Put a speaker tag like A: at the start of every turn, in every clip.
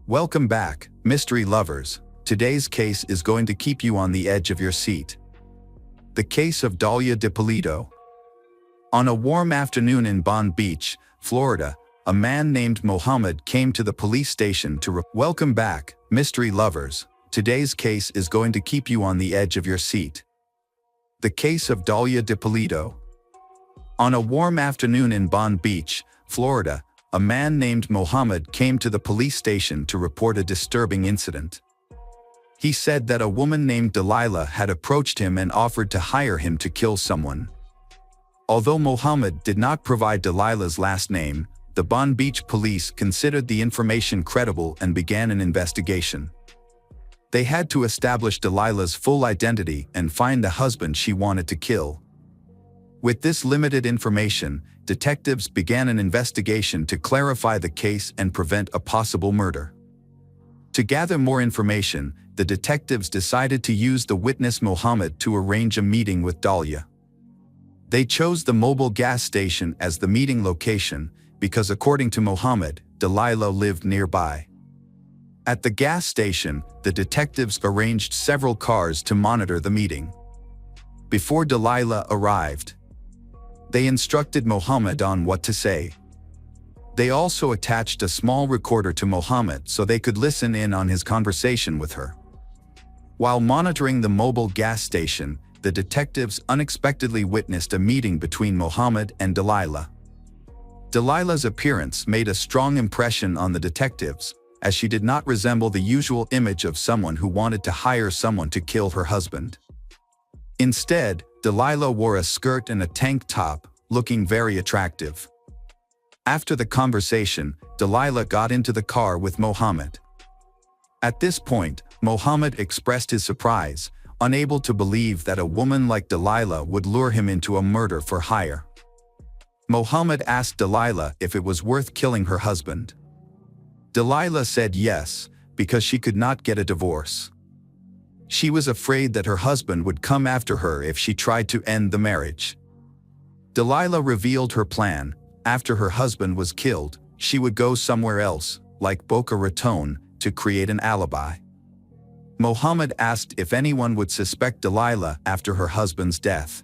A: Welcome back, mystery lovers. Today's case is going to keep you on the edge of your seat. The case of Dalia Dippolito. On a warm afternoon in Palm Beach, Florida, a man named Mohamed came to the police station to Welcome back, mystery lovers. Today's case is going to keep you on the edge of your seat. The case of Dalia Dippolito. On a warm afternoon in Palm Beach, Florida, a man named Mohamed came to the police station to report a disturbing incident. He said that a woman named Delilah had approached him and offered to hire him to kill someone. Although Mohamed did not provide Delilah's last name, the Palm Beach police considered the information credible and began an investigation. They had to establish Delilah's full identity and find the husband she wanted to kill. With this limited information, detectives began an investigation to clarify the case and prevent a possible murder. To gather more information, the detectives decided to use the witness Mohamed to arrange a meeting with Dalia. They chose the mobile gas station as the meeting location because, according to Mohamed, Delilah lived nearby. At the gas station, the detectives arranged several cars to monitor the meeting. Before Delilah arrived, they instructed Mohamed on what to say. They also attached a small recorder to Mohamed so they could listen in on his conversation with her. While monitoring the mobile gas station, the detectives unexpectedly witnessed a meeting between Mohamed and Delilah. Delilah's appearance made a strong impression on the detectives, as she did not resemble the usual image of someone who wanted to hire someone to kill her husband. Instead, Delilah wore a skirt and a tank top, looking very attractive. After the conversation, Delilah got into the car with Mohamed. At this point, Mohamed expressed his surprise, unable to believe that a woman like Delilah would lure him into a murder for hire. Mohamed asked Delilah if it was worth killing her husband. Delilah said yes, because she could not get a divorce. She was afraid that her husband would come after her if she tried to end the marriage. Delilah revealed her plan. After her husband was killed, she would go somewhere else, like Boca Raton, to create an alibi. Mohamed asked if anyone would suspect Delilah after her husband's death.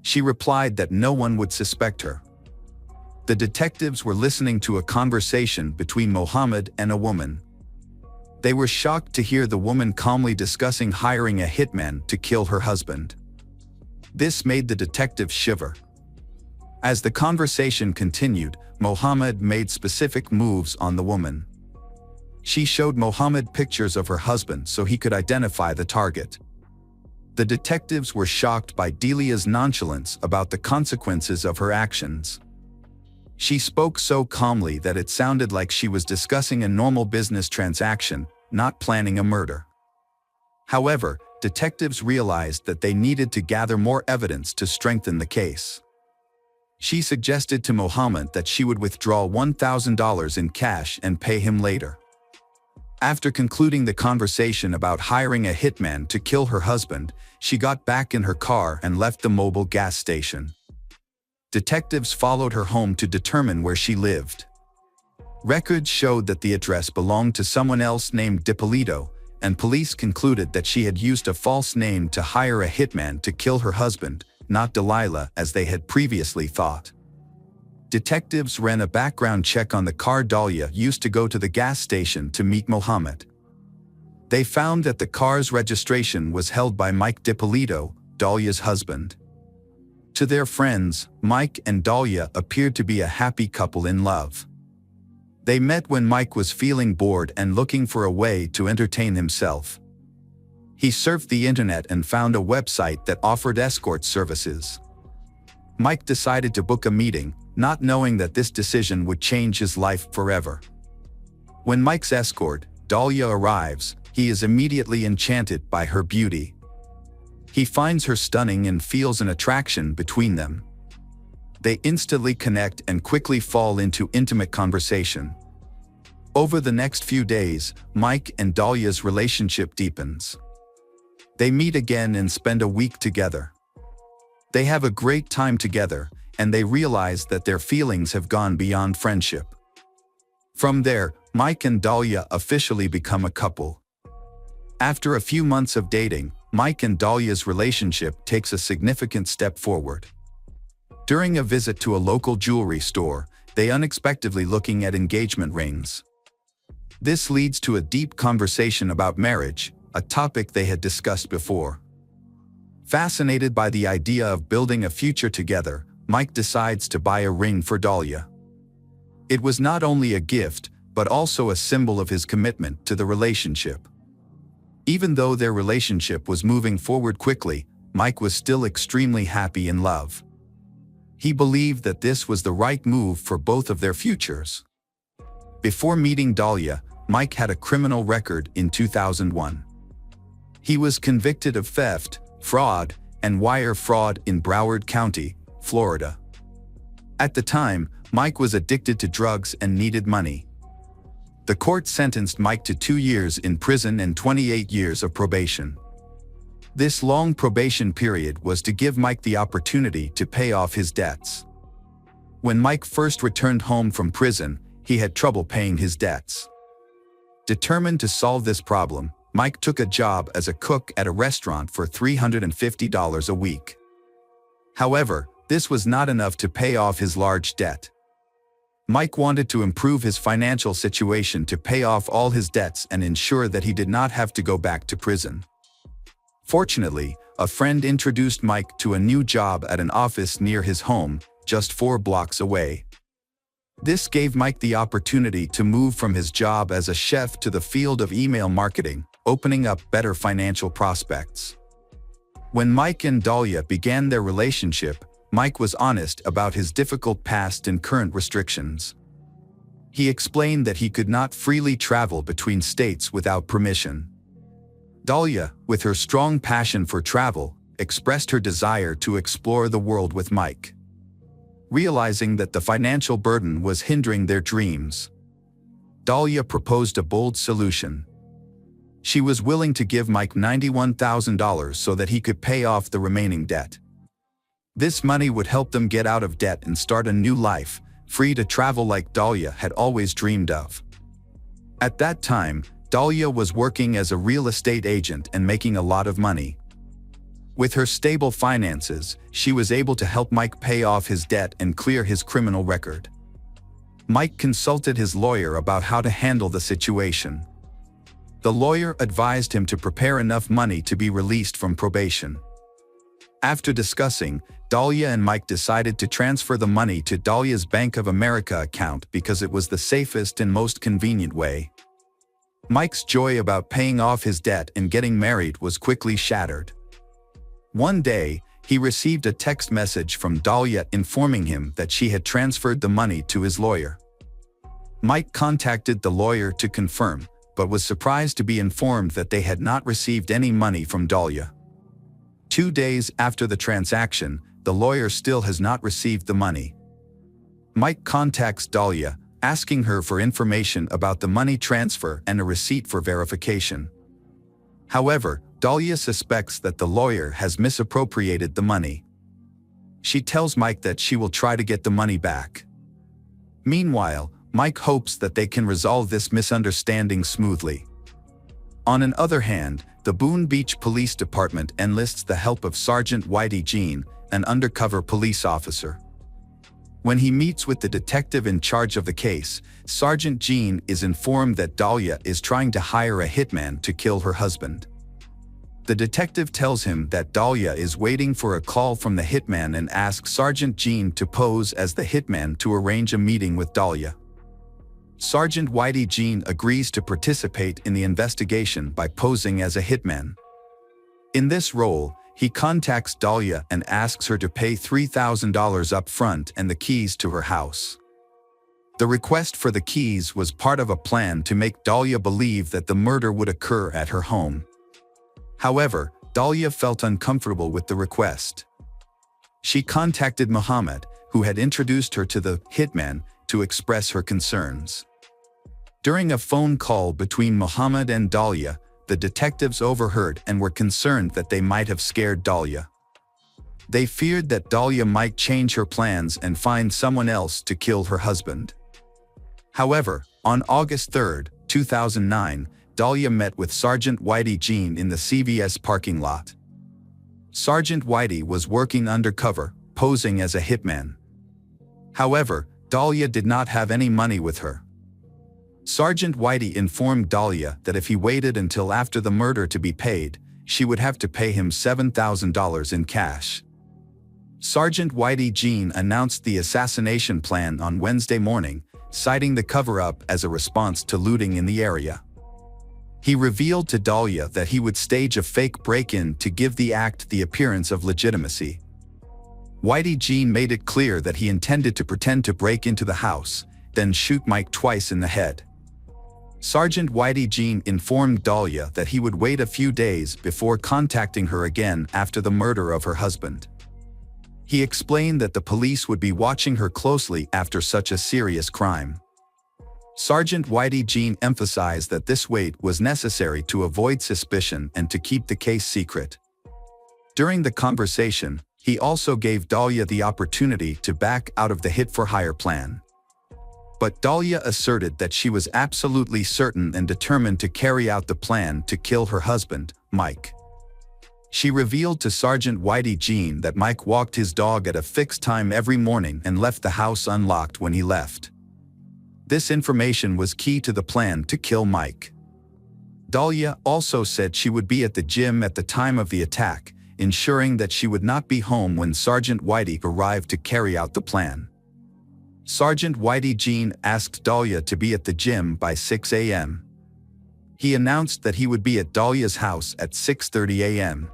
A: She replied that no one would suspect her. The detectives were listening to a conversation between Mohamed and a woman. They were shocked to hear the woman calmly discussing hiring a hitman to kill her husband. This made the detectives shiver. As the conversation continued, Mohamed made specific moves on the woman. She showed Mohamed pictures of her husband so he could identify the target. The detectives were shocked by Delia's nonchalance about the consequences of her actions. She spoke so calmly that it sounded like she was discussing a normal business transaction, not planning a murder. However, detectives realized that they needed to gather more evidence to strengthen the case. She suggested to Mohamed that she would withdraw $1,000 in cash and pay him later. After concluding the conversation about hiring a hitman to kill her husband, she got back in her car and left the mobile gas station. Detectives followed her home to determine where she lived. Records showed that the address belonged to someone else named Dippolito, and police concluded that she had used a false name to hire a hitman to kill her husband, not Delilah as they had previously thought. Detectives ran a background check on the car Dalia used to go to the gas station to meet Mohamed. They found that the car's registration was held by Mike Dippolito, Dalia's husband. To their friends, Mike and Dalia appeared to be a happy couple in love. They met when Mike was feeling bored and looking for a way to entertain himself. He surfed the internet and found a website that offered escort services. Mike decided to book a meeting, not knowing that this decision would change his life forever. When Mike's escort, Dalia, arrives, he is immediately enchanted by her beauty. He finds her stunning and feels an attraction between them. They instantly connect and quickly fall into intimate conversation. Over the next few days, Mike and Dalia's relationship deepens. They meet again and spend a week together. They have a great time together, and they realize that their feelings have gone beyond friendship. From there, Mike and Dalia officially become a couple. After a few months of dating, Mike and Dalia's relationship takes a significant step forward. During a visit to a local jewelry store, they unexpectedly looking at engagement rings. This leads to a deep conversation about marriage, a topic they had discussed before. Fascinated by the idea of building a future together, Mike decides to buy a ring for Dalia. It was not only a gift, but also a symbol of his commitment to the relationship. Even though their relationship was moving forward quickly, Mike was still extremely happy in love. He believed that this was the right move for both of their futures. Before meeting Dalia, Mike had a criminal record in 2001. He was convicted of theft, fraud, and wire fraud in Broward County, Florida. At the time, Mike was addicted to drugs and needed money. The court sentenced Mike to 2 years in prison and 28 years of probation. This long probation period was to give Mike the opportunity to pay off his debts. When Mike first returned home from prison, he had trouble paying his debts. Determined to solve this problem, Mike took a job as a cook at a restaurant for $350 a week. However, this was not enough to pay off his large debt. Mike wanted to improve his financial situation to pay off all his debts and ensure that he did not have to go back to prison. Fortunately, a friend introduced Mike to a new job at an office near his home, just 4 blocks away. This gave Mike the opportunity to move from his job as a chef to the field of email marketing, opening up better financial prospects. When Mike and Dalia began their relationship, Mike was honest about his difficult past and current restrictions. He explained that he could not freely travel between states without permission. Dalia, with her strong passion for travel, expressed her desire to explore the world with Mike. Realizing that the financial burden was hindering their dreams, Dalia proposed a bold solution. She was willing to give Mike $91,000 so that he could pay off the remaining debt. This money would help them get out of debt and start a new life, free to travel like Dalia had always dreamed of. At that time, Dalia was working as a real estate agent and making a lot of money. With her stable finances, she was able to help Mike pay off his debt and clear his criminal record. Mike consulted his lawyer about how to handle the situation. The lawyer advised him to prepare enough money to be released from probation. After discussing, Dalia and Mike decided to transfer the money to Dalia's Bank of America account because it was the safest and most convenient way. Mike's joy about paying off his debt and getting married was quickly shattered. One day, he received a text message from Dalia informing him that she had transferred the money to his lawyer. Mike contacted the lawyer to confirm, but was surprised to be informed that they had not received any money from Dalia. 2 days after the transaction, the lawyer still has not received the money. Mike contacts Dalia, asking her for information about the money transfer and a receipt for verification. However, Dalia suspects that the lawyer has misappropriated the money. She tells Mike that she will try to get the money back. Meanwhile, Mike hopes that they can resolve this misunderstanding smoothly. On the other hand, the Boone Beach Police Department enlists the help of Sergeant Whitey Jean, an undercover police officer. When he meets with the detective in charge of the case, Sergeant Jean is informed that Dalia is trying to hire a hitman to kill her husband. The detective tells him that Dalia is waiting for a call from the hitman and asks Sergeant Jean to pose as the hitman to arrange a meeting with Dalia. Sergeant Whitey Jean agrees to participate in the investigation by posing as a hitman. In this role, he contacts Dalia and asks her to pay $3,000 up front and the keys to her house. The request for the keys was part of a plan to make Dalia believe that the murder would occur at her home. However, Dalia felt uncomfortable with the request. She contacted Mohamed, who had introduced her to the hitman, to express her concerns. During a phone call between Mohamed and Dalia, the detectives overheard and were concerned that they might have scared Dalia. They feared that Dalia might change her plans and find someone else to kill her husband. However, On August 3, 2009, Dalia met with Sergeant Whitey Jean in the CVS parking lot. Sergeant Whitey was working undercover, posing as a hitman. However, Dalia did not have any money with her. Sergeant Whitey informed Dalia that if he waited until after the murder to be paid, she would have to pay him $7,000 in cash. Sergeant Whitey Jean announced the assassination plan on Wednesday morning, citing the cover-up as a response to looting in the area. He revealed to Dalia that he would stage a fake break-in to give the act the appearance of legitimacy. Whitey Jean made it clear that he intended to pretend to break into the house, then shoot Mike twice in the head. Sergeant Whitey Jean informed Dalia that he would wait a few days before contacting her again after the murder of her husband. He explained that the police would be watching her closely after such a serious crime. Sergeant Whitey Jean emphasized that this wait was necessary to avoid suspicion and to keep the case secret. During the conversation, he also gave Dalia the opportunity to back out of the hit-for-hire plan. But Dalia asserted that she was absolutely certain and determined to carry out the plan to kill her husband, Mike. She revealed to Sergeant Whitey Jean that Mike walked his dog at a fixed time every morning and left the house unlocked when he left. This information was key to the plan to kill Mike. Dalia also said she would be at the gym at the time of the attack, ensuring that she would not be home when Sergeant Whitey arrived to carry out the plan. Sergeant Whitey Jean asked Dalia to be at the gym by 6 a.m. He announced that he would be at Dalia's house at 6:30 a.m.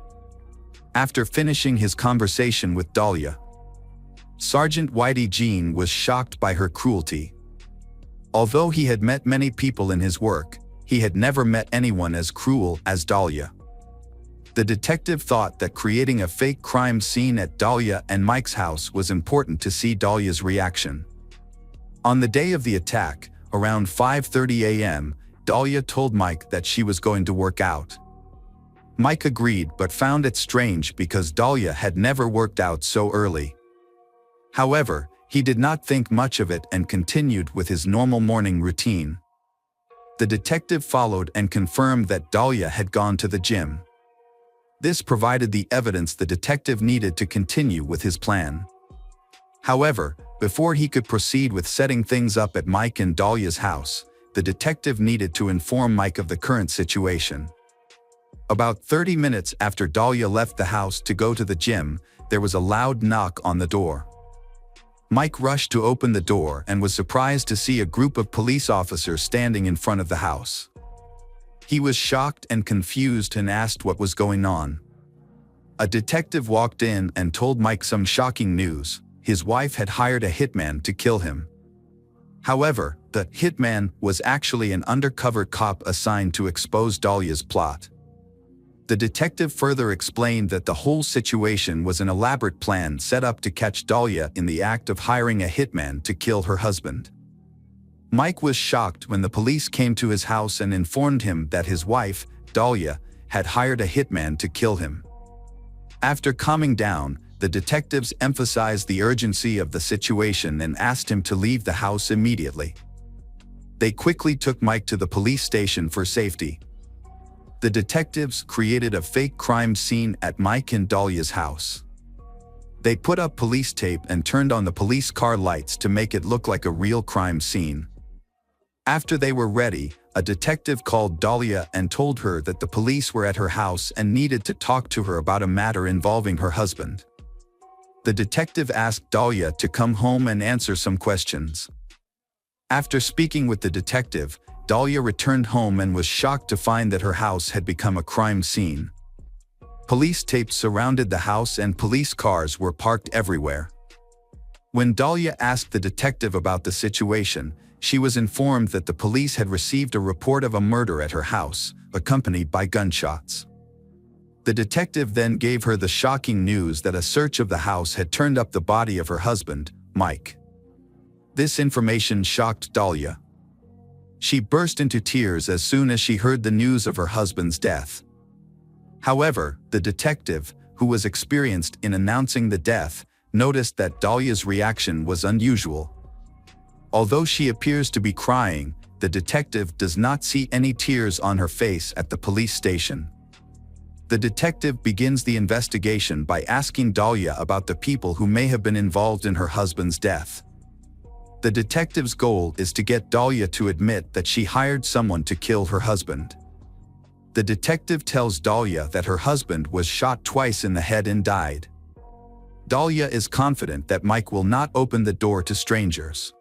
A: After finishing his conversation with Dalia, Sergeant Whitey Jean was shocked by her cruelty. Although he had met many people in his work, he had never met anyone as cruel as Dalia. The detective thought that creating a fake crime scene at Dalia and Mike's house was important to see Dalia's reaction. On the day of the attack, around 5:30 a.m., Dalia told Mike that she was going to work out. Mike agreed but found it strange because Dalia had never worked out so early. However, he did not think much of it and continued with his normal morning routine. The detective followed and confirmed that Dalia had gone to the gym. This provided the evidence the detective needed to continue with his plan. However, before he could proceed with setting things up at Mike and Dalia's house, the detective needed to inform Mike of the current situation. About 30 minutes after Dalia left the house to go to the gym, there was a loud knock on the door. Mike rushed to open the door and was surprised to see a group of police officers standing in front of the house. He was shocked and confused and asked what was going on. A detective walked in and told Mike some shocking news. His wife had hired a hitman to kill him. However, the hitman was actually an undercover cop assigned to expose Dalia's plot. The detective further explained that the whole situation was an elaborate plan set up to catch Dalia in the act of hiring a hitman to kill her husband. Mike was shocked when the police came to his house and informed him that his wife, Dalia, had hired a hitman to kill him. After calming down, the detectives emphasized the urgency of the situation and asked him to leave the house immediately. They quickly took Mike to the police station for safety. The detectives created a fake crime scene at Mike and Dalia's house. They put up police tape and turned on the police car lights to make it look like a real crime scene. After they were ready, a detective called Dalia and told her that the police were at her house and needed to talk to her about a matter involving her husband. The detective asked Dalia to come home and answer some questions. After speaking with the detective, Dalia returned home and was shocked to find that her house had become a crime scene. Police tape surrounded the house and police cars were parked everywhere. When Dalia asked the detective about the situation, she was informed that the police had received a report of a murder at her house, accompanied by gunshots. The detective then gave her the shocking news that a search of the house had turned up the body of her husband, Mike. This information shocked Dalia. She burst into tears as soon as she heard the news of her husband's death. However, the detective, who was experienced in announcing the death, noticed that Dalia's reaction was unusual. Although she appears to be crying, the detective does not see any tears on her face at the police station. The detective begins the investigation by asking Dalia about the people who may have been involved in her husband's death. The detective's goal is to get Dalia to admit that she hired someone to kill her husband. The detective tells Dalia that her husband was shot twice in the head and died. Dalia is confident that Mike will not open the door to strangers.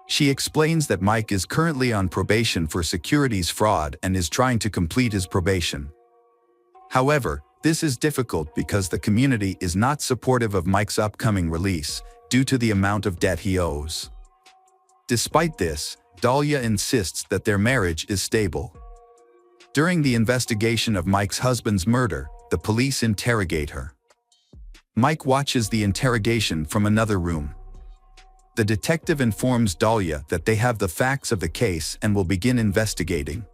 A: She explains that Mike is currently on probation for securities fraud and is trying to complete his probation. However, this is difficult because the community is not supportive of Mike's upcoming release due to the amount of debt he owes. Despite this, Dalia insists that their marriage is stable. During the investigation of Mike's husband's murder, the police interrogate her. Mike watches the interrogation from another room. The detective informs Dalia that they have the facts of the case and will begin investigating.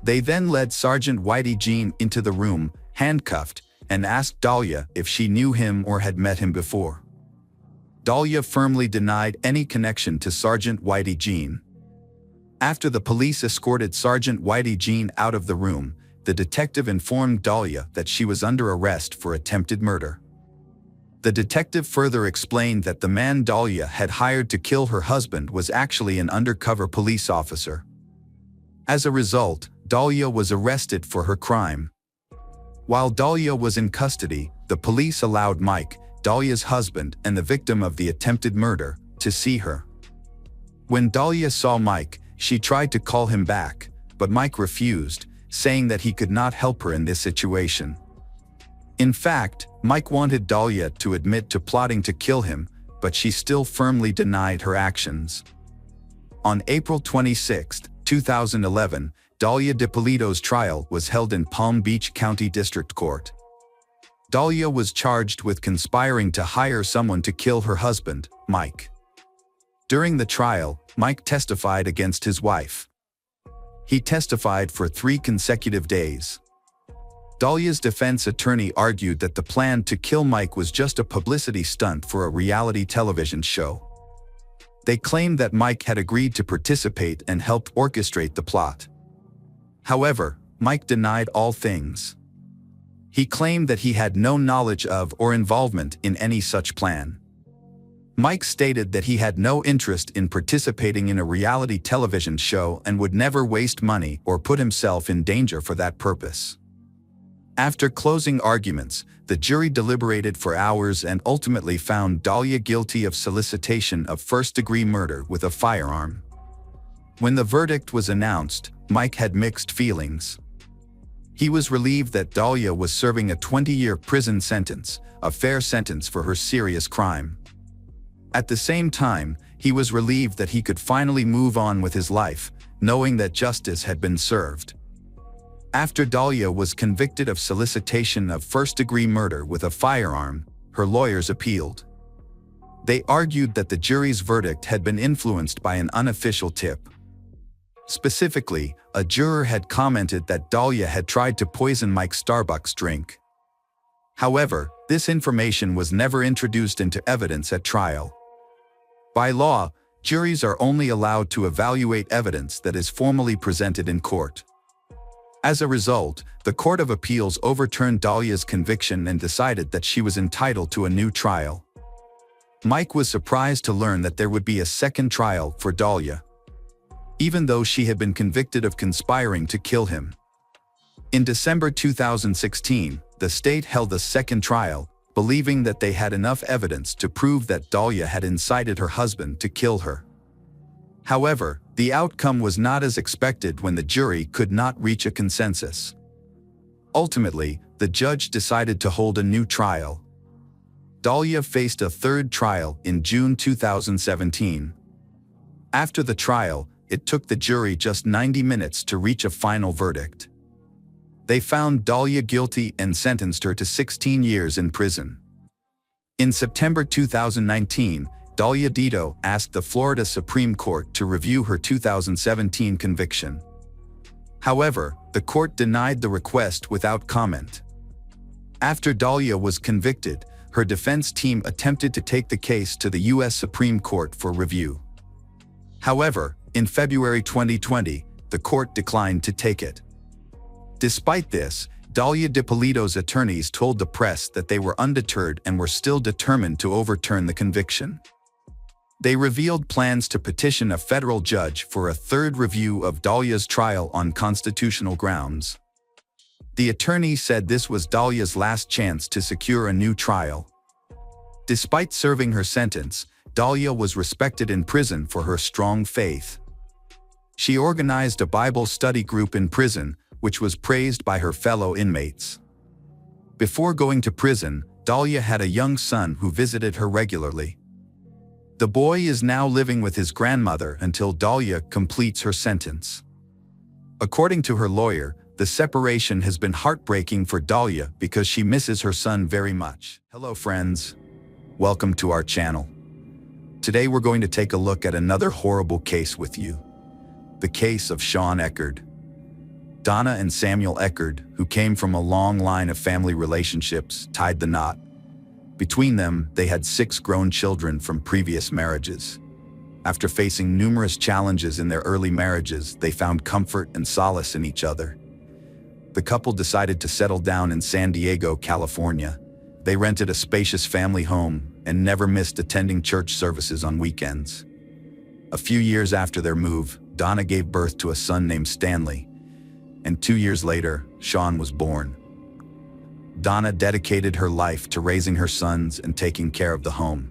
A: They then led Sergeant Whitey Jean into the room, handcuffed, and asked Dalia if she knew him or had met him before. Dalia firmly denied any connection to Sergeant Whitey Jean. After the police escorted Sergeant Whitey Jean out of the room, the detective informed Dalia that she was under arrest for attempted murder. The detective further explained that the man Dalia had hired to kill her husband was actually an undercover police officer. As a result, Dalia was arrested for her crime. While Dalia was in custody, the police allowed Mike, Dalia's husband and the victim of the attempted murder, to see her. When Dalia saw Mike, she tried to call him back, but Mike refused, saying that he could not help her in this situation. In fact, Mike wanted Dalia to admit to plotting to kill him, but she still firmly denied her actions. On April 26, 2011, Dalia Dippolito's trial was held in Palm Beach County District Court. Dalia was charged with conspiring to hire someone to kill her husband, Mike. During the trial, Mike testified against his wife. He testified for 3 consecutive days. Dalia's defense attorney argued that the plan to kill Mike was just a publicity stunt for a reality television show. They claimed that Mike had agreed to participate and helped orchestrate the plot. However, Mike denied all things. He claimed that he had no knowledge of or involvement in any such plan. Mike stated that he had no interest in participating in a reality television show and would never waste money or put himself in danger for that purpose. After closing arguments, the jury deliberated for hours and ultimately found Dalia guilty of solicitation of first-degree murder with a firearm. When the verdict was announced, Mike had mixed feelings. He was relieved that Dalia was serving a 20-year prison sentence, a fair sentence for her serious crime. At the same time, he was relieved that he could finally move on with his life, knowing that justice had been served. After Dalia was convicted of solicitation of first-degree murder with a firearm, her lawyers appealed. They argued that the jury's verdict had been influenced by an unofficial tip. Specifically, a juror had commented that Dalia had tried to poison Mike's Starbucks drink. However, this information was never introduced into evidence at trial. By law, juries are only allowed to evaluate evidence that is formally presented in court. As a result, the Court of Appeals overturned Dalia's conviction and decided that she was entitled to a new trial. Mike was surprised to learn that there would be a second trial for Dalia, even though she had been convicted of conspiring to kill him. In December 2016, the state held a second trial, believing that they had enough evidence to prove that Dalia had incited her husband to kill her. However, the outcome was not as expected when the jury could not reach a consensus. Ultimately, the judge decided to hold a new trial. Dalia faced a third trial in June 2017. After the trial, it took the jury just 90 minutes to reach a final verdict. They found Dalia guilty and sentenced her to 16 years in prison. In September 2019, Dalia Dippolito asked the Florida Supreme Court to review her 2017 conviction. However, the court denied the request without comment. After Dalia was convicted, her defense team attempted to take the case to the U.S. Supreme Court for review. However, In February 2020, the court declined to take it. Despite this, Dalia Dippolito's attorneys told the press that they were undeterred and were still determined to overturn the conviction. They revealed plans to petition a federal judge for a third review of Dalia's trial on constitutional grounds. The attorney said this was Dalia's last chance to secure a new trial. Despite serving her sentence, Dalia was respected in prison for her strong faith. She organized a Bible study group in prison, which was praised by her fellow inmates. Before going to prison, Dalia had a young son who visited her regularly. The boy is now living with his grandmother until Dalia completes her sentence. According to her lawyer, the separation has been heartbreaking for Dalia because she misses her son very much. Hello friends, welcome to our channel. Today we're going to take a look at another horrible case with you. The case of Sean Eckerd. Donna and Samuel Eckerd, who came from a long line of family relationships, tied the knot. Between them, they had 6 grown children from previous marriages. After facing numerous challenges in their early marriages, they found comfort and solace in each other. The couple decided to settle down in San Diego, California. They rented a spacious family home and never missed attending church services on weekends. A few years after their move, Donna gave birth to a son named Stanley, and 2 years later, Sean was born. Donna dedicated her life to raising her sons and taking care of the home.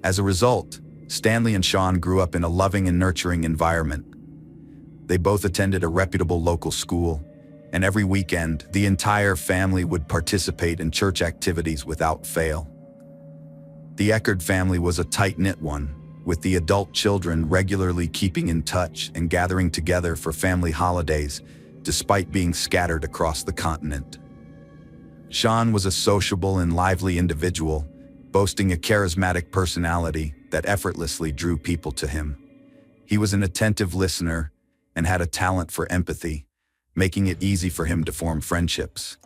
A: As a result, Stanley and Sean grew up in a loving and nurturing environment. They both attended a reputable local school, and every weekend, the entire family would participate in church activities without fail. The Eckerd family was a tight-knit one, with the adult children regularly keeping in touch and gathering together for family holidays, despite being scattered across the continent. Sean was a sociable and lively individual, boasting a charismatic personality that effortlessly drew people to him. He was an attentive listener and had a talent for empathy, making it easy for him to form friendships.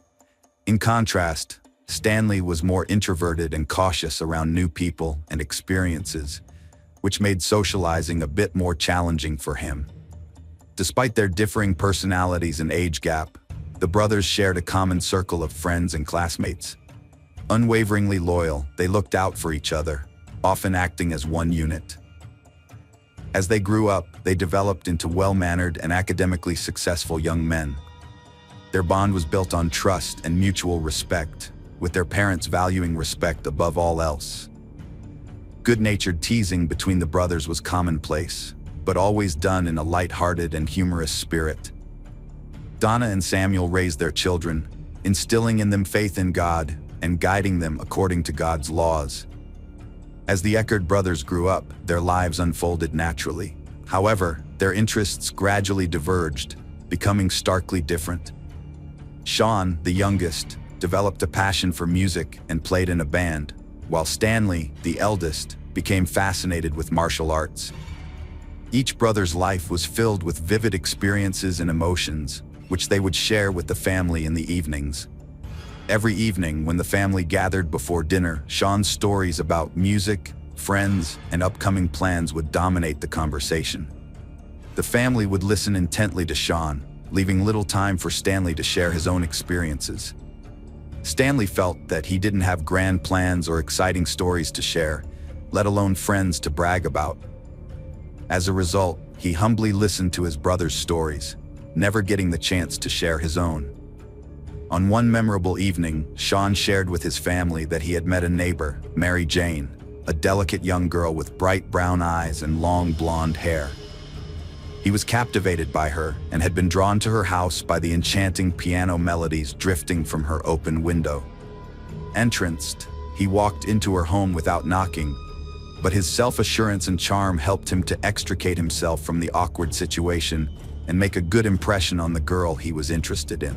A: In contrast, Stanley was more introverted and cautious around new people and experiences, which made socializing a bit more challenging for him. Despite their differing personalities and age gap, the brothers shared a common circle of friends and classmates. Unwaveringly loyal, they looked out for each other, often acting as one unit. As they grew up, they developed into well-mannered and academically successful young men. Their bond was built on trust and mutual respect, with their parents valuing respect above all else. Good-natured teasing between the brothers was commonplace, but always done in a light-hearted and humorous spirit. Donna and Samuel raised their children, instilling in them faith in God and guiding them according to God's laws. As the Eckerd brothers grew up, their lives unfolded naturally. However, their interests gradually diverged, becoming starkly different. Sean, the youngest, developed a passion for music and played in a band, while Stanley, the eldest, became fascinated with martial arts. Each brother's life was filled with vivid experiences and emotions, which they would share with the family in the evenings. Every evening, when the family gathered before dinner, Sean's stories about music, friends, and upcoming plans would dominate the conversation. The family would listen intently to Sean, leaving little time for Stanley to share his own experiences. Stanley felt that he didn't have grand plans or exciting stories to share, let alone friends to brag about. As a result, he humbly listened to his brother's stories, never getting the chance to share his own. On one memorable evening, Sean shared with his family that he had met a neighbor, Mary Jane, a delicate young girl with bright brown eyes and long blonde hair. He was captivated by her and had been drawn to her house by the enchanting piano melodies drifting from her open window. Entranced, he walked into her home without knocking, but his self-assurance and charm helped him to extricate himself from the awkward situation and make a good impression on the girl he was interested in.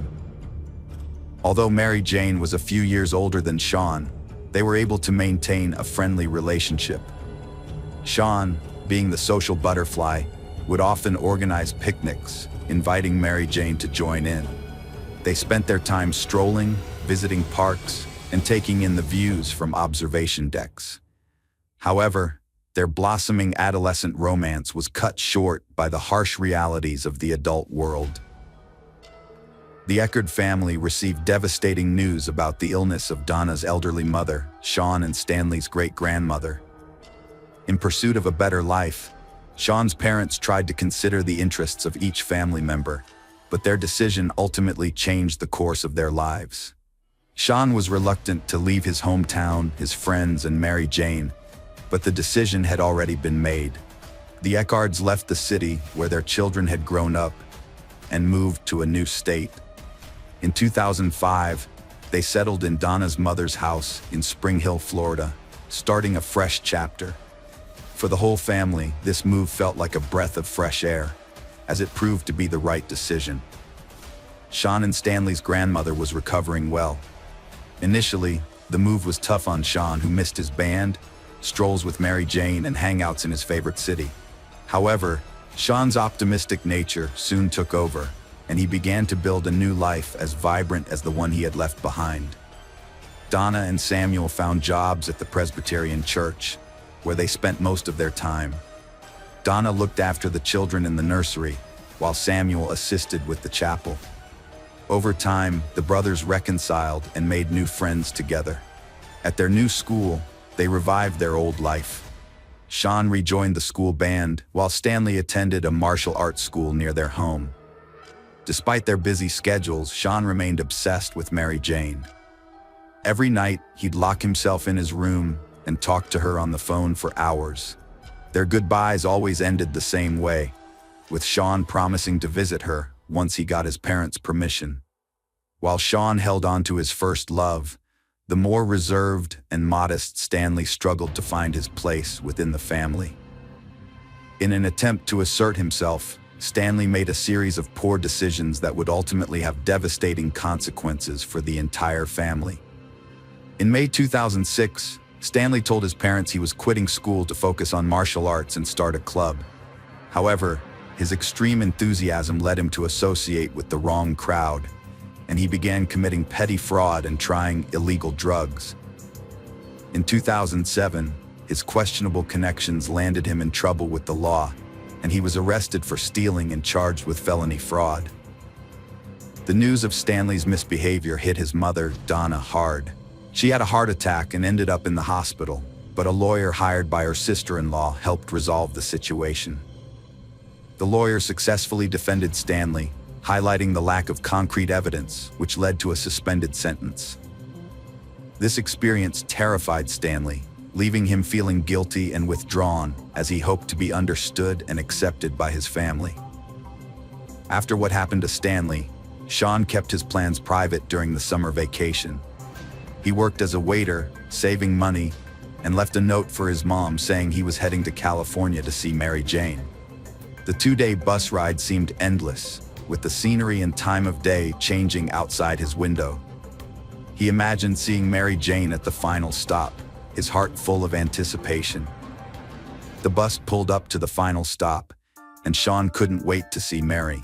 A: Although Mary Jane was a few years older than Sean, they were able to maintain a friendly relationship. Sean, being the social butterfly, would often organize picnics, inviting Mary Jane to join in. They spent their time strolling, visiting parks, and taking in the views from observation decks. However, Their blossoming adolescent romance was cut short by the harsh realities of the adult world. The Eckerd family received devastating news about the illness of Donna's elderly mother, Sean and Stanley's great-grandmother. In pursuit of a better life, Sean's parents tried to consider the interests of each family member, but their decision ultimately changed the course of their lives. Sean was reluctant to leave his hometown, his friends, and Mary Jane, but the decision had already been made. The Eckards left the city where their children had grown up and moved to a new state. In 2005, they settled in Donna's mother's house in Spring Hill, Florida, starting a fresh chapter. For the whole family, this move felt like a breath of fresh air, as it proved to be the right decision. Sean and Stanley's grandmother was recovering well. Initially, the move was tough on Sean, who missed his band, strolls with Mary Jane, and hangouts in his favorite city. However, Sean's optimistic nature soon took over, and he began to build a new life as vibrant as the one he had left behind. Donna and Samuel found jobs at the Presbyterian Church, where they spent most of their time. Donna looked after the children in the nursery, while Samuel assisted with the chapel. Over time, the brothers reconciled and made new friends together. At their new school, they revived their old life. Sean rejoined the school band, while Stanley attended a martial arts school near their home. Despite their busy schedules, Sean remained obsessed with Mary Jane. Every night, he'd lock himself in his room and talk to her on the phone for hours. Their goodbyes always ended the same way, with Sean promising to visit her once he got his parents' permission. While Sean held on to his first love, the more reserved and modest Stanley struggled to find his place within the family. In an attempt to assert himself, Stanley made a series of poor decisions that would ultimately have devastating consequences for the entire family. In May 2006, Stanley told his parents he was quitting school to focus on martial arts and start a club. However, his extreme enthusiasm led him to associate with the wrong crowd, and he began committing petty fraud and trying illegal drugs. In 2007, his questionable connections landed him in trouble with the law, and he was arrested for stealing and charged with felony fraud. The news of Stanley's misbehavior hit his mother, Donna, hard. She had a heart attack and ended up in the hospital, but a lawyer hired by her sister-in-law helped resolve the situation. The lawyer successfully defended Stanley, highlighting the lack of concrete evidence, which led to a suspended sentence. This experience terrified Stanley, leaving him feeling guilty and withdrawn as he hoped to be understood and accepted by his family. After what happened to Stanley, Sean kept his plans private during the summer vacation. He worked as a waiter, saving money, and left a note for his mom saying he was heading to California to see Mary Jane. The 2-day bus ride seemed endless, with the scenery and time of day changing outside his window. He imagined seeing Mary Jane at the final stop, his heart full of anticipation. The bus pulled up to the final stop, and Sean couldn't wait to see Mary.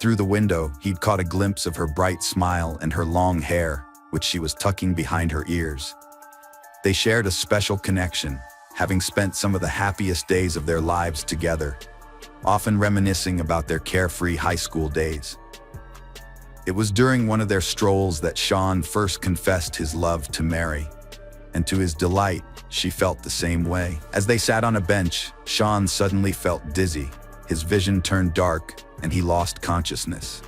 A: Through the window, he'd caught a glimpse of her bright smile and her long hair, which she was tucking behind her ears. They shared a special connection, having spent some of the happiest days of their lives together, often reminiscing about their carefree high school days. It was during one of their strolls that Sean first confessed his love to Mary, and to his delight, she felt the same way. As they sat on a bench, Sean suddenly felt dizzy, his vision turned dark, and he lost consciousness.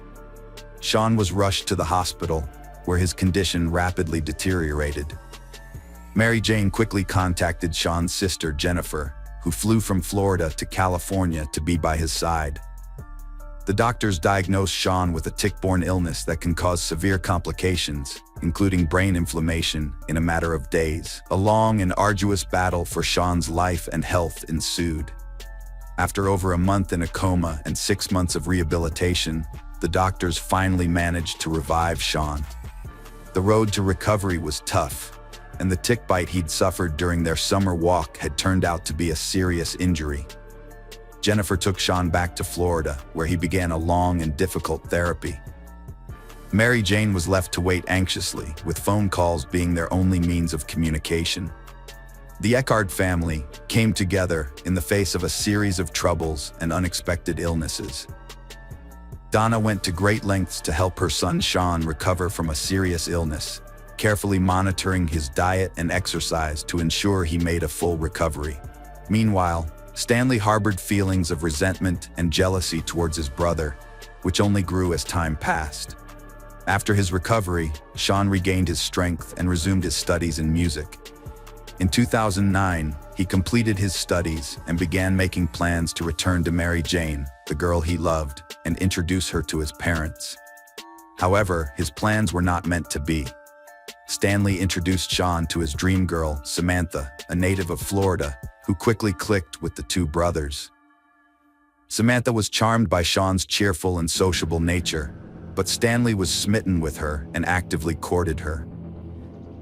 A: Sean was rushed to the hospital, where his condition rapidly deteriorated. Mary Jane quickly contacted Sean's sister, Jennifer, who flew from Florida to California to be by his side. The doctors diagnosed Sean with a tick-borne illness that can cause severe complications, including brain inflammation, in a matter of days. A long and arduous battle for Sean's life and health ensued. After over a month in a coma and 6 months of rehabilitation, the doctors finally managed to revive Sean. The road to recovery was tough, and the tick bite he'd suffered during their summer walk had turned out to be a serious injury. Jennifer took Sean back to Florida, where he began a long and difficult therapy. Mary Jane was left to wait anxiously, with phone calls being their only means of communication. The Eckhart family came together in the face of a series of troubles and unexpected illnesses. Donna went to great lengths to help her son Sean recover from a serious illness, carefully monitoring his diet and exercise to ensure he made a full recovery. Meanwhile, Stanley harbored feelings of resentment and jealousy towards his brother, which only grew as time passed. After his recovery, Sean regained his strength and resumed his studies in music. In 2009, he completed his studies and began making plans to return to marry Jane, the girl he loved, and introduce her to his parents. However, his plans were not meant to be. Stanley introduced Sean to his dream girl, Samantha, a native of Florida, who quickly clicked with the two brothers. Samantha was charmed by Sean's cheerful and sociable nature, but Stanley was smitten with her and actively courted her.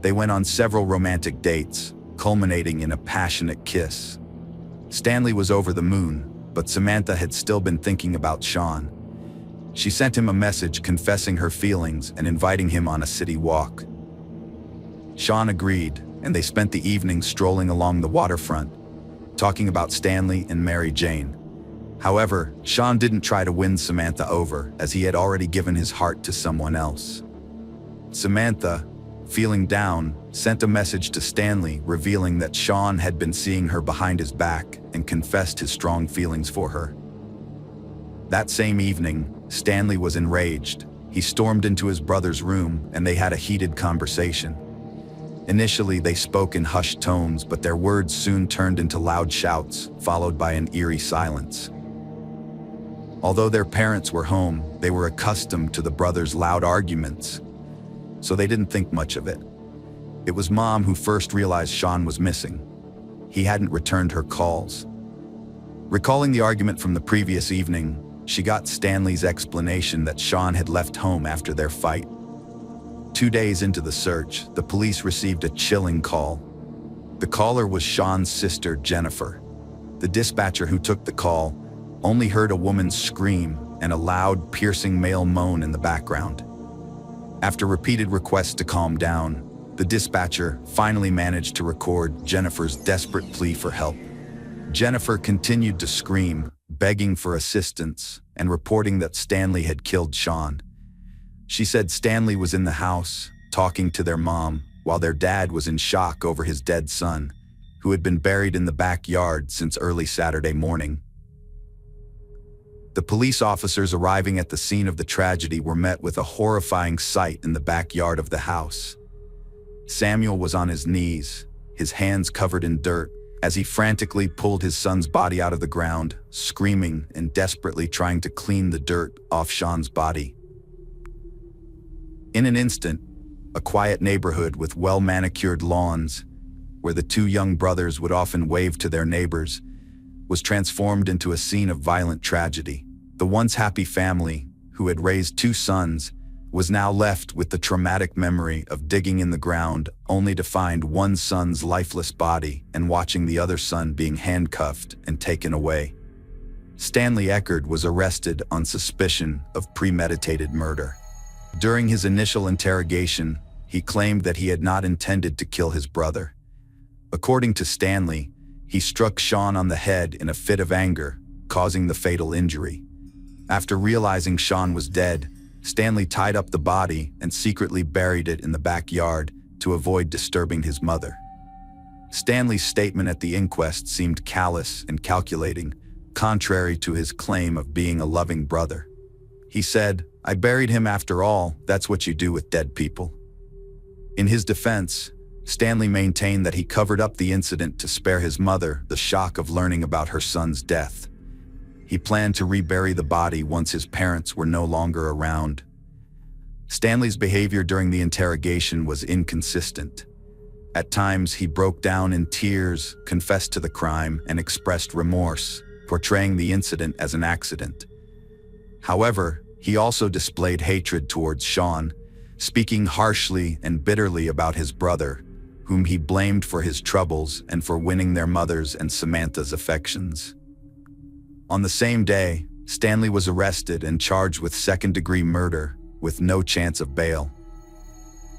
A: They went on several romantic dates, culminating in a passionate kiss. Stanley was over the moon, but Samantha had still been thinking about Sean. She sent him a message confessing her feelings and inviting him on a city walk. Sean agreed, and they spent the evening strolling along the waterfront, talking about Stanley and Mary Jane. However, Sean didn't try to win Samantha over, as he had already given his heart to someone else. Samantha, feeling down, sent a message to Stanley revealing that Sean had been seeing her behind his back and confessed his strong feelings for her. That same evening, Stanley was enraged. He stormed into his brother's room and they had a heated conversation. Initially, they spoke in hushed tones, but their words soon turned into loud shouts, followed by an eerie silence. Although their parents were home, they were accustomed to the brothers' loud arguments, so they didn't think much of it. It was Mom who first realized Sean was missing. He hadn't returned her calls. Recalling the argument from the previous evening, she got Stanley's explanation that Sean had left home after their fight. 2 days into the search, the police received a chilling call. The caller was Sean's sister, Jennifer. The dispatcher who took the call only heard a woman's scream and a loud, piercing male moan in the background. After repeated requests to calm down, the dispatcher finally managed to record Jennifer's desperate plea for help. Jennifer continued to scream, begging for assistance and reporting that Stanley had killed Sean. She said Stanley was in the house, talking to their mom, while their dad was in shock over his dead son, who had been buried in the backyard since early Saturday morning. The police officers arriving at the scene of the tragedy were met with a horrifying sight in the backyard of the house. Samuel was on his knees, his hands covered in dirt, as he frantically pulled his son's body out of the ground, screaming and desperately trying to clean the dirt off Sean's body. In an instant, a quiet neighborhood with well-manicured lawns, where the two young brothers would often wave to their neighbors, was transformed into a scene of violent tragedy. The once happy family, who had raised 2 sons, was now left with the traumatic memory of digging in the ground only to find one son's lifeless body and watching the other son being handcuffed and taken away. Stanley Eckhart was arrested on suspicion of premeditated murder. During his initial interrogation, he claimed that he had not intended to kill his brother. According to Stanley, he struck Sean on the head in a fit of anger, causing the fatal injury. After realizing Sean was dead, Stanley tied up the body and secretly buried it in the backyard to avoid disturbing his mother. Stanley's statement at the inquest seemed callous and calculating, contrary to his claim of being a loving brother. He said, "I buried him after all, that's what you do with dead people." In his defense, Stanley maintained that he covered up the incident to spare his mother the shock of learning about her son's death. He planned to rebury the body once his parents were no longer around. Stanley's behavior during the interrogation was inconsistent. At times, he broke down in tears, confessed to the crime, and expressed remorse, portraying the incident as an accident. However, he also displayed hatred towards Sean, speaking harshly and bitterly about his brother, whom he blamed for his troubles and for winning their mother's and Samantha's affections. On the same day, Stanley was arrested and charged with second-degree murder, with no chance of bail.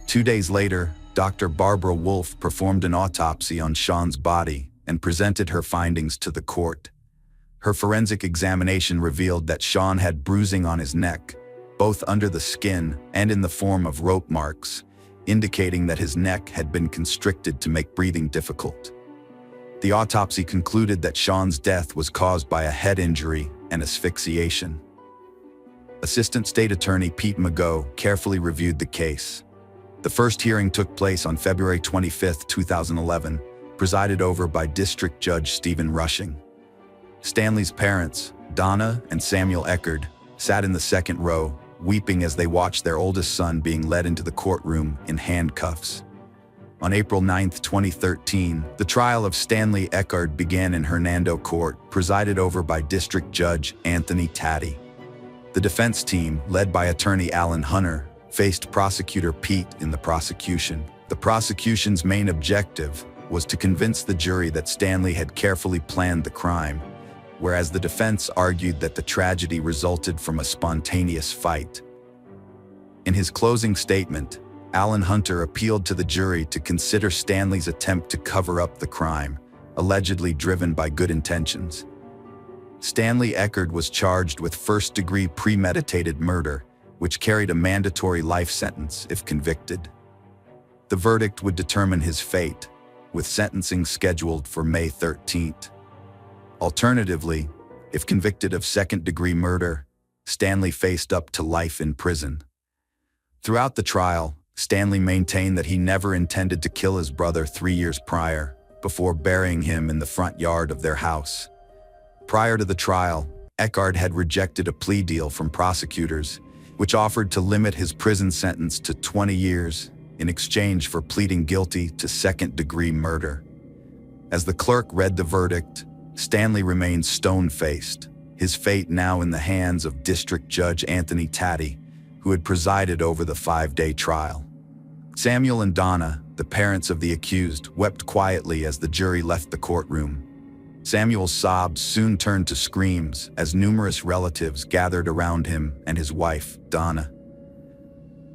A: 2 days later, Dr. Barbara Wolfe performed an autopsy on Sean's body and presented her findings to the court. Her forensic examination revealed that Sean had bruising on his neck, both under the skin and in the form of rope marks, indicating that his neck had been constricted to make breathing difficult. The autopsy concluded that Sean's death was caused by a head injury and asphyxiation. Assistant State Attorney Pete Magot carefully reviewed the case. The first hearing took place on February 25, 2011, presided over by District Judge Stephen Rushing. Stanley's parents, Donna and Samuel Eckerd, sat in the second row, weeping as they watched their oldest son being led into the courtroom in handcuffs. On April 9, 2013, the trial of Stanley Eckerd began in Hernando Court, presided over by District Judge Anthony Taddy. The defense team, led by attorney Alan Hunter, faced prosecutor Pete in the prosecution. The prosecution's main objective was to convince the jury that Stanley had carefully planned the crime, whereas the defense argued that the tragedy resulted from a spontaneous fight. In his closing statement, Alan Hunter appealed to the jury to consider Stanley's attempt to cover up the crime, allegedly driven by good intentions. Stanley Eckerd was charged with first-degree premeditated murder, which carried a mandatory life sentence if convicted. The verdict would determine his fate, with sentencing scheduled for May 13th. Alternatively, if convicted of second-degree murder, Stanley faced up to life in prison. Throughout the trial, Stanley maintained that he never intended to kill his brother 3 years prior, before burying him in the front yard of their house. Prior to the trial, Eckerd had rejected a plea deal from prosecutors, which offered to limit his prison sentence to 20 years in exchange for pleading guilty to second-degree murder. As the clerk read the verdict, Stanley remained stone-faced, his fate now in the hands of District Judge Anthony Taddy, who had presided over the 5-day trial. Samuel and Donna, the parents of the accused, wept quietly as the jury left the courtroom. Samuel's sobs soon turned to screams as numerous relatives gathered around him and his wife, Donna.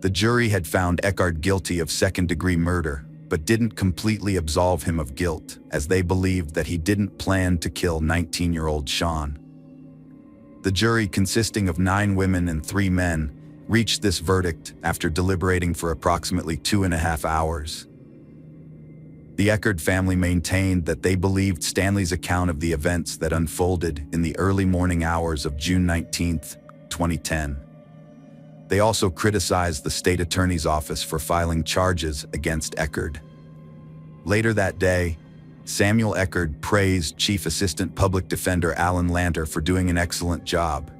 A: The jury had found Eckerd guilty of second-degree murder, but didn't completely absolve him of guilt, as they believed that he didn't plan to kill 19-year-old Sean. The jury, consisting of 9 women and 3 men, reached this verdict after deliberating for approximately 2.5 hours. The Eckerd family maintained that they believed Stanley's account of the events that unfolded in the early morning hours of June 19, 2010. They also criticized the state attorney's office for filing charges against Eckerd. Later that day, Samuel Eckerd praised Chief Assistant Public Defender Alan Lanter for doing an excellent job.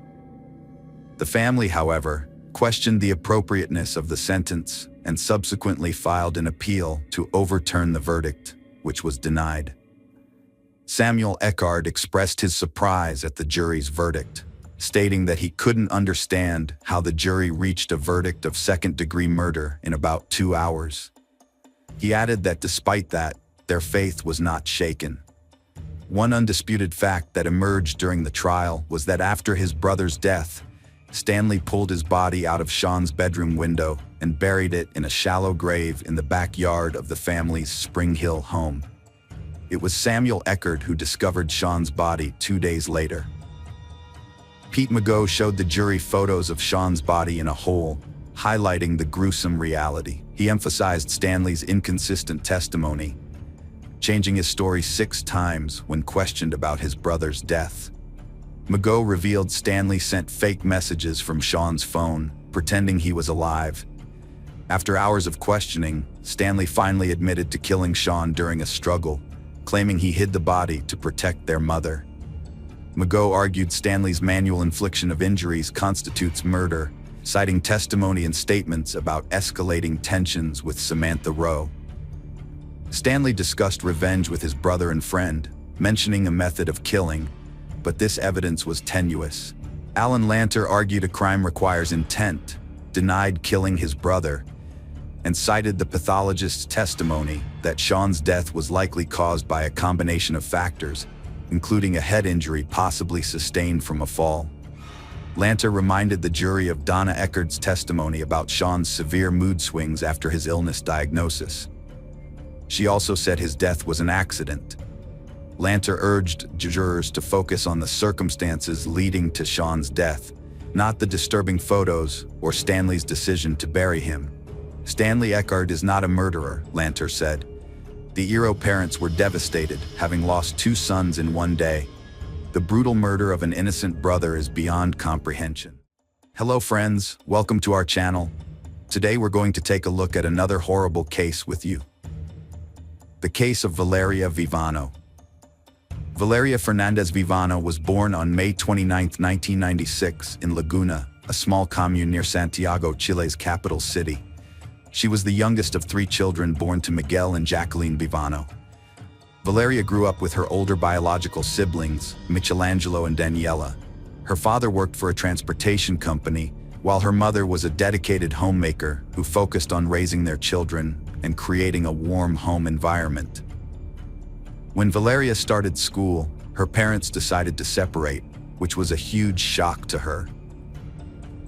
A: The family, however, questioned the appropriateness of the sentence and subsequently filed an appeal to overturn the verdict, which was denied. Samuel Eckerd expressed his surprise at the jury's verdict, stating that he couldn't understand how the jury reached a verdict of second-degree murder in about 2 hours. He added that despite that, their faith was not shaken. One undisputed fact that emerged during the trial was that after his brother's death, Stanley pulled his body out of Sean's bedroom window and buried it in a shallow grave in the backyard of the family's Spring Hill home. It was Samuel Eckerd who discovered Sean's body 2 days later. Pete Magot showed the jury photos of Sean's body in a hole, highlighting the gruesome reality. He emphasized Stanley's inconsistent testimony, changing his story 6 times when questioned about his brother's death. Magot revealed Stanley sent fake messages from Sean's phone, pretending he was alive. After hours of questioning, Stanley finally admitted to killing Sean during a struggle, claiming he hid the body to protect their mother. Magot argued Stanley's manual infliction of injuries constitutes murder, citing testimony and statements about escalating tensions with Samantha Rowe. Stanley discussed revenge with his brother and friend, mentioning a method of killing, but this evidence was tenuous. Alan Lanter argued a crime requires intent, denied killing his brother, and cited the pathologist's testimony that Sean's death was likely caused by a combination of factors, including a head injury possibly sustained from a fall. Lanter reminded the jury of Donna Eckerd's testimony about Sean's severe mood swings after his illness diagnosis. She also said his death was an accident. Lanter urged jurors to focus on the circumstances leading to Sean's death, not the disturbing photos or Stanley's decision to bury him. Stanley Eckhart is not a murderer, Lanter said. The Eero parents were devastated, having lost 2 sons in one day. The brutal murder of an innocent brother is beyond comprehension. Hello friends, welcome to our channel. Today we're going to take a look at another horrible case with you. The case of Valeria Vivano. Valeria Fernandez Vivano was born on May 29, 1996 in Laguna, a small commune near Santiago, Chile's capital city. She was the youngest of 3 children born to Miguel and Jacqueline Vivano. Valeria grew up with her older biological siblings, Michelangelo and Daniela. Her father worked for a transportation company, while her mother was a dedicated homemaker who focused on raising their children and creating a warm home environment. When Valeria started school, her parents decided to separate, which was a huge shock to her.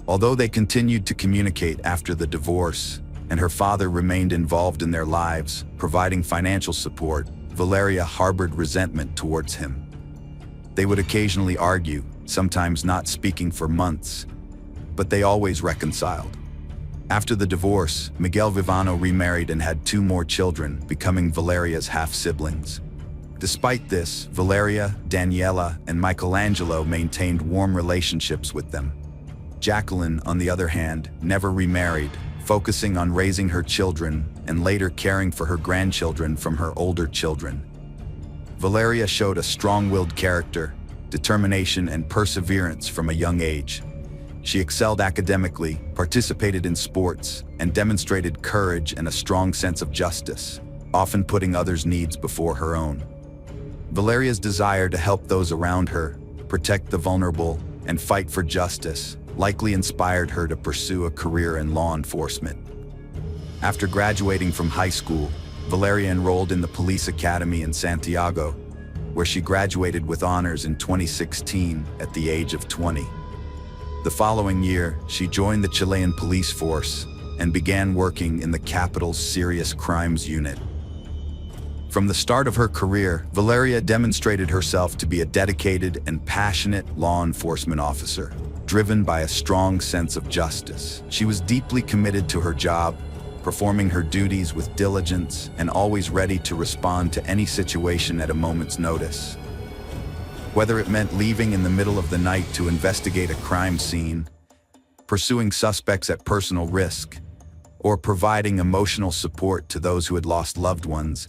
A: Although they continued to communicate after the divorce, and her father remained involved in their lives, providing financial support, Valeria harbored resentment towards him. They would occasionally argue, sometimes not speaking for months, but they always reconciled. After the divorce, Miguel Vivano remarried and had 2 more children, becoming Valeria's half-siblings. Despite this, Valeria, Daniela, and Michelangelo maintained warm relationships with them. Jacqueline, on the other hand, never remarried, focusing on raising her children and later caring for her grandchildren from her older children. Valeria showed a strong-willed character, determination, and perseverance from a young age. She excelled academically, participated in sports, and demonstrated courage and a strong sense of justice, often putting others' needs before her own. Valeria's desire to help those around her, protect the vulnerable, and fight for justice likely inspired her to pursue a career in law enforcement. After graduating from high school, Valeria enrolled in the police academy in Santiago, where she graduated with honors in 2016 at the age of 20. The following year, she joined the Chilean police force and began working in the capital's serious crimes unit. From the start of her career, Valeria demonstrated herself to be a dedicated and passionate law enforcement officer, driven by a strong sense of justice. She was deeply committed to her job, performing her duties with diligence and always ready to respond to any situation at a moment's notice. Whether it meant leaving in the middle of the night to investigate a crime scene, pursuing suspects at personal risk, or providing emotional support to those who had lost loved ones,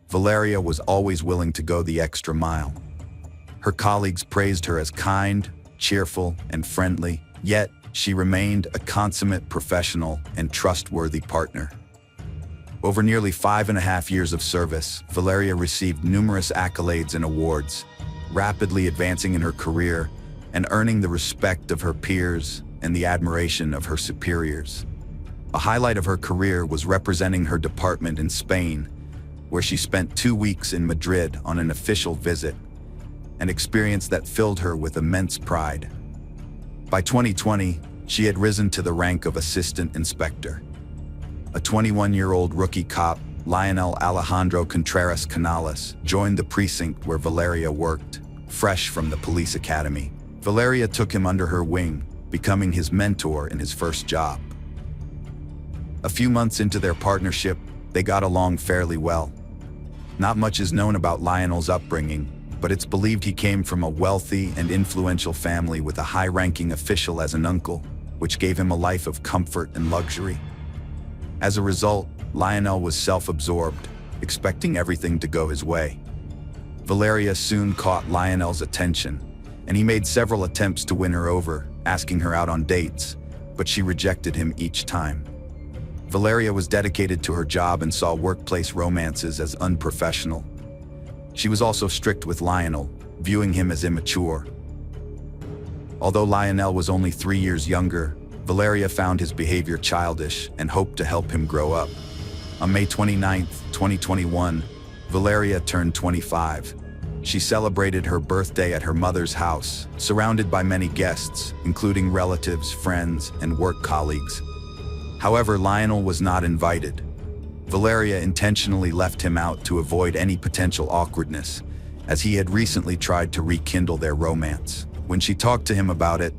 A: Valeria was always willing to go the extra mile. Her colleagues praised her as kind, cheerful, and friendly, yet she remained a consummate professional and trustworthy partner. Over nearly 5.5 years of service, Valeria received numerous accolades and awards, rapidly advancing in her career and earning the respect of her peers and the admiration of her superiors. A highlight of her career was representing her department in Spain, where she spent 2 weeks in Madrid on an official visit, an experience that filled her with immense pride. By 2020, she had risen to the rank of assistant inspector. A 21-year-old rookie cop, Lionel Alejandro Contreras Canales, joined the precinct where Valeria worked, fresh from the police academy. Valeria took him under her wing, becoming his mentor in his first job. A few months into their partnership, they got along fairly well. Not much is known about Lionel's upbringing, but it's believed he came from a wealthy and influential family with a high-ranking official as an uncle, which gave him a life of comfort and luxury. As a result, Lionel was self-absorbed, expecting everything to go his way. Valeria soon caught Lionel's attention, and he made several attempts to win her over, asking her out on dates, but she rejected him each time. Valeria was dedicated to her job and saw workplace romances as unprofessional. She was also strict with Lionel, viewing him as immature. Although Lionel was only 3 years younger, Valeria found his behavior childish and hoped to help him grow up. On May 29, 2021, Valeria turned 25. She celebrated her birthday at her mother's house, surrounded by many guests, including relatives, friends, and work colleagues. However, Lionel was not invited. Valeria intentionally left him out to avoid any potential awkwardness, as he had recently tried to rekindle their romance. When she talked to him about it,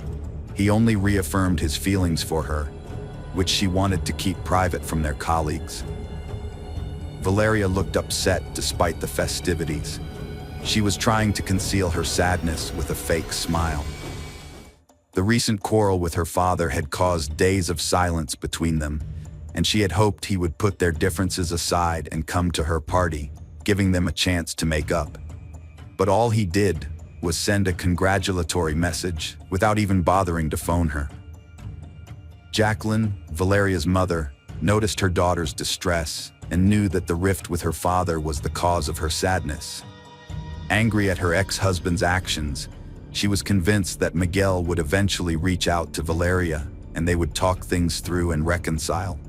A: he only reaffirmed his feelings for her, which she wanted to keep private from their colleagues. Valeria looked upset despite the festivities. She was trying to conceal her sadness with a fake smile. The recent quarrel with her father had caused days of silence between them, and she had hoped he would put their differences aside and come to her party, giving them a chance to make up. But all he did was send a congratulatory message without even bothering to phone her. Jacqueline, Valeria's mother, noticed her daughter's distress and knew that the rift with her father was the cause of her sadness. Angry at her ex-husband's actions, she was convinced that Miguel would eventually reach out to Valeria and they would talk things through and reconcile.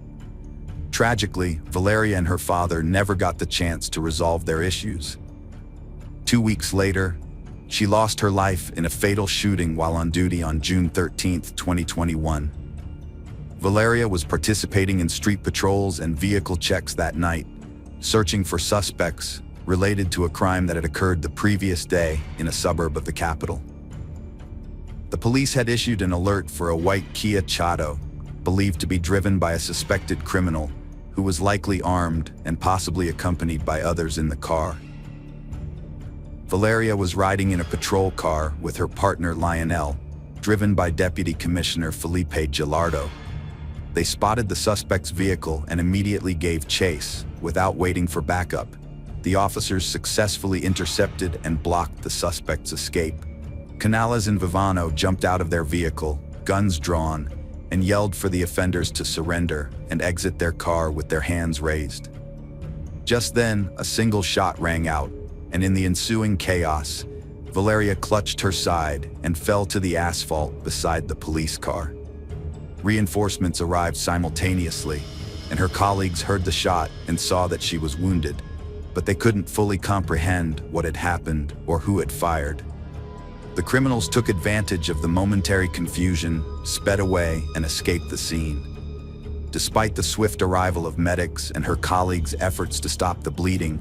A: Tragically, Valeria and her father never got the chance to resolve their issues. 2 weeks later, she lost her life in a fatal shooting while on duty on June 13, 2021. Valeria was participating in street patrols and vehicle checks that night, searching for suspects related to a crime that had occurred the previous day in a suburb of the capital. The police had issued an alert for a white Kia Chato, believed to be driven by a suspected criminal who was likely armed and possibly accompanied by others in the car. Valeria was riding in a patrol car with her partner Lionel, driven by Deputy Commissioner Felipe Gilardo. They spotted the suspect's vehicle and immediately gave chase, without waiting for backup. The officers successfully intercepted and blocked the suspect's escape. Canales and Vivano jumped out of their vehicle, guns drawn, and yelled for the offenders to surrender and exit their car with their hands raised. Just then, a single shot rang out, and in the ensuing chaos, Valeria clutched her side and fell to the asphalt beside the police car. Reinforcements arrived simultaneously, and her colleagues heard the shot and saw that she was wounded, but they couldn't fully comprehend what had happened or who had fired. The criminals took advantage of the momentary confusion, sped away, and escaped the scene. Despite the swift arrival of medics and her colleagues' efforts to stop the bleeding,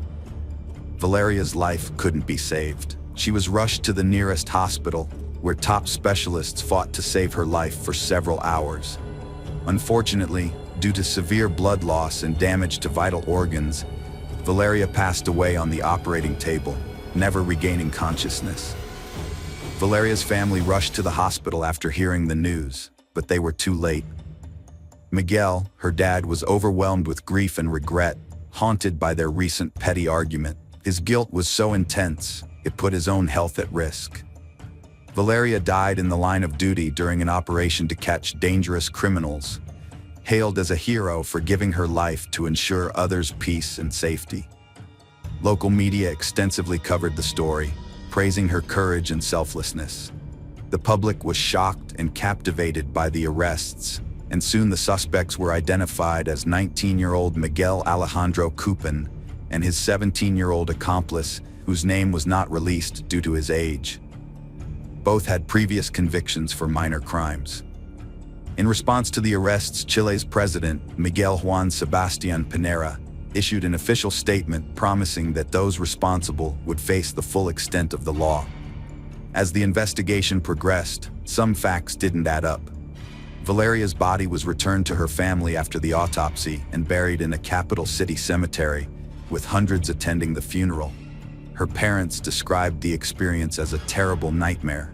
A: Valeria's life couldn't be saved. She was rushed to the nearest hospital, where top specialists fought to save her life for several hours. Unfortunately, due to severe blood loss and damage to vital organs, Valeria passed away on the operating table, never regaining consciousness. Valeria's family rushed to the hospital after hearing the news, but they were too late. Miguel, her dad, was overwhelmed with grief and regret, haunted by their recent petty argument. His guilt was so intense, it put his own health at risk. Valeria died in the line of duty during an operation to catch dangerous criminals, hailed as a hero for giving her life to ensure others' peace and safety. Local media extensively covered the story, praising her courage and selflessness. The public was shocked and captivated by the arrests, and soon the suspects were identified as 19-year-old Miguel Alejandro Cupin and his 17-year-old accomplice, whose name was not released due to his age. Both had previous convictions for minor crimes. In response to the arrests, Chile's president, Miguel Juan Sebastián Pinera, issued an official statement promising that those responsible would face the full extent of the law. As the investigation progressed, some facts didn't add up. Valeria's body was returned to her family after the autopsy and buried in a capital city cemetery, with hundreds attending the funeral. Her parents described the experience as a terrible nightmare.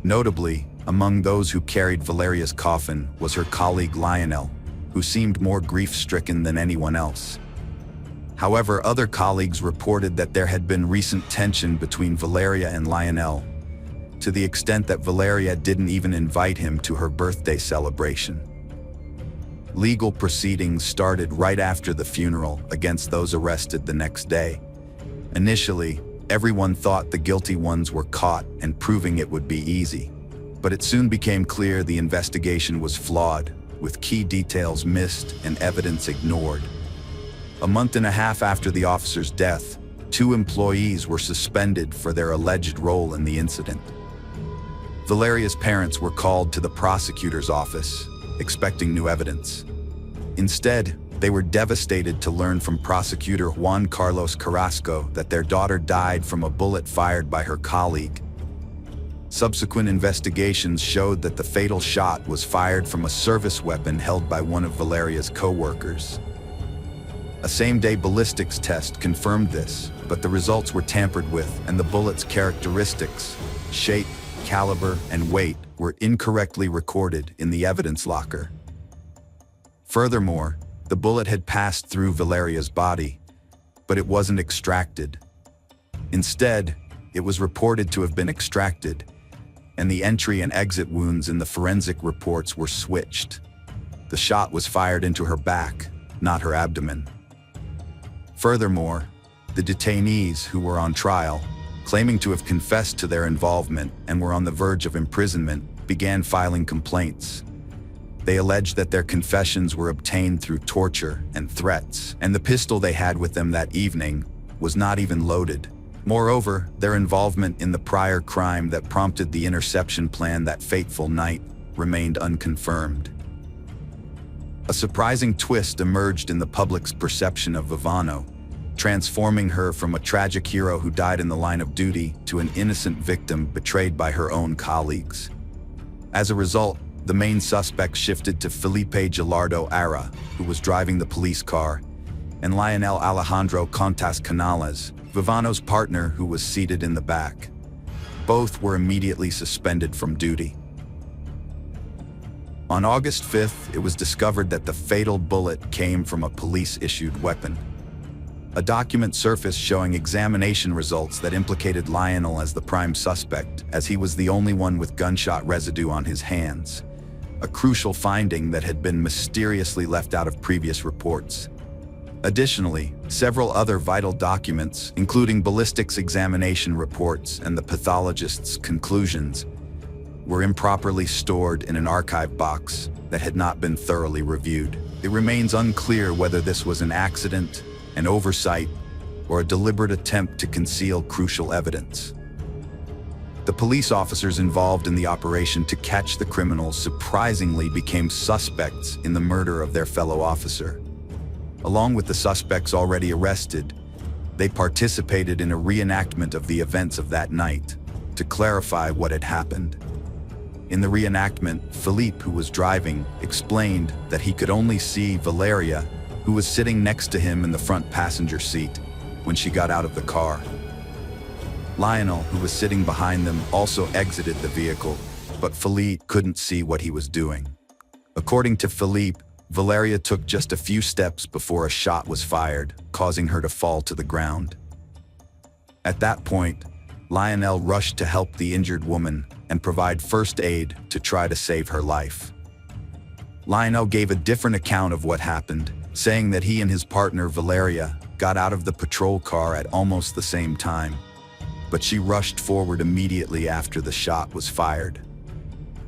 A: Notably, among those who carried Valeria's coffin was her colleague Lionel, who seemed more grief-stricken than anyone else. However, other colleagues reported that there had been recent tension between Valeria and Lionel, to the extent that Valeria didn't even invite him to her birthday celebration. Legal proceedings started right after the funeral against those arrested the next day. Initially, everyone thought the guilty ones were caught and proving it would be easy. But it soon became clear the investigation was flawed, with key details missed and evidence ignored. A month and a half after the officer's death, 2 employees were suspended for their alleged role in the incident. Valeria's parents were called to the prosecutor's office, expecting new evidence. Instead, They were devastated to learn from prosecutor Juan Carlos Carrasco that their daughter died from a bullet fired by her colleague. Subsequent investigations showed that the fatal shot was fired from a service weapon held by one of Valeria's co-workers. A same-day ballistics test confirmed this, but the results were tampered with, and the bullet's characteristics, shape, caliber, and weight were incorrectly recorded in the evidence locker. Furthermore, the bullet had passed through Valeria's body, but it wasn't extracted. Instead, it was reported to have been extracted, and the entry and exit wounds in the forensic reports were switched. The shot was fired into her back, not her abdomen. Furthermore, the detainees who were on trial, claiming to have confessed to their involvement and were on the verge of imprisonment, began filing complaints. They alleged that their confessions were obtained through torture and threats, and the pistol they had with them that evening was not even loaded. Moreover, their involvement in the prior crime that prompted the interception plan that fateful night remained unconfirmed. A surprising twist emerged in the public's perception of Vivano, transforming her from a tragic hero who died in the line of duty to an innocent victim betrayed by her own colleagues. As a result, the main suspect shifted to Felipe Gilardo Ara, who was driving the police car, and Lionel Alejandro Contas Canales, Vivano's partner, who was seated in the back. Both were immediately suspended from duty. On August 5th, it was discovered that the fatal bullet came from a police-issued weapon. A document surfaced showing examination results that implicated Lionel as the prime suspect, as he was the only one with gunshot residue on his hands, a crucial finding that had been mysteriously left out of previous reports. Additionally, several other vital documents, including ballistics examination reports and the pathologist's conclusions, were improperly stored in an archive box that had not been thoroughly reviewed. It remains unclear whether this was an accident, an oversight, or a deliberate attempt to conceal crucial evidence. The police officers involved in the operation to catch the criminals surprisingly became suspects in the murder of their fellow officer. Along with the suspects already arrested, they participated in a reenactment of the events of that night to clarify what had happened. In the reenactment, Philippe, who was driving, explained that he could only see Valeria, who was sitting next to him in the front passenger seat, when she got out of the car. Lionel, who was sitting behind them, also exited the vehicle, but Philippe couldn't see what he was doing. According to Philippe, Valeria took just a few steps before a shot was fired, causing her to fall to the ground. At that point, Lionel rushed to help the injured woman and provide first aid to try to save her life. Lionel gave a different account of what happened, saying that he and his partner Valeria got out of the patrol car at almost the same time, but she rushed forward immediately after the shot was fired.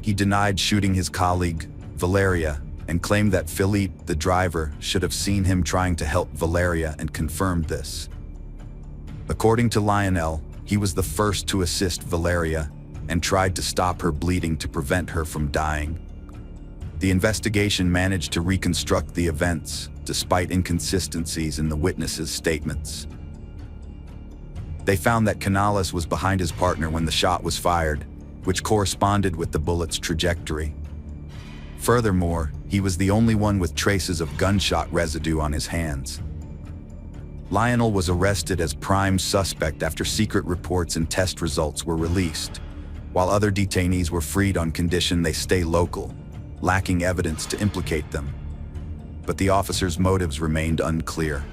A: He denied shooting his colleague, Valeria, and claimed that Philippe, the driver, should have seen him trying to help Valeria and confirmed this. According to Lionel, he was the first to assist Valeria and tried to stop her bleeding to prevent her from dying. The investigation managed to reconstruct the events, despite inconsistencies in the witnesses' statements. They found that Canales was behind his partner when the shot was fired, which corresponded with the bullet's trajectory. Furthermore, he was the only one with traces of gunshot residue on his hands. Lionel was arrested as prime suspect after secret reports and test results were released, while other detainees were freed on condition they stay local, lacking evidence to implicate them. But the officers' motives remained unclear.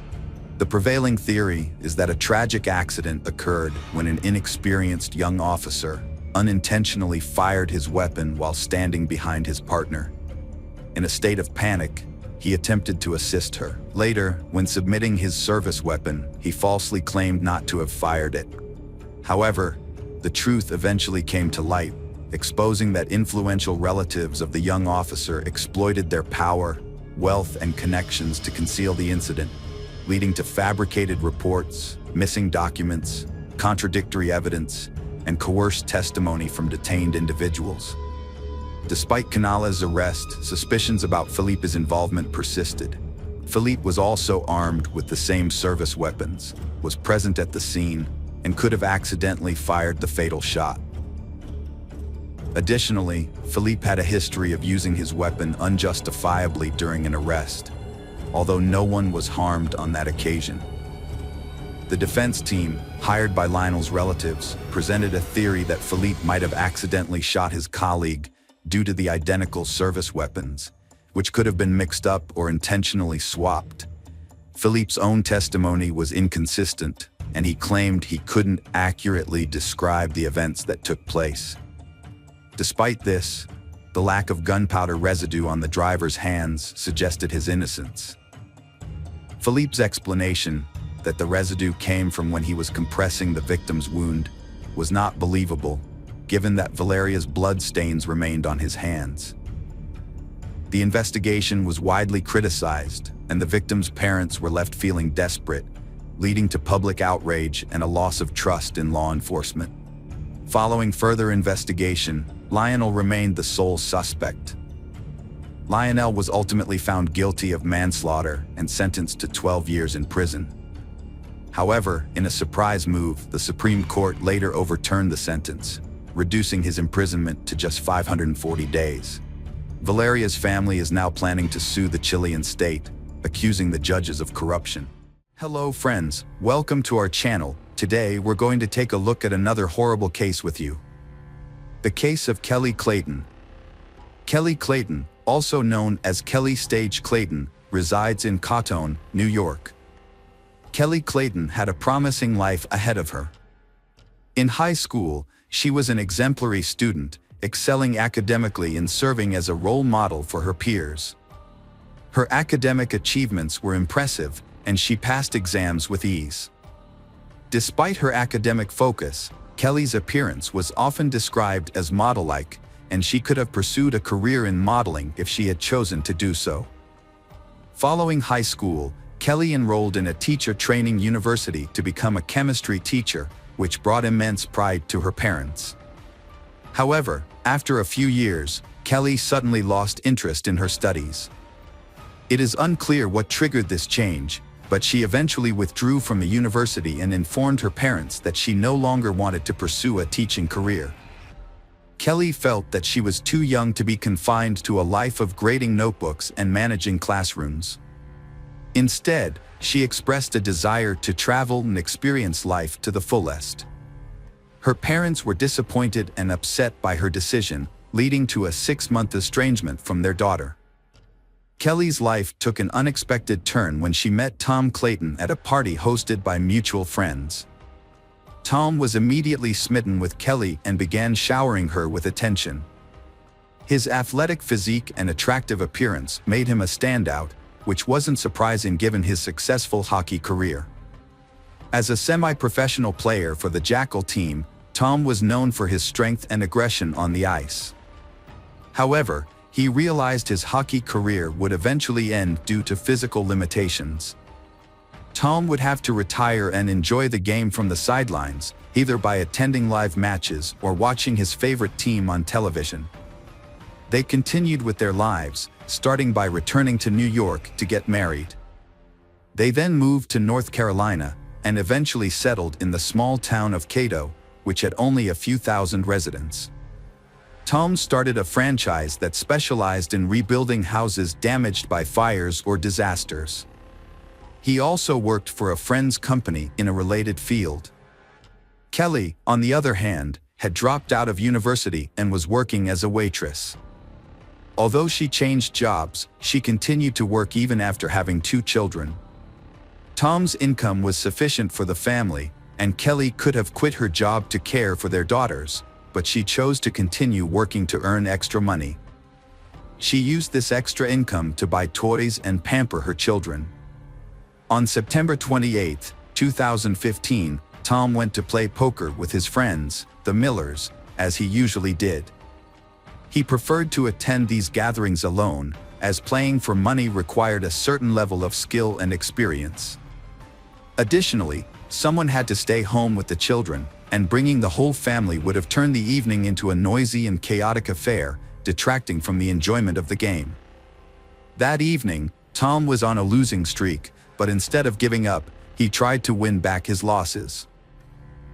A: The prevailing theory is that a tragic accident occurred when an inexperienced young officer unintentionally fired his weapon while standing behind his partner. In a state of panic, he attempted to assist her. Later, when submitting his service weapon, he falsely claimed not to have fired it. However, the truth eventually came to light, exposing that influential relatives of the young officer exploited their power, wealth, and connections to conceal the incident, leading to fabricated reports, missing documents, contradictory evidence, and coerced testimony from detained individuals. Despite Canales' arrest, suspicions about Felipe's involvement persisted. Philippe was also armed with the same service weapons, was present at the scene, and could have accidentally fired the fatal shot. Additionally, Philippe had a history of using his weapon unjustifiably during an arrest, although no one was harmed on that occasion. The defense team, hired by Lionel's relatives, presented a theory that Philippe might have accidentally shot his colleague due to the identical service weapons, which could have been mixed up or intentionally swapped. Philippe's own testimony was inconsistent, and he claimed he couldn't accurately describe the events that took place. Despite this, the lack of gunpowder residue on the driver's hands suggested his innocence. Philippe's explanation that the residue came from when he was compressing the victim's wound was not believable, given that Valeria's blood stains remained on his hands. The investigation was widely criticized, and the victim's parents were left feeling desperate, leading to public outrage and a loss of trust in law enforcement. Following further investigation, Lionel remained the sole suspect. Lionel was ultimately found guilty of manslaughter and sentenced to 12 years in prison. However, in a surprise move, the Supreme Court later overturned the sentence, reducing his imprisonment to just 540 days. Valeria's family is now planning to sue the Chilean state, accusing the judges of corruption. Hello friends, welcome to our channel. Today we're going to take a look at another horrible case with you. The case of Kelly Clayton. Kelly Clayton, also known as Kelly Stage Clayton, resides in Cotton, New York. Kelly Clayton had a promising life ahead of her. In high school, she was an exemplary student, excelling academically and serving as a role model for her peers. Her academic achievements were impressive, and she passed exams with ease. Despite her academic focus, Kelly's appearance was often described as model-like, and she could have pursued a career in modeling if she had chosen to do so. Following high school, Kelly enrolled in a teacher training university to become a chemistry teacher, which brought immense pride to her parents. However, after a few years, Kelly suddenly lost interest in her studies. It is unclear what triggered this change, but she eventually withdrew from the university and informed her parents that she no longer wanted to pursue a teaching career. Kelly felt that she was too young to be confined to a life of grading notebooks and managing classrooms. Instead, she expressed a desire to travel and experience life to the fullest. Her parents were disappointed and upset by her decision, leading to a 6-month estrangement from their daughter. Kelly's life took an unexpected turn when she met Tom Clayton at a party hosted by mutual friends. Tom was immediately smitten with Kelly and began showering her with attention. His athletic physique and attractive appearance made him a standout, which wasn't surprising given his successful hockey career. As a semi-professional player for the Jackal team, Tom was known for his strength and aggression on the ice. However, he realized his hockey career would eventually end due to physical limitations. Tom would have to retire and enjoy the game from the sidelines, either by attending live matches or watching his favorite team on television. They continued with their lives, starting by returning to New York to get married. They then moved to North Carolina and eventually settled in the small town of Cato, which had only a few thousand residents. Tom started a franchise that specialized in rebuilding houses damaged by fires or disasters. He also worked for a friend's company in a related field. Kelly, on the other hand, had dropped out of university and was working as a waitress. Although she changed jobs, she continued to work even after having 2 children. Tom's income was sufficient for the family, and Kelly could have quit her job to care for their daughters, but she chose to continue working to earn extra money. She used this extra income to buy toys and pamper her children. On September 28, 2015, Tom went to play poker with his friends, the Millers, as he usually did. He preferred to attend these gatherings alone, as playing for money required a certain level of skill and experience. Additionally, someone had to stay home with the children, and bringing the whole family would have turned the evening into a noisy and chaotic affair, detracting from the enjoyment of the game. That evening, Tom was on a losing streak, but instead of giving up, he tried to win back his losses.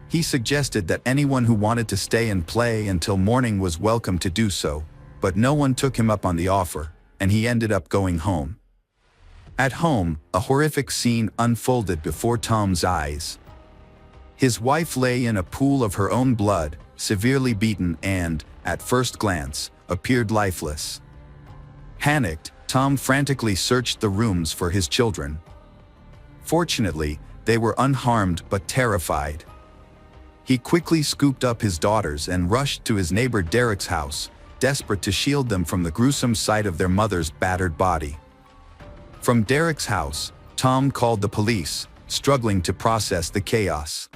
A: He suggested that anyone who wanted to stay and play until morning was welcome to do so, but no one took him up on the offer, and he ended up going home. At home, a horrific scene unfolded before Tom's eyes. His wife lay in a pool of her own blood, severely beaten and, at first glance, appeared lifeless. Panicked, Tom frantically searched the rooms for his children. Fortunately, they were unharmed but terrified. He quickly scooped up his daughters and rushed to his neighbor Derek's house, desperate to shield them from the gruesome sight of their mother's battered body. From Derek's house, Tom called the police, struggling to process the chaos.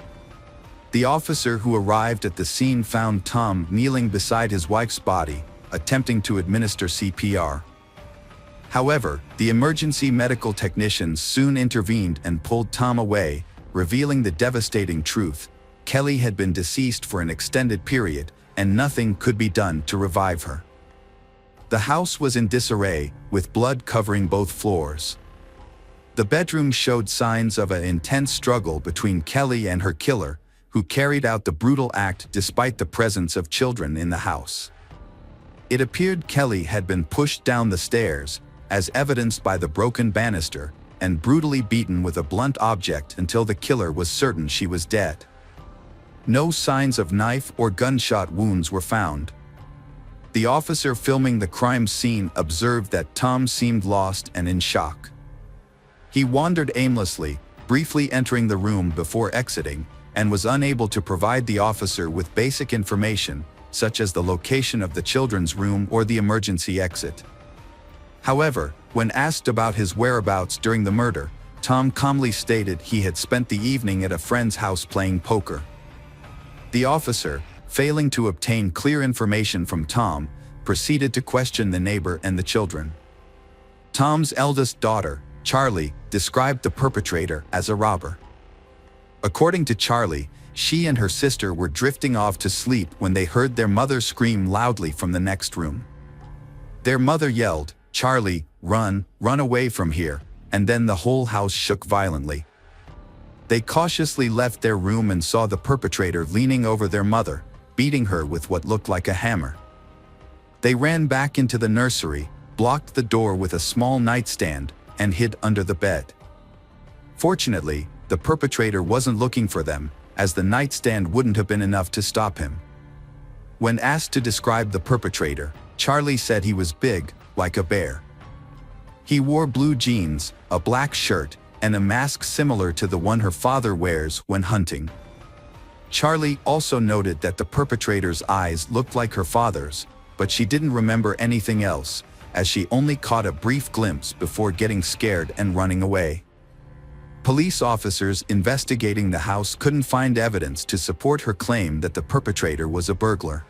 A: The officer who arrived at the scene found Tom kneeling beside his wife's body, attempting to administer CPR. However, the emergency medical technicians soon intervened and pulled Tom away, revealing the devastating truth: Kelly had been deceased for an extended period, and nothing could be done to revive her. The house was in disarray, with blood covering both floors. The bedroom showed signs of an intense struggle between Kelly and her killer, who carried out the brutal act despite the presence of children in the house. It appeared Kelly had been pushed down the stairs, as evidenced by the broken banister, and brutally beaten with a blunt object until the killer was certain she was dead. No signs of knife or gunshot wounds were found. The officer filming the crime scene observed that Tom seemed lost and in shock. He wandered aimlessly, briefly entering the room before exiting, and was unable to provide the officer with basic information, such as the location of the children's room or the emergency exit. However, when asked about his whereabouts during the murder, Tom calmly stated he had spent the evening at a friend's house playing poker. The officer, failing to obtain clear information from Tom, proceeded to question the neighbor and the children. Tom's eldest daughter, Charlie, described the perpetrator as a robber. According to Charlie, she and her sister were drifting off to sleep when they heard their mother scream loudly from the next room. Their mother yelled, "Charlie, run away from here," and then the whole house shook violently. They cautiously left their room and saw the perpetrator leaning over their mother, beating her with what looked like a hammer. They ran back into the nursery, blocked the door with a small nightstand, and hid under the bed. Fortunately, the perpetrator wasn't looking for them, as the nightstand wouldn't have been enough to stop him. When asked to describe the perpetrator, Charlie said he was big, like a bear. He wore blue jeans, a black shirt, and a mask similar to the one her father wears when hunting. Charlie also noted that the perpetrator's eyes looked like her father's, but she didn't remember anything else, as she only caught a brief glimpse before getting scared and running away. Police officers investigating the house couldn't find evidence to support her claim that the perpetrator was a burglar.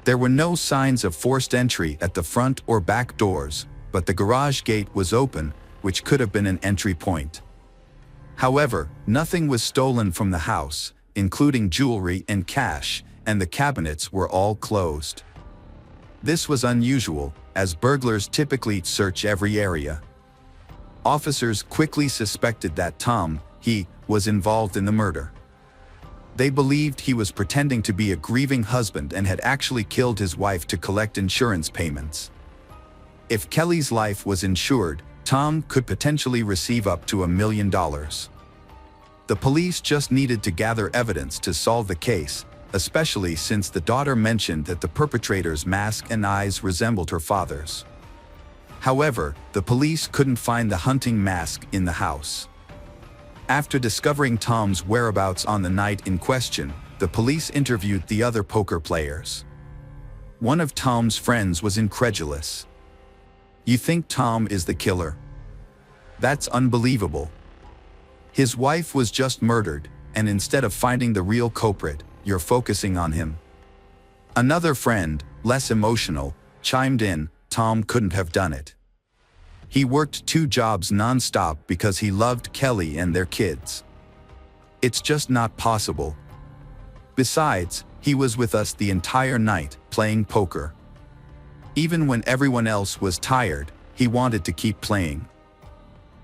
A: There were no signs of forced entry at the front or back doors, but the garage gate was open, which could have been an entry point. However, nothing was stolen from the house, including jewelry and cash, and the cabinets were all closed. This was unusual, as burglars typically search every area. Officers quickly suspected that Tom, was involved in the murder. They believed he was pretending to be a grieving husband and had actually killed his wife to collect insurance payments. If Kelly's life was insured, Tom could potentially receive up to $1 million. The police just needed to gather evidence to solve the case, especially since the daughter mentioned that the perpetrator's mask and eyes resembled her father's. However, the police couldn't find the hunting mask in the house. After discovering Tom's whereabouts on the night in question, the police interviewed the other poker players. One of Tom's friends was incredulous. "You think Tom is the killer? That's unbelievable. His wife was just murdered, and instead of finding the real culprit, you're focusing on him." Another friend, less emotional, chimed in, "Tom couldn't have done it. He worked 2 jobs non-stop because he loved Kelly and their kids. It's just not possible. Besides, he was with us the entire night, playing poker. Even when everyone else was tired, he wanted to keep playing.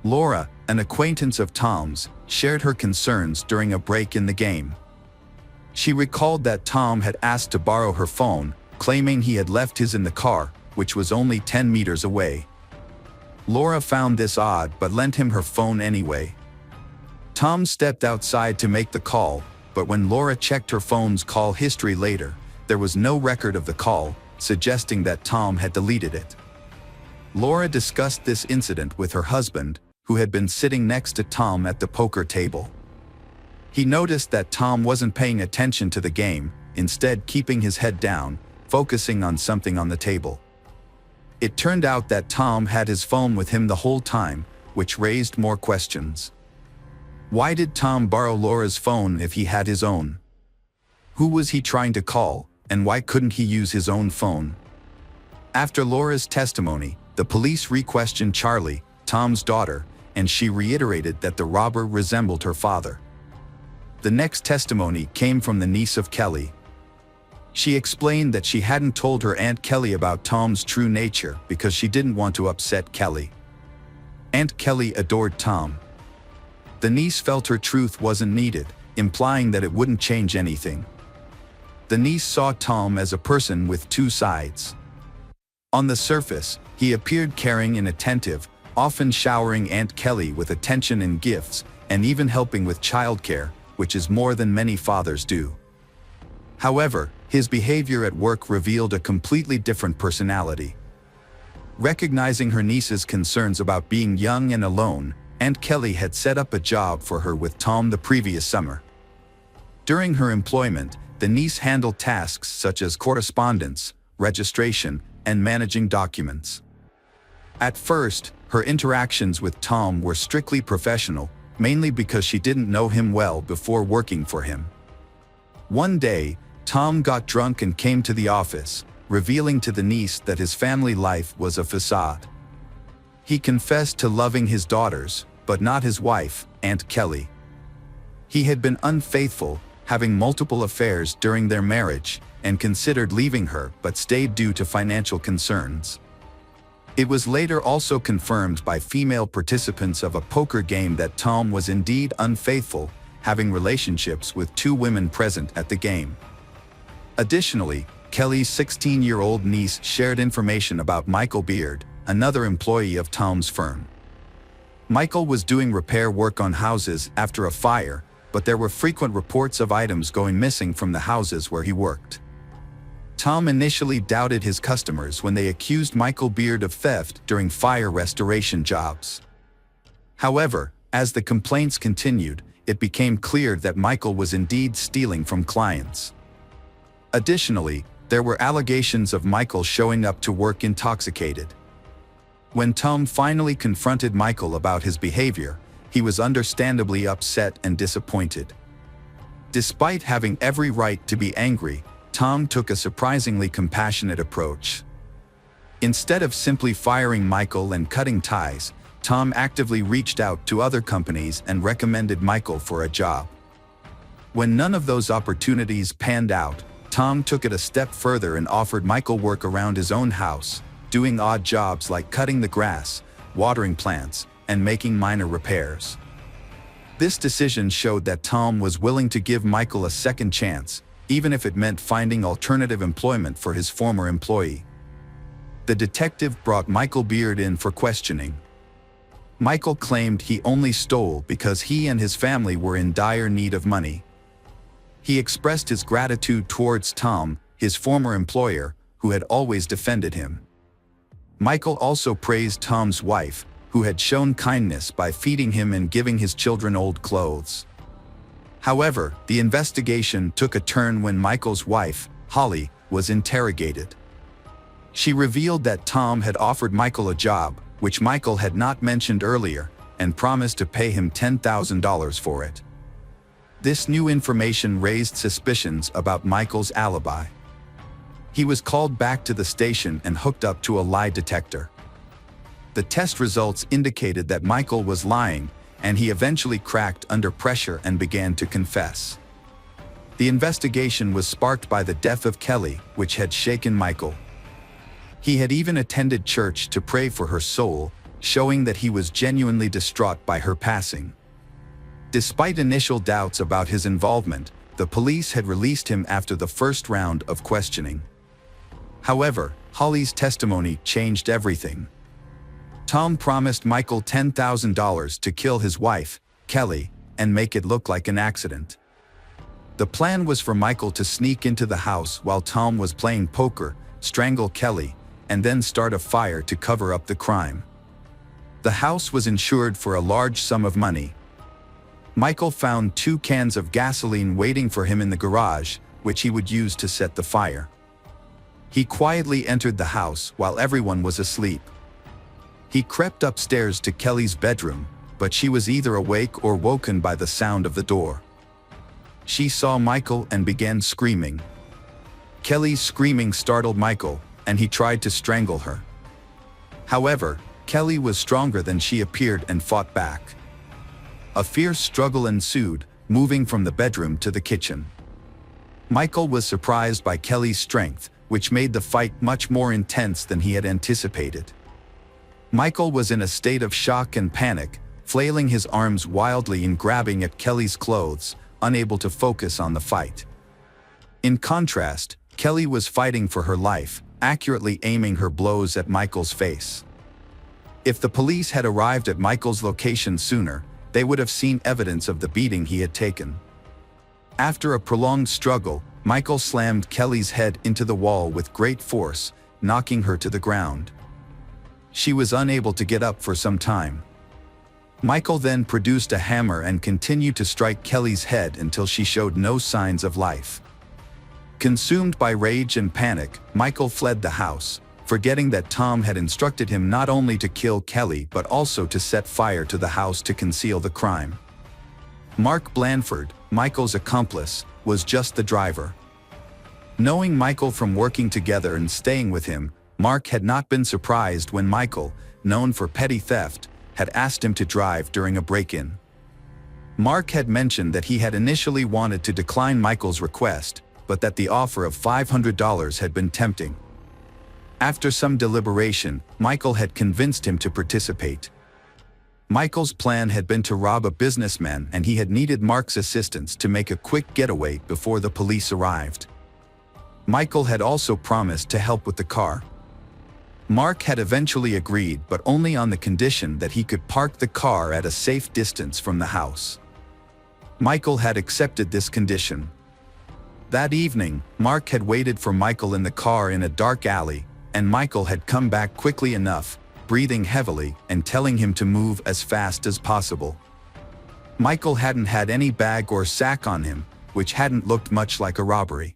A: Laura, an acquaintance of Tom's, shared her concerns during a break in the game. She recalled that Tom had asked to borrow her phone, claiming he had left his in the car, which was only 10 meters away. Laura found this odd but lent him her phone anyway. Tom stepped outside to make the call, but when Laura checked her phone's call history later, there was no record of the call, suggesting that Tom had deleted it. Laura discussed this incident with her husband, who had been sitting next to Tom at the poker table. He noticed that Tom wasn't paying attention to the game, instead keeping his head down, focusing on something on the table. It turned out that Tom had his phone with him the whole time, which raised more questions. Why did Tom borrow Laura's phone if he had his own? Who was he trying to call, and why couldn't he use his own phone? After Laura's testimony, the police re-questioned Charlie, Tom's daughter, and she reiterated that the robber resembled her father. The next testimony came from the niece of Kelly. She explained that she hadn't told her Aunt Kelly about Tom's true nature because she didn't want to upset Kelly. Aunt Kelly adored Tom. The niece felt her truth wasn't needed, implying that it wouldn't change anything. The niece saw Tom as a person with two sides. On the surface, he appeared caring and attentive, often showering Aunt Kelly with attention and gifts, and even helping with childcare, which is more than many fathers do. However, his behavior at work revealed a completely different personality. Recognizing her niece's concerns about being young and alone, Aunt Kelly had set up a job for her with Tom the previous summer. During her employment, the niece handled tasks such as correspondence, registration, and managing documents. At first, her interactions with Tom were strictly professional, mainly because she didn't know him well before working for him. One day, Tom got drunk and came to the office, revealing to the niece that his family life was a facade. He confessed to loving his daughters, but not his wife, Aunt Kelly. He had been unfaithful, having multiple affairs during their marriage, and considered leaving her but stayed due to financial concerns. It was later also confirmed by female participants of a poker game that Tom was indeed unfaithful, having relationships with two women present at the game. Additionally, Kelly's 16-year-old niece shared information about Michael Beard, another employee of Tom's firm. Michael was doing repair work on houses after a fire, but there were frequent reports of items going missing from the houses where he worked. Tom initially doubted his customers when they accused Michael Beard of theft during fire restoration jobs. However, as the complaints continued, it became clear that Michael was indeed stealing from clients. Additionally, there were allegations of Michael showing up to work intoxicated. When Tom finally confronted Michael about his behavior, he was understandably upset and disappointed. Despite having every right to be angry, Tom took a surprisingly compassionate approach. Instead of simply firing Michael and cutting ties, Tom actively reached out to other companies and recommended Michael for a job. When none of those opportunities panned out, Tom took it a step further and offered Michael work around his own house, doing odd jobs like cutting the grass, watering plants, and making minor repairs. This decision showed that Tom was willing to give Michael a second chance, even if it meant finding alternative employment for his former employee. The detective brought Michael Beard in for questioning. Michael claimed he only stole because he and his family were in dire need of money. He expressed his gratitude towards Tom, his former employer, who had always defended him. Michael also praised Tom's wife, who had shown kindness by feeding him and giving his children old clothes. However, the investigation took a turn when Michael's wife, Holly, was interrogated. She revealed that Tom had offered Michael a job, which Michael had not mentioned earlier, and promised to pay him $10,000 for it. This new information raised suspicions about Michael's alibi. He was called back to the station and hooked up to a lie detector. The test results indicated that Michael was lying, and he eventually cracked under pressure and began to confess. The investigation was sparked by the death of Kelly, which had shaken Michael. He had even attended church to pray for her soul, showing that he was genuinely distraught by her passing. Despite initial doubts about his involvement, the police had released him after the first round of questioning. However, Holly's testimony changed everything. Tom promised Michael $10,000 to kill his wife, Kelly, and make it look like an accident. The plan was for Michael to sneak into the house while Tom was playing poker, strangle Kelly, and then start a fire to cover up the crime. The house was insured for a large sum of money. Michael found 2 cans of gasoline waiting for him in the garage, which he would use to set the fire. He quietly entered the house while everyone was asleep. He crept upstairs to Kelly's bedroom, but she was either awake or woken by the sound of the door. She saw Michael and began screaming. Kelly's screaming startled Michael, and he tried to strangle her. However, Kelly was stronger than she appeared and fought back. A fierce struggle ensued, moving from the bedroom to the kitchen. Michael was surprised by Kelly's strength, which made the fight much more intense than he had anticipated. Michael was in a state of shock and panic, flailing his arms wildly and grabbing at Kelly's clothes, unable to focus on the fight. In contrast, Kelly was fighting for her life, accurately aiming her blows at Michael's face. If the police had arrived at Michael's location sooner, they would have seen evidence of the beating he had taken. After a prolonged struggle, Michael slammed Kelly's head into the wall with great force, knocking her to the ground. She was unable to get up for some time. Michael then produced a hammer and continued to strike Kelly's head until she showed no signs of life. Consumed by rage and panic, Michael fled the house, forgetting that Tom had instructed him not only to kill Kelly but also to set fire to the house to conceal the crime. Mark Blandford, Michael's accomplice, was just the driver. Knowing Michael from working together and staying with him, Mark had not been surprised when Michael, known for petty theft, had asked him to drive during a break-in. Mark had mentioned that he had initially wanted to decline Michael's request, but that the offer of $500 had been tempting. After some deliberation, Michael had convinced him to participate. Michael's plan had been to rob a businessman, and he had needed Mark's assistance to make a quick getaway before the police arrived. Michael had also promised to help with the car. Mark had eventually agreed, but only on the condition that he could park the car at a safe distance from the house. Michael had accepted this condition. That evening, Mark had waited for Michael in the car in a dark alley, and Michael had come back quickly enough, breathing heavily and telling him to move as fast as possible. Michael hadn't had any bag or sack on him, which hadn't looked much like a robbery.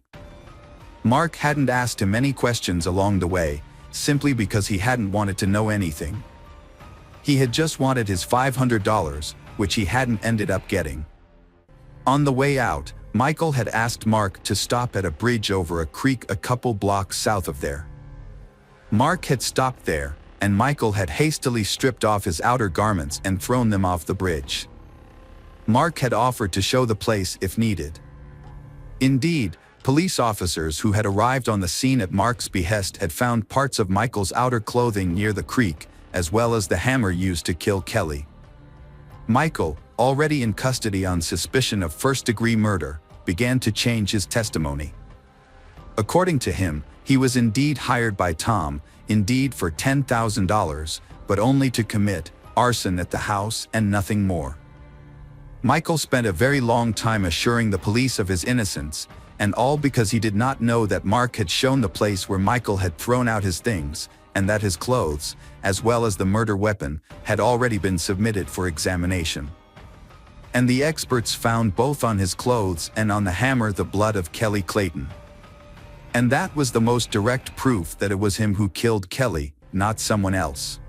A: Mark hadn't asked him any questions along the way, simply because he hadn't wanted to know anything. He had just wanted his $500, which he hadn't ended up getting. On the way out, Michael had asked Mark to stop at a bridge over a creek a couple blocks south of there. Mark had stopped there, and Michael had hastily stripped off his outer garments and thrown them off the bridge. Mark had offered to show the place if needed. Indeed, police officers who had arrived on the scene at Mark's behest had found parts of Michael's outer clothing near the creek, as well as the hammer used to kill Kelly. Michael, already in custody on suspicion of first-degree murder, began to change his testimony. According to him, he was indeed hired by Tom, indeed for $10,000, but only to commit arson at the house and nothing more. Michael spent a very long time assuring the police of his innocence, and all because he did not know that Mark had shown the place where Michael had thrown out his things, and that his clothes, as well as the murder weapon, had already been submitted for examination. And the experts found both on his clothes and on the hammer the blood of Kelly Clayton. And that was the most direct proof that it was him who killed Kelly, not someone else.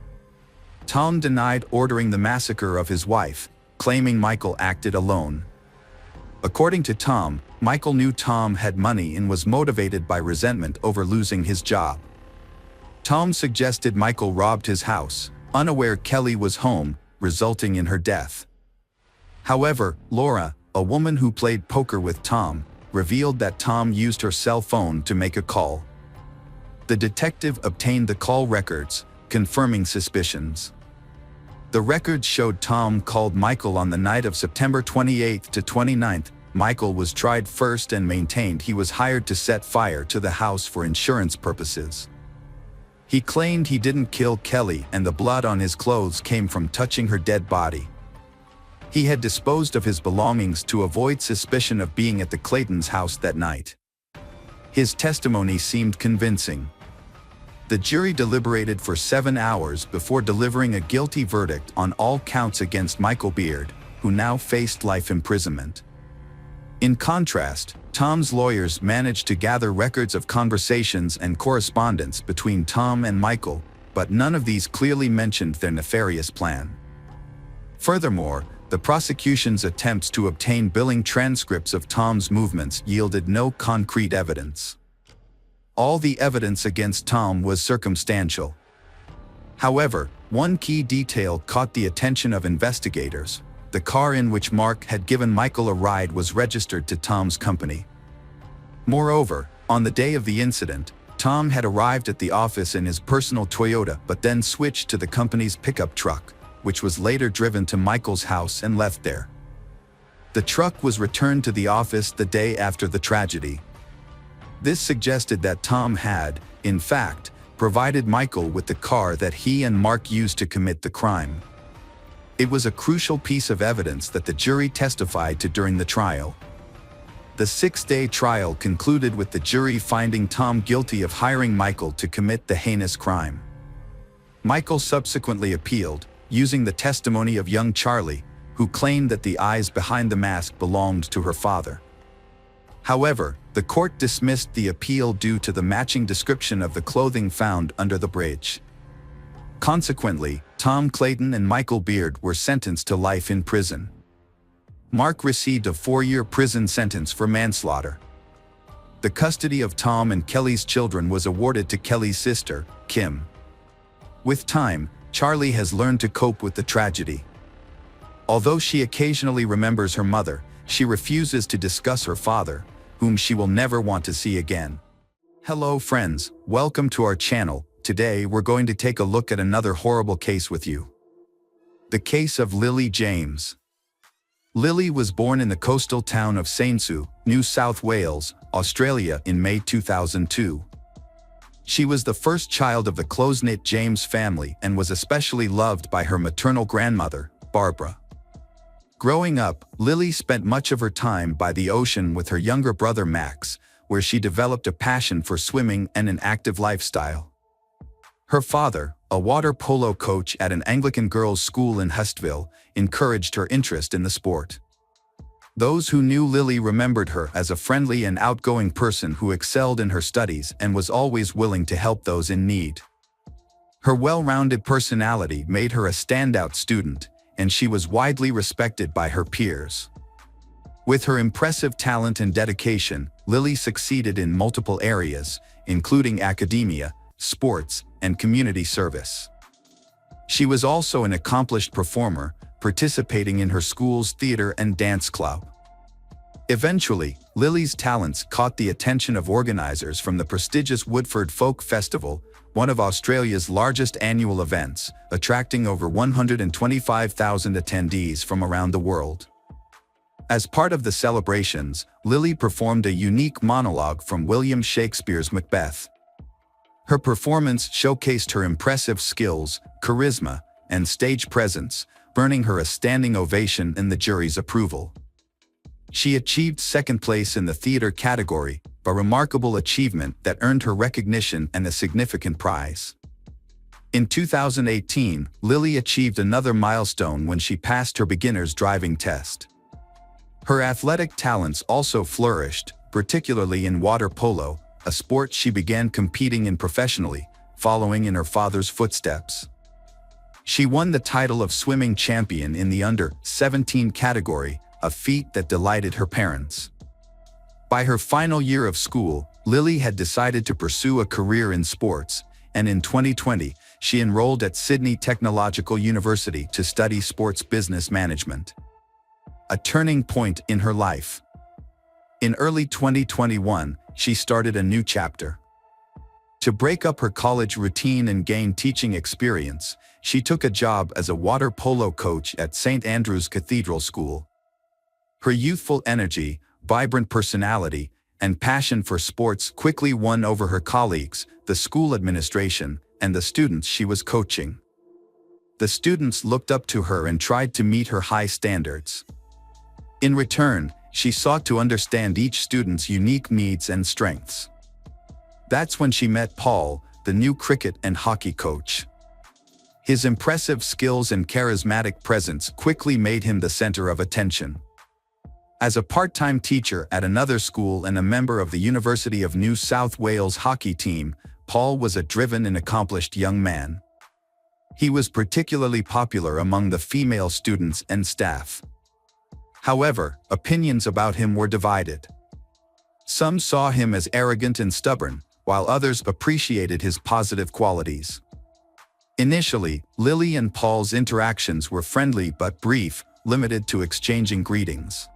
A: Tom denied ordering the massacre of his wife, claiming Michael acted alone. According to Tom, Michael knew Tom had money and was motivated by resentment over losing his job. Tom suggested Michael robbed his house, unaware Kelly was home, resulting in her death. However, Laura, a woman who played poker with Tom, revealed that Tom used her cell phone to make a call. The detective obtained the call records, confirming suspicions. The records showed Tom called Michael on the night of September 28th to 29th. Michael was tried first and maintained he was hired to set fire to the house for insurance purposes. He claimed he didn't kill Kelly and the blood on his clothes came from touching her dead body. He had disposed of his belongings to avoid suspicion of being at the Claytons' house that night. His testimony seemed convincing. The jury deliberated for 7 hours before delivering a guilty verdict on all counts against Michael Beard, who now faced life imprisonment. In contrast, Tom's lawyers managed to gather records of conversations and correspondence between Tom and Michael, but none of these clearly mentioned their nefarious plan. Furthermore, the prosecution's attempts to obtain billing transcripts of Tom's movements yielded no concrete evidence. All the evidence against Tom was circumstantial. However, one key detail caught the attention of investigators. The car in which Mark had given Michael a ride was registered to Tom's company. Moreover, on the day of the incident, Tom had arrived at the office in his personal Toyota but then switched to the company's pickup truck, which was later driven to Michael's house and left there. The truck was returned to the office the day after the tragedy. This suggested that Tom had, in fact, provided Michael with the car that he and Mark used to commit the crime. It was a crucial piece of evidence that the jury testified to during the trial. The 6-day trial concluded with the jury finding Tom guilty of hiring Michael to commit the heinous crime. Michael subsequently appealed, using the testimony of young Charlie, who claimed that the eyes behind the mask belonged to her father. However, the court dismissed the appeal due to the matching description of the clothing found under the bridge. Consequently, Tom Clayton and Michael Beard were sentenced to life in prison. Mark received a 4-year prison sentence for manslaughter. The custody of Tom and Kelly's children was awarded to Kelly's sister, Kim. With time, Charlie has learned to cope with the tragedy. Although she occasionally remembers her mother, she refuses to discuss her father, whom she will never want to see again. Hello friends, welcome to our channel. Today we're going to take a look at another horrible case with you. The case of Lily James. Lily was born in the coastal town of Saintsue, New South Wales, Australia in May 2002. She was the first child of the close-knit James family and was especially loved by her maternal grandmother, Barbara. Growing up, Lily spent much of her time by the ocean with her younger brother Max, where she developed a passion for swimming and an active lifestyle. Her father, a water polo coach at an Anglican girls' school in Hustville, encouraged her interest in the sport. Those who knew Lily remembered her as a friendly and outgoing person who excelled in her studies and was always willing to help those in need. Her well-rounded personality made her a standout student, and she was widely respected by her peers. With her impressive talent and dedication, Lily succeeded in multiple areas, including academia, sports, and community service. She was also an accomplished performer, participating in her school's theater and dance club. Eventually, Lily's talents caught the attention of organizers from the prestigious Woodford Folk Festival, one of Australia's largest annual events, attracting over 125,000 attendees from around the world. As part of the celebrations, Lily performed a unique monologue from William Shakespeare's Macbeth. Her performance showcased her impressive skills, charisma, and stage presence, earning her a standing ovation and the jury's approval. She achieved second place in the theater category, a remarkable achievement that earned her recognition and a significant prize. In 2018, Lily achieved another milestone when she passed her beginner's driving test. Her athletic talents also flourished, particularly in water polo, a sport she began competing in professionally, following in her father's footsteps. She won the title of swimming champion in the under-17 category, a feat that delighted her parents. By her final year of school, Lily had decided to pursue a career in sports, and in 2020, she enrolled at Sydney Technological University to study sports business management. A turning point in her life. In early 2021, she started a new chapter. To break up her college routine and gain teaching experience, she took a job as a water polo coach at St. Andrew's Cathedral School. Her youthful energy, vibrant personality, and passion for sports quickly won over her colleagues, the school administration, and the students she was coaching. The students looked up to her and tried to meet her high standards. In return, she sought to understand each student's unique needs and strengths. That's when she met Paul, the new cricket and hockey coach. His impressive skills and charismatic presence quickly made him the center of attention. As a part-time teacher at another school and a member of the University of New South Wales hockey team, Paul was a driven and accomplished young man. He was particularly popular among the female students and staff. However, opinions about him were divided. Some saw him as arrogant and stubborn, while others appreciated his positive qualities. Initially, Lily and Paul's interactions were friendly but brief, limited to exchanging greetings.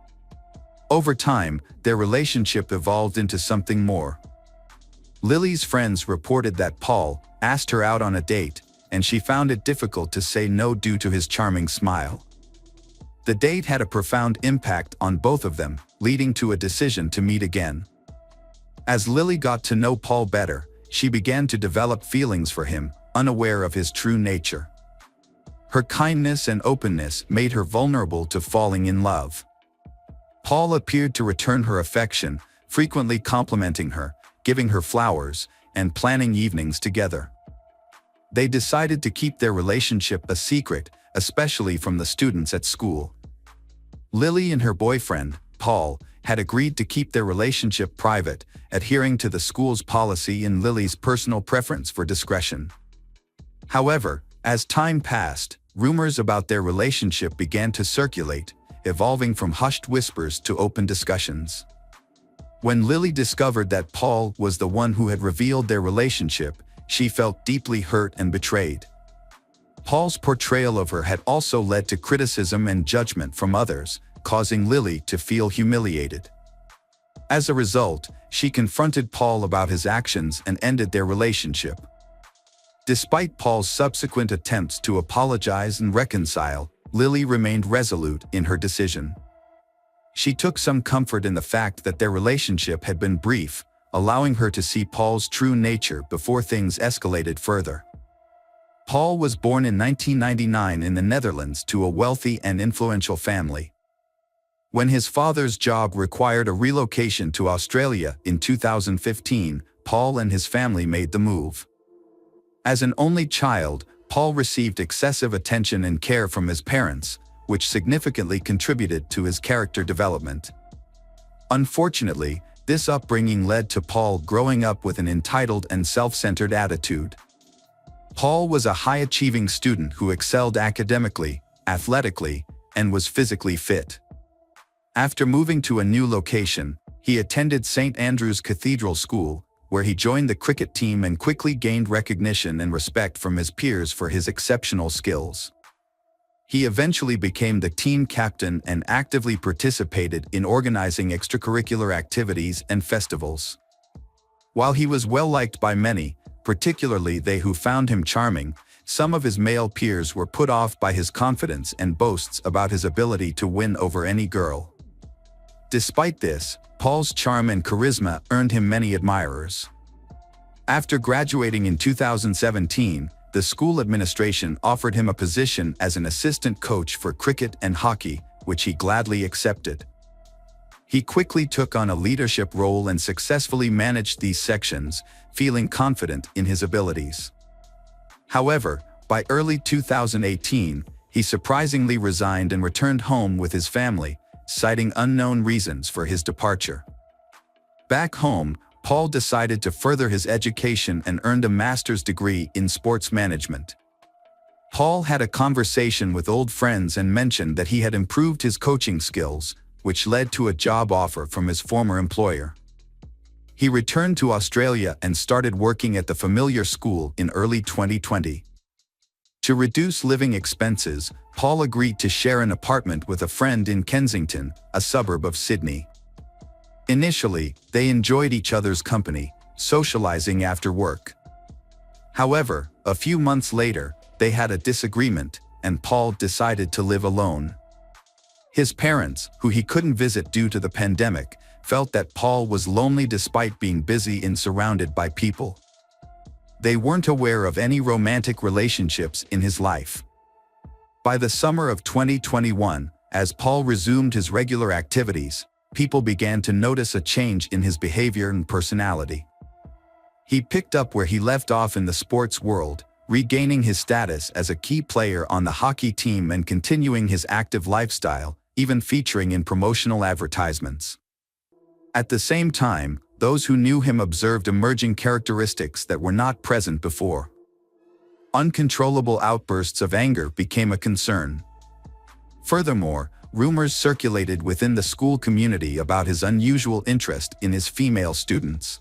A: Over time, their relationship evolved into something more. Lily's friends reported that Paul asked her out on a date, and she found it difficult to say no due to his charming smile. The date had a profound impact on both of them, leading to a decision to meet again. As Lily got to know Paul better, she began to develop feelings for him, unaware of his true nature. Her kindness and openness made her vulnerable to falling in love. Paul appeared to return her affection, frequently complimenting her, giving her flowers, and planning evenings together. They decided to keep their relationship a secret, especially from the students at school. Lily and her boyfriend, Paul, had agreed to keep their relationship private, adhering to the school's policy and Lily's personal preference for discretion. However, as time passed, rumors about their relationship began to circulate, evolving from hushed whispers to open discussions. When Lily discovered that Paul was the one who had revealed their relationship, she felt deeply hurt and betrayed. Paul's portrayal of her had also led to criticism and judgment from others, causing Lily to feel humiliated. As a result, she confronted Paul about his actions and ended their relationship. Despite Paul's subsequent attempts to apologize and reconcile, Lily remained resolute in her decision. She took some comfort in the fact that their relationship had been brief, allowing her to see Paul's true nature before things escalated further. Paul was born in 1999 in the Netherlands to a wealthy and influential family. When his father's job required a relocation to Australia in 2015, Paul and his family made the move. As an only child, Paul received excessive attention and care from his parents, which significantly contributed to his character development. Unfortunately, this upbringing led to Paul growing up with an entitled and self-centered attitude. Paul was a high-achieving student who excelled academically, athletically, and was physically fit. After moving to a new location, he attended St. Andrew's Cathedral School, where he joined the cricket team and quickly gained recognition and respect from his peers for his exceptional skills. He eventually became the team captain and actively participated in organizing extracurricular activities and festivals. While he was well-liked by many, particularly they who found him charming, some of his male peers were put off by his confidence and boasts about his ability to win over any girl. Despite this, Paul's charm and charisma earned him many admirers. After graduating in 2017, the school administration offered him a position as an assistant coach for cricket and hockey, which he gladly accepted. He quickly took on a leadership role and successfully managed these sections, feeling confident in his abilities. However, by early 2018, he surprisingly resigned and returned home with his family, citing unknown reasons for his departure. Back home, Paul decided to further his education and earned a master's degree in sports management. Paul had a conversation with old friends and mentioned that he had improved his coaching skills, which led to a job offer from his former employer. He returned to Australia and started working at the familiar school in early 2020. To reduce living expenses, Paul agreed to share an apartment with a friend in Kensington, a suburb of Sydney. Initially, they enjoyed each other's company, socializing after work. However, a few months later, they had a disagreement, and Paul decided to live alone. His parents, who he couldn't visit due to the pandemic, felt that Paul was lonely despite being busy and surrounded by people. They weren't aware of any romantic relationships in his life. By the summer of 2021, as Paul resumed his regular activities, people began to notice a change in his behavior and personality. He picked up where he left off in the sports world, regaining his status as a key player on the hockey team and continuing his active lifestyle, even featuring in promotional advertisements. At the same time, those who knew him observed emerging characteristics that were not present before. Uncontrollable outbursts of anger became a concern. Furthermore, rumors circulated within the school community about his unusual interest in his female students.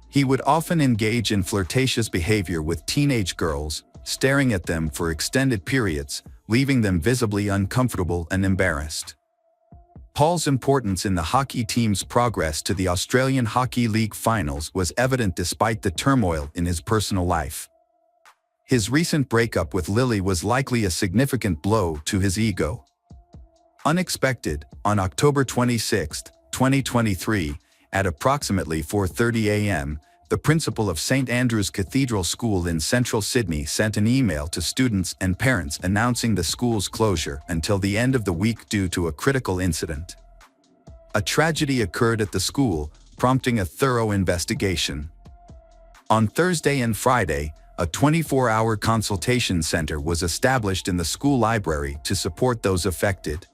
A: He would often engage in flirtatious behavior with teenage girls, staring at them for extended periods, leaving them visibly uncomfortable and embarrassed. Paul's importance in the hockey team's progress to the Australian Hockey League finals was evident despite the turmoil in his personal life. His recent breakup with Lily was likely a significant blow to his ego. Unexpected, on October 26, 2023, at approximately 4:30 a.m., the principal of St. Andrew's Cathedral School in central Sydney sent an email to students and parents announcing the school's closure until the end of the week due to a critical incident. A tragedy occurred at the school, prompting a thorough investigation. On Thursday and Friday, a 24-hour consultation center was established in the school library to support those affected.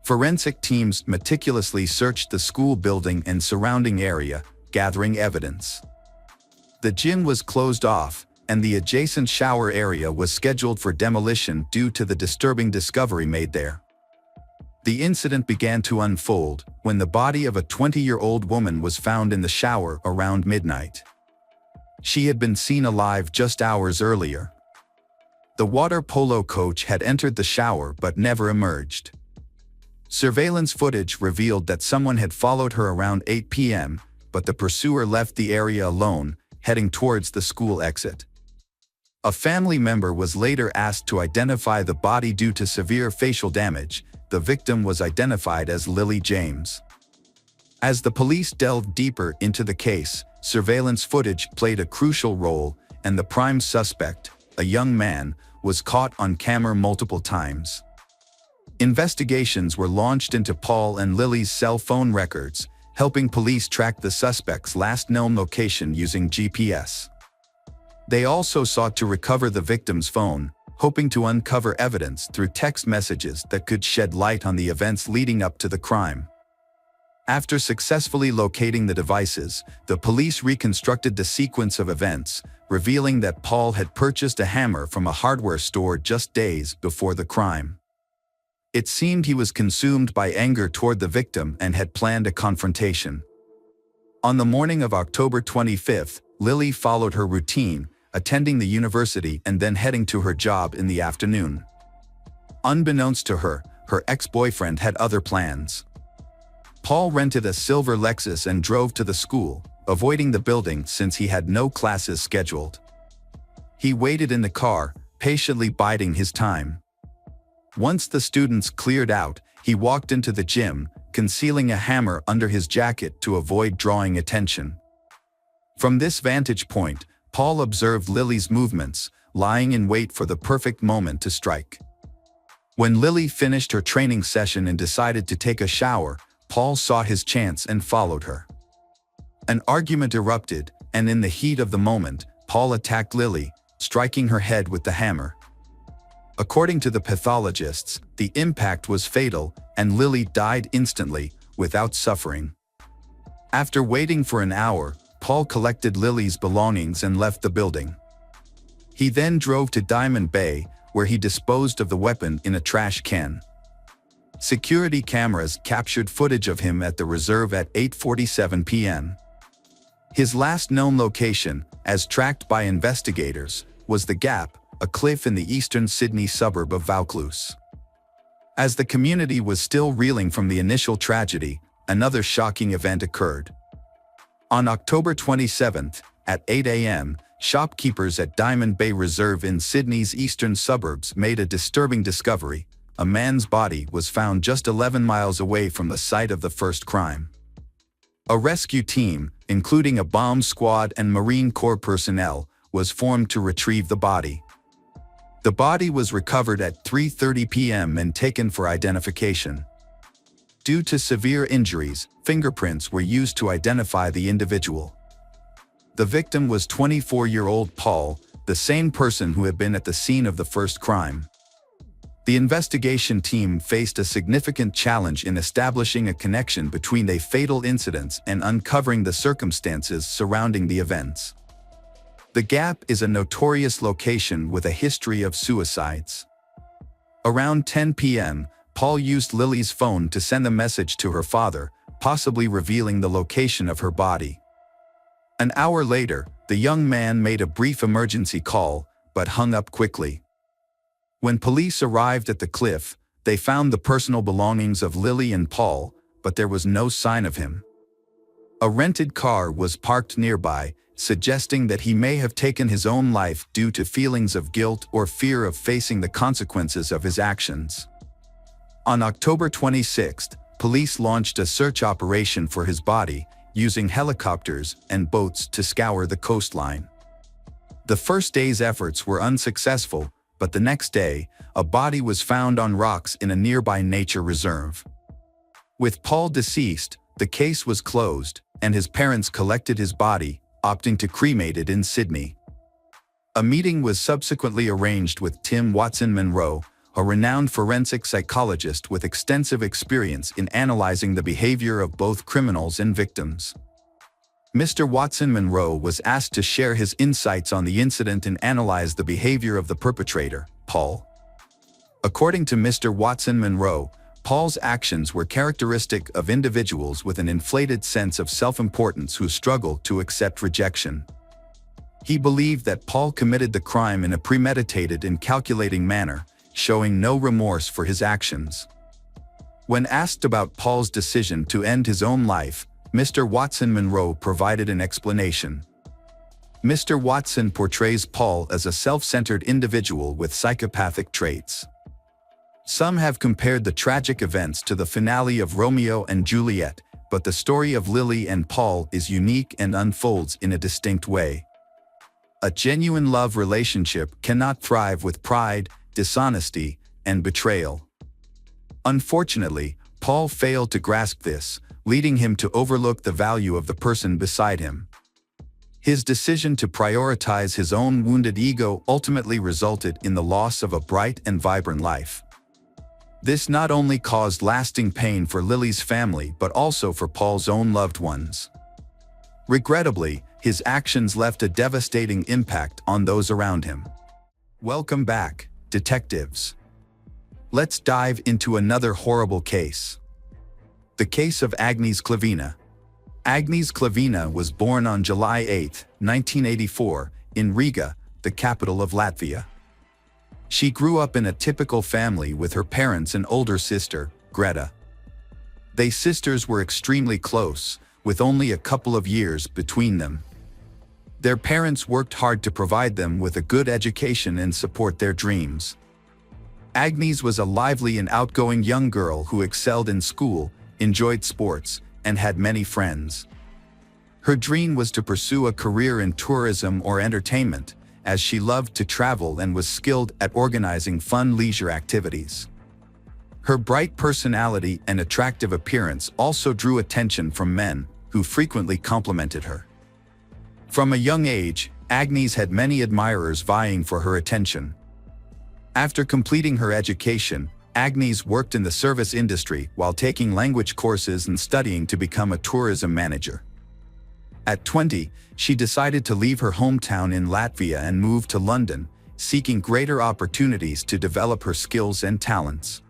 A: Forensic teams meticulously searched the school building and surrounding area, gathering evidence. The gym was closed off, and the adjacent shower area was scheduled for demolition due to the disturbing discovery made there. The incident began to unfold when the body of a 20-year-old woman was found in the shower around midnight. She had been seen alive just hours earlier. The water polo coach had entered the shower but never emerged. Surveillance footage revealed that someone had followed her around 8 p.m., but the pursuer left the area alone, heading towards the school exit. A family member was later asked to identify the body due to severe facial damage. The victim was identified as Lily James. As the police delved deeper into the case, surveillance footage played a crucial role, and the prime suspect, a young man, was caught on camera multiple times. Investigations were launched into Paul and Lily's cell phone records, helping police track the suspect's last known location using GPS. They also sought to recover the victim's phone, hoping to uncover evidence through text messages that could shed light on the events leading up to the crime. After successfully locating the devices, the police reconstructed the sequence of events, revealing that Paul had purchased a hammer from a hardware store just days before the crime. It seemed he was consumed by anger toward the victim and had planned a confrontation. On the morning of October 25, Lily followed her routine, attending the university and then heading to her job in the afternoon. Unbeknownst to her, her ex-boyfriend had other plans. Paul rented a silver Lexus and drove to the school, avoiding the building since he had no classes scheduled. He waited in the car, patiently biding his time. Once the students cleared out, he walked into the gym, concealing a hammer under his jacket to avoid drawing attention. From this vantage point, Paul observed Lily's movements, lying in wait for the perfect moment to strike. When Lily finished her training session and decided to take a shower, Paul saw his chance and followed her. An argument erupted, and in the heat of the moment, Paul attacked Lily, striking her head with the hammer. According to the pathologists, the impact was fatal, and Lily died instantly, without suffering. After waiting for an hour, Paul collected Lily's belongings and left the building. He then drove to Diamond Bay, where he disposed of the weapon in a trash can. Security cameras captured footage of him at the reserve at 8:47 p.m. His last known location, as tracked by investigators, was the Gap, a cliff in the eastern Sydney suburb of Vaucluse. As the community was still reeling from the initial tragedy, another shocking event occurred. On October 27th, at 8 a.m., shopkeepers at Diamond Bay Reserve in Sydney's eastern suburbs made a disturbing discovery. A man's body was found just 11 miles away from the site of the first crime. A rescue team, including a bomb squad and Marine Corps personnel, was formed to retrieve the body. The body was recovered at 3:30 p.m. and taken for identification. Due to severe injuries, fingerprints were used to identify the individual. The victim was 24-year-old Paul, the same person who had been at the scene of the first crime. The investigation team faced a significant challenge in establishing a connection between the fatal incidents and uncovering the circumstances surrounding the events. The Gap is a notorious location with a history of suicides. Around 10 p.m., Paul used Lily's phone to send a message to her father, possibly revealing the location of her body. An hour later, the young man made a brief emergency call, but hung up quickly. When police arrived at the cliff, they found the personal belongings of Lily and Paul, but there was no sign of him. A rented car was parked nearby, suggesting that he may have taken his own life due to feelings of guilt or fear of facing the consequences of his actions. On October 26th, police launched a search operation for his body, using helicopters and boats to scour the coastline. The first day's efforts were unsuccessful, but the next day, a body was found on rocks in a nearby nature reserve. With Paul deceased, the case was closed, and his parents collected his body, opting to cremate it in Sydney. A meeting was subsequently arranged with Tim Watson-Monro, a renowned forensic psychologist with extensive experience in analyzing the behavior of both criminals and victims. Mr. Watson-Monro was asked to share his insights on the incident and analyze the behavior of the perpetrator, Paul. According to Mr. Watson-Monro, Paul's actions were characteristic of individuals with an inflated sense of self-importance who struggle to accept rejection. He believed that Paul committed the crime in a premeditated and calculating manner, showing no remorse for his actions. When asked about Paul's decision to end his own life, Mr. Watson-Monro provided an explanation. Mr. Watson portrays Paul as a self-centered individual with psychopathic traits. Some have compared the tragic events to the finale of Romeo and Juliet, but the story of Lily and Paul is unique and unfolds in a distinct way. A genuine love relationship cannot thrive with pride, dishonesty, and betrayal. Unfortunately, Paul failed to grasp this, leading him to overlook the value of the person beside him. His decision to prioritize his own wounded ego ultimately resulted in the loss of a bright and vibrant life. This not only caused lasting pain for Lily's family but also for Paul's own loved ones. Regrettably, his actions left a devastating impact on those around him. Welcome back, detectives. Let's dive into another horrible case. The case of Agnes Klavina. Agnes Klavina was born on July 8, 1984, in Riga, the capital of Latvia. She grew up in a typical family with her parents and older sister, Greta. They sisters were extremely close, with only a couple of years between them. Their parents worked hard to provide them with a good education and support their dreams. Agnes was a lively and outgoing young girl who excelled in school, enjoyed sports, and had many friends. Her dream was to pursue a career in tourism or entertainment, as she loved to travel and was skilled at organizing fun leisure activities. Her bright personality and attractive appearance also drew attention from men, who frequently complimented her. From a young age, Agnes had many admirers vying for her attention. After completing her education, Agnes worked in the service industry while taking language courses and studying to become a tourism manager. At 20, she decided to leave her hometown in Latvia and move to London, seeking greater opportunities to develop her skills and talents.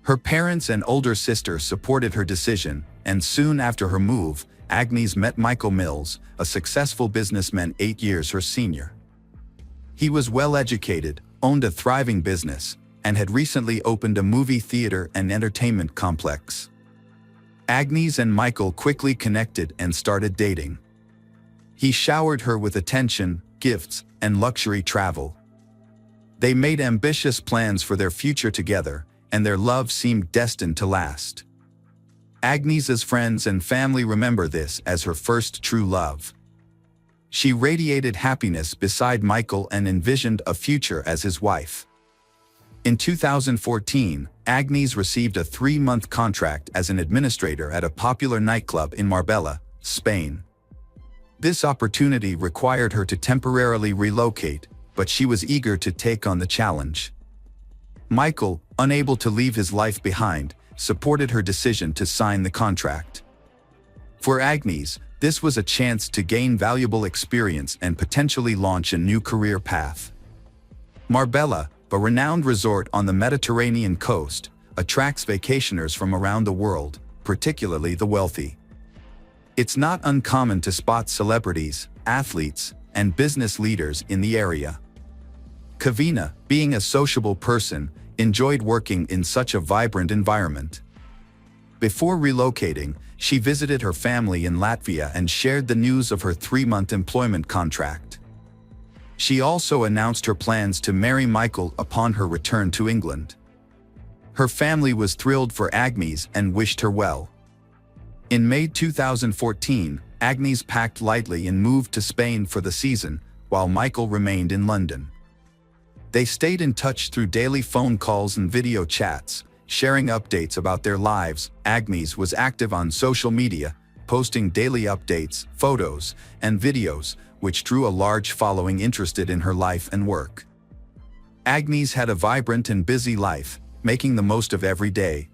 A: Her parents and older sister supported her decision, and soon after her move, Agnes met Michael Mills, a successful businessman 8 years her senior. He was well-educated, owned a thriving business, and had recently opened a movie theater and entertainment complex. Agnes and Michael quickly connected and started dating. He showered her with attention, gifts, and luxury travel. They made ambitious plans for their future together, and their love seemed destined to last. Agnes's friends and family remember this as her first true love. She radiated happiness beside Michael and envisioned a future as his wife. In 2014, Agnes received a 3-month contract as an administrator at a popular nightclub in Marbella, Spain. This opportunity required her to temporarily relocate, but she was eager to take on the challenge. Michael, unable to leave his life behind, supported her decision to sign the contract. For Agnes, this was a chance to gain valuable experience and potentially launch a new career path. Marbella, a renowned resort on the Mediterranean coast, attracts vacationers from around the world, particularly the wealthy. It's not uncommon to spot celebrities, athletes, and business leaders in the area. Kavina, being a sociable person, enjoyed working in such a vibrant environment. Before relocating, she visited her family in Latvia and shared the news of her 3-month employment contract. She also announced her plans to marry Michael upon her return to England. Her family was thrilled for Agnes and wished her well. In May 2014, Agnes packed lightly and moved to Spain for the season, while Michael remained in London. They stayed in touch through daily phone calls and video chats, sharing updates about their lives. Agnes was active on social media, posting daily updates, photos, and videos, which drew a large following interested in her life and work. Agnes had a vibrant and busy life, making the most of every day.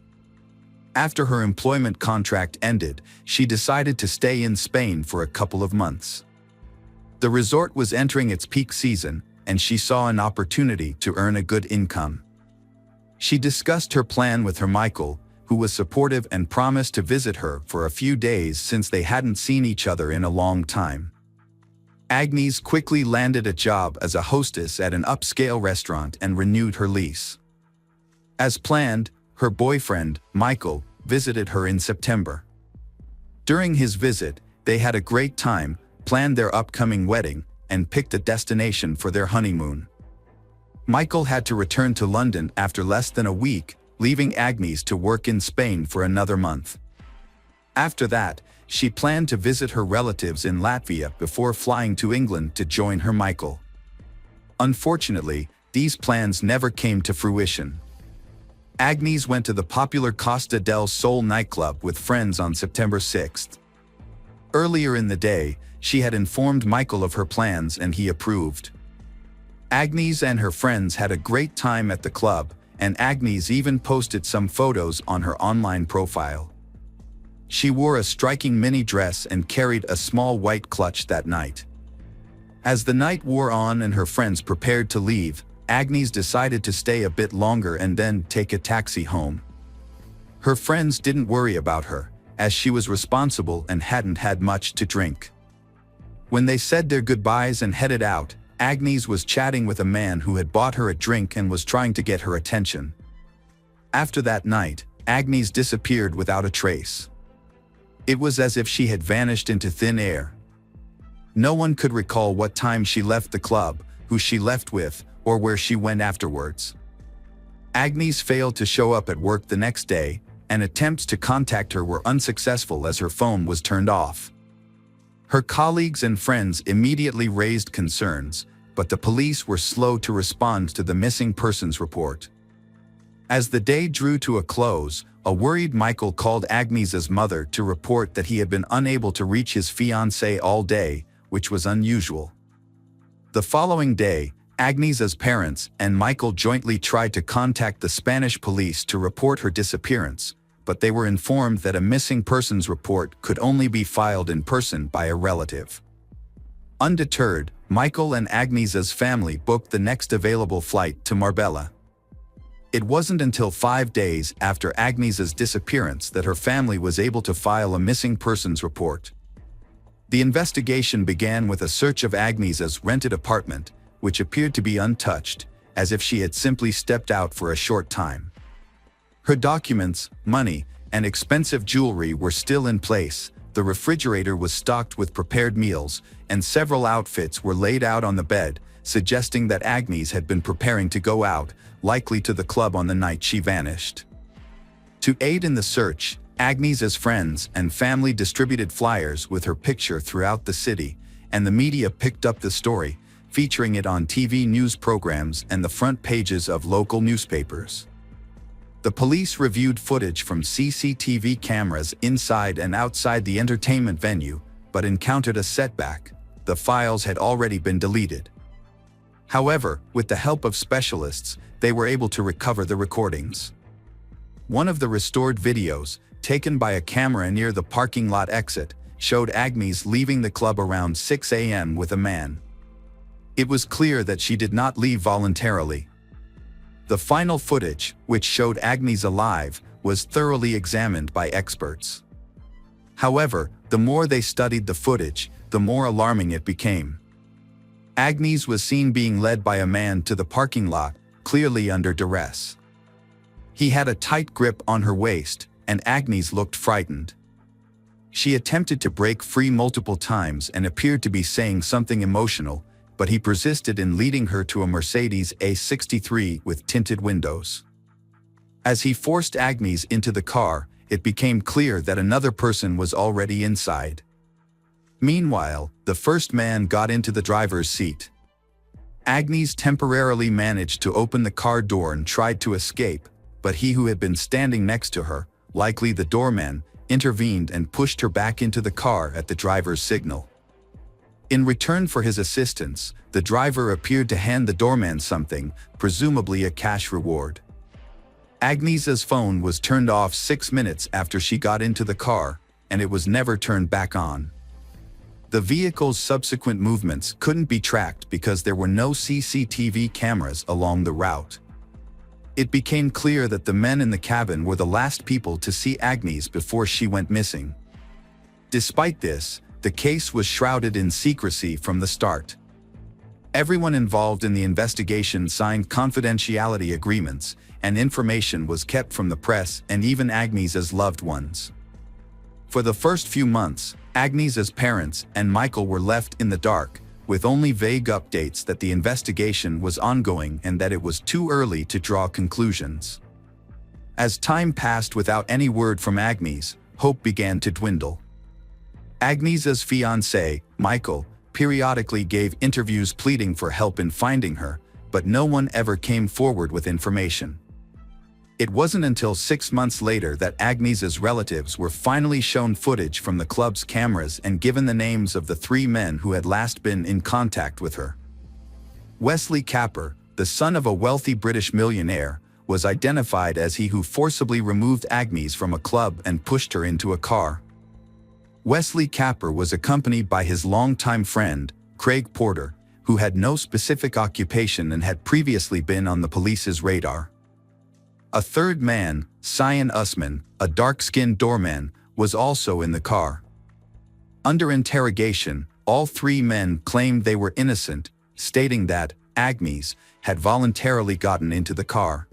A: After her employment contract ended, she decided to stay in Spain for a couple of months. The resort was entering its peak season, and she saw an opportunity to earn a good income. She discussed her plan with her Michael, who was supportive and promised to visit her for a few days since they hadn't seen each other in a long time. Agnes quickly landed a job as a hostess at an upscale restaurant and renewed her lease. As planned, her boyfriend, Michael, visited her in September. During his visit, they had a great time, planned their upcoming wedding, and picked a destination for their honeymoon. Michael had to return to London after less than a week, leaving Agnes to work in Spain for another month. After that, she planned to visit her relatives in Latvia before flying to England to join her Michael. Unfortunately, these plans never came to fruition. Agnes went to the popular Costa del Sol nightclub with friends on September 6th. Earlier in the day, she had informed Michael of her plans and he approved. Agnes and her friends had a great time at the club, and Agnes even posted some photos on her online profile. She wore a striking mini dress and carried a small white clutch that night. As the night wore on and her friends prepared to leave, Agnes decided to stay a bit longer and then take a taxi home. Her friends didn't worry about her, as she was responsible and hadn't had much to drink. When they said their goodbyes and headed out, Agnes was chatting with a man who had bought her a drink and was trying to get her attention. After that night, Agnes disappeared without a trace. It was as if she had vanished into thin air. No one could recall what time she left the club, who she left with, or where she went afterwards. Agnes failed to show up at work the next day, and attempts to contact her were unsuccessful as her phone was turned off. Her colleagues and friends immediately raised concerns, but the police were slow to respond to the missing persons report. As the day drew to a close, a worried Michael called Agnes's mother to report that he had been unable to reach his fiancée all day, which was unusual. The following day, Agnes's parents and Michael jointly tried to contact the Spanish police to report her disappearance, but they were informed that a missing persons report could only be filed in person by a relative. Undeterred, Michael and Agnes's family booked the next available flight to Marbella. It wasn't until 5 days after Agnes's disappearance that her family was able to file a missing persons report. The investigation began with a search of Agnes's rented apartment, which appeared to be untouched, as if she had simply stepped out for a short time. Her documents, money, and expensive jewelry were still in place. The refrigerator was stocked with prepared meals, and several outfits were laid out on the bed, suggesting that Agnes had been preparing to go out, likely to the club on the night she vanished. To aid in the search, Agnes's friends and family distributed flyers with her picture throughout the city, and the media picked up the story, featuring it on TV news programs and the front pages of local newspapers. The police reviewed footage from CCTV cameras inside and outside the entertainment venue, but encountered a setback. The files had already been deleted. However, with the help of specialists, they were able to recover the recordings. One of the restored videos, taken by a camera near the parking lot exit, showed Agnes leaving the club around 6 a.m. with a man. It was clear that she did not leave voluntarily. The final footage, which showed Agnes alive, was thoroughly examined by experts. However, the more they studied the footage, the more alarming it became. Agnes was seen being led by a man to the parking lot, clearly under duress. He had a tight grip on her waist, and Agnes looked frightened. She attempted to break free multiple times and appeared to be saying something emotional, but he persisted in leading her to a Mercedes A63 with tinted windows. As he forced Agnes into the car, it became clear that another person was already inside. Meanwhile, the first man got into the driver's seat. Agnes temporarily managed to open the car door and tried to escape, but he who had been standing next to her, likely the doorman, intervened and pushed her back into the car at the driver's signal. In return for his assistance, the driver appeared to hand the doorman something, presumably a cash reward. Agnes's phone was turned off 6 minutes after she got into the car, and it was never turned back on. The vehicle's subsequent movements couldn't be tracked because there were no CCTV cameras along the route. It became clear that the men in the cabin were the last people to see Agnes before she went missing. Despite this, the case was shrouded in secrecy from the start. Everyone involved in the investigation signed confidentiality agreements, and information was kept from the press and even Agnes's loved ones. For the first few months, Agnes's parents and Michael were left in the dark, with only vague updates that the investigation was ongoing and that it was too early to draw conclusions. As time passed without any word from Agnes, hope began to dwindle. Agnes's fiancé, Michael, periodically gave interviews pleading for help in finding her, but no one ever came forward with information. It wasn't until 6 months later that Agnes's relatives were finally shown footage from the club's cameras and given the names of the 3 men who had last been in contact with her. Wesley Capper, the son of a wealthy British millionaire, was identified as he who forcibly removed Agnes from a club and pushed her into a car. Wesley Capper was accompanied by his longtime friend, Craig Porter, who had no specific occupation and had previously been on the police's radar. A third man, Cyan Usman, a dark-skinned doorman, was also in the car. Under interrogation, all 3 men claimed they were innocent, stating that Agnes had voluntarily gotten into the car.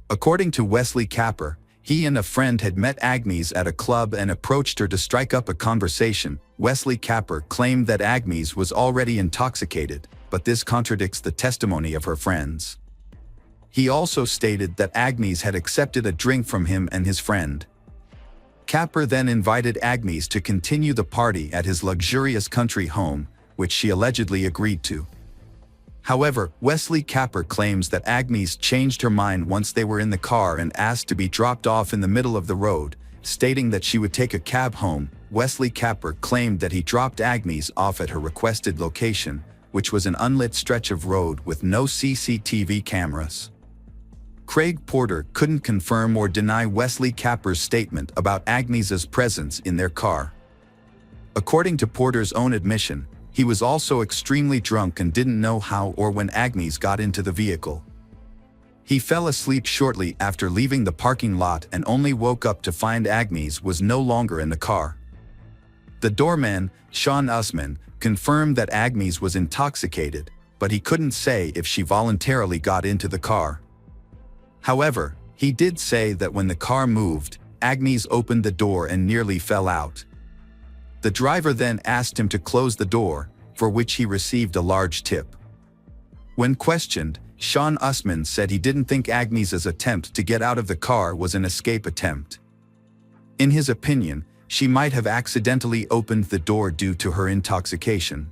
A: According to Wesley Capper, he and a friend had met Agnes at a club and approached her to strike up a conversation. Wesley Capper claimed that Agnes was already intoxicated, but this contradicts the testimony of her friends. He also stated that Agnes had accepted a drink from him and his friend. Capper then invited Agnes to continue the party at his luxurious country home, which she allegedly agreed to. However, Wesley Capper claims that Agnes changed her mind once they were in the car and asked to be dropped off in the middle of the road, stating that she would take a cab home. Wesley Capper claimed that he dropped Agnes off at her requested location, which was an unlit stretch of road with no CCTV cameras. Craig Porter couldn't confirm or deny Wesley Capper's statement about Agnes's presence in their car. According to Porter's own admission, he was also extremely drunk and didn't know how or when Agnes got into the vehicle. He fell asleep shortly after leaving the parking lot and only woke up to find Agnes was no longer in the car. The doorman, Cyan Usman, confirmed that Agnes was intoxicated, but he couldn't say if she voluntarily got into the car. However, he did say that when the car moved, Agnes opened the door and nearly fell out. The driver then asked him to close the door, for which he received a large tip. When questioned, Sean Usman said he didn't think Agnes's attempt to get out of the car was an escape attempt. In his opinion, she might have accidentally opened the door due to her intoxication.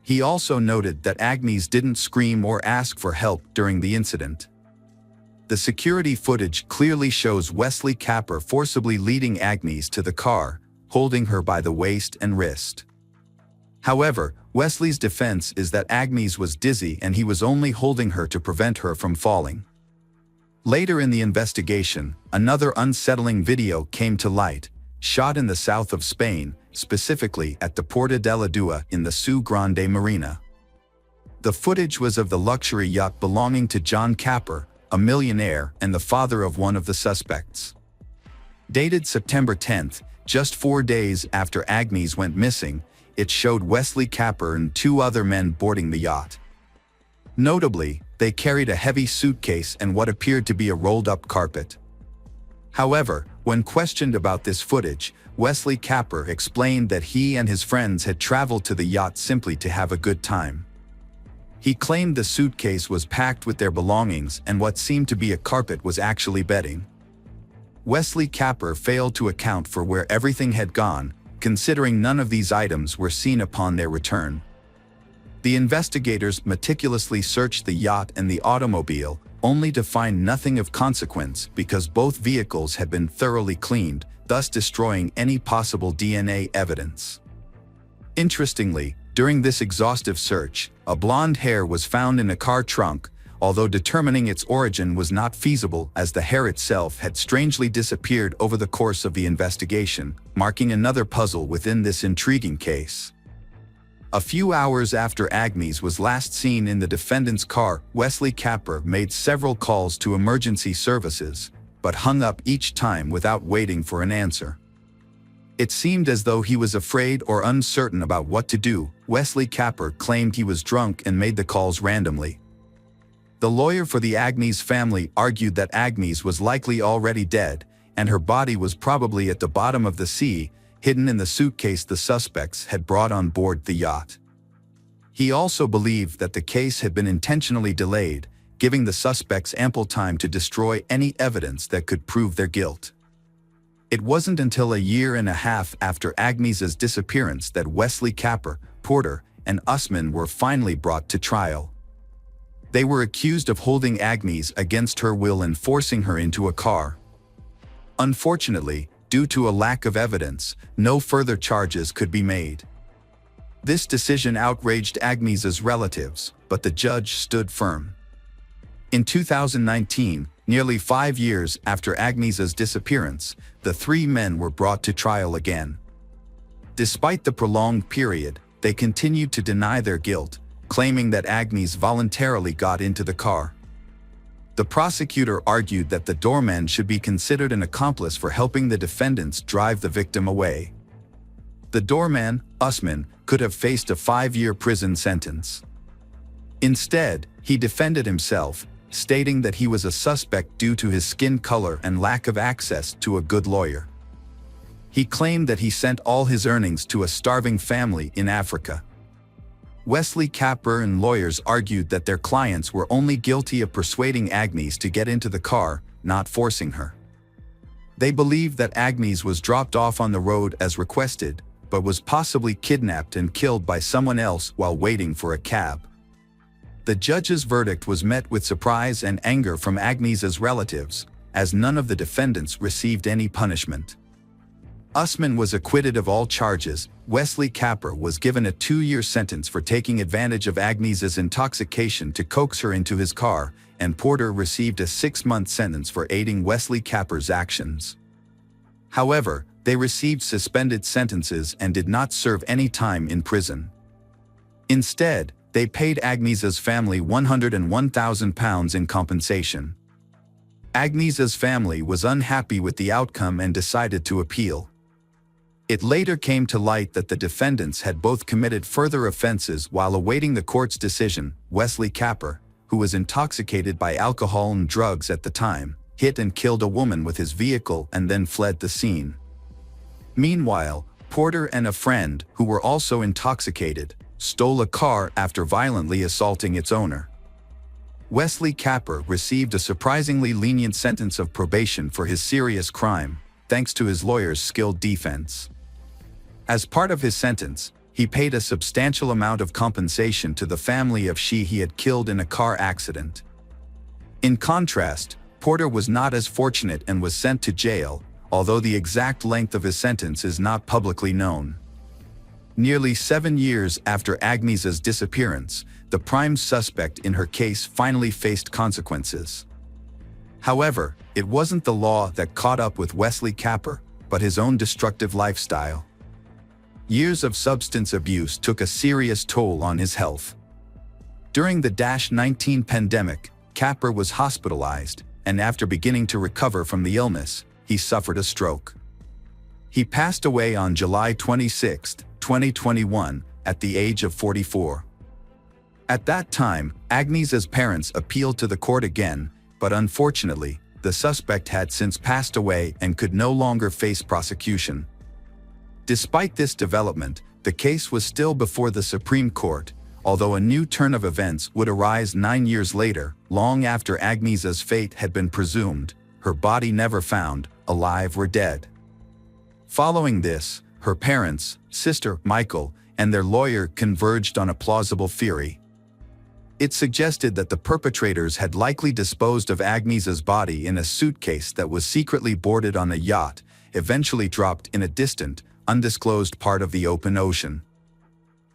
A: He also noted that Agnes didn't scream or ask for help during the incident. The security footage clearly shows Wesley Capper forcibly leading Agnes to the car, holding her by the waist and wrist. However, Wesley's defense is that Agnes was dizzy and he was only holding her to prevent her from falling. Later in the investigation, another unsettling video came to light, shot in the south of Spain, specifically at the Porta de la Dua in the Seu Grande Marina. The footage was of the luxury yacht belonging to John Capper, a millionaire and the father of one of the suspects. Dated September 10th, just 4 days after Agnes went missing, it showed Wesley Capper and 2 other men boarding the yacht. Notably, they carried a heavy suitcase and what appeared to be a rolled-up carpet. However, when questioned about this footage, Wesley Capper explained that he and his friends had traveled to the yacht simply to have a good time. He claimed the suitcase was packed with their belongings and what seemed to be a carpet was actually bedding. Wesley Capper failed to account for where everything had gone, considering none of these items were seen upon their return. The investigators meticulously searched the yacht and the automobile, only to find nothing of consequence because both vehicles had been thoroughly cleaned, thus destroying any possible DNA evidence. Interestingly, during this exhaustive search, a blonde hair was found in a car trunk, although determining its origin was not feasible as the hair itself had strangely disappeared over the course of the investigation, marking another puzzle within this intriguing case. A few hours after Agnes was last seen in the defendant's car, Wesley Capper made several calls to emergency services, but hung up each time without waiting for an answer. It seemed as though he was afraid or uncertain about what to do. Wesley Capper claimed he was drunk and made the calls randomly. The lawyer for the Agnes family argued that Agnes was likely already dead, and her body was probably at the bottom of the sea, hidden in the suitcase the suspects had brought on board the yacht. He also believed that the case had been intentionally delayed, giving the suspects ample time to destroy any evidence that could prove their guilt. It wasn't until a year and a half after Agnes's disappearance that Wesley Capper, Porter, and Usman were finally brought to trial. They were accused of holding Agnes against her will and forcing her into a car. Unfortunately, due to a lack of evidence, no further charges could be made. This decision outraged Agnes's relatives, but the judge stood firm. In 2019, nearly 5 years after Agnes's disappearance, the 3 men were brought to trial again. Despite the prolonged period, they continued to deny their guilt, claiming that Agnes voluntarily got into the car. The prosecutor argued that the doorman should be considered an accomplice for helping the defendants drive the victim away. The doorman, Usman, could have faced a 5-year prison sentence. Instead, he defended himself, stating that he was a suspect due to his skin color and lack of access to a good lawyer. He claimed that he sent all his earnings to a starving family in Africa. Wesley Capper and lawyers argued that their clients were only guilty of persuading Agnes to get into the car, not forcing her. They believed that Agnes was dropped off on the road as requested, but was possibly kidnapped and killed by someone else while waiting for a cab. The judge's verdict was met with surprise and anger from Agnes's relatives, as none of the defendants received any punishment. Usman was acquitted of all charges. Wesley Capper was given a 2-year sentence for taking advantage of Agnes's intoxication to coax her into his car, and Porter received a 6-month sentence for aiding Wesley Capper's actions. However, they received suspended sentences and did not serve any time in prison. Instead, they paid Agnes's family £101,000 in compensation. Agnes's family was unhappy with the outcome and decided to appeal. It later came to light that the defendants had both committed further offenses while awaiting the court's decision. Wesley Capper, who was intoxicated by alcohol and drugs at the time, hit and killed a woman with his vehicle and then fled the scene. Meanwhile, Porter and a friend, who were also intoxicated, stole a car after violently assaulting its owner. Wesley Capper received a surprisingly lenient sentence of probation for his serious crime, thanks to his lawyer's skilled defense. As part of his sentence, he paid a substantial amount of compensation to the family of she he had killed in a car accident. In contrast, Porter was not as fortunate and was sent to jail, although the exact length of his sentence is not publicly known. Nearly 7 years after Agnes's disappearance, the prime suspect in her case finally faced consequences. However, it wasn't the law that caught up with Wesley Capper, but his own destructive lifestyle. Years of substance abuse took a serious toll on his health. During the -19 pandemic, Capper was hospitalized, and after beginning to recover from the illness, he suffered a stroke. He passed away on July 26, 2021, at the age of 44. At that time, Agnes's parents appealed to the court again, but unfortunately, the suspect had since passed away and could no longer face prosecution. Despite this development, the case was still before the Supreme Court, although a new turn of events would arise 9 years later, long after Agnes's fate had been presumed, her body never found, alive or dead. Following this, her parents, sister Michael, and their lawyer converged on a plausible theory. It suggested that the perpetrators had likely disposed of Agnes's body in a suitcase that was secretly boarded on a yacht, eventually dropped in a distant, undisclosed part of the open ocean.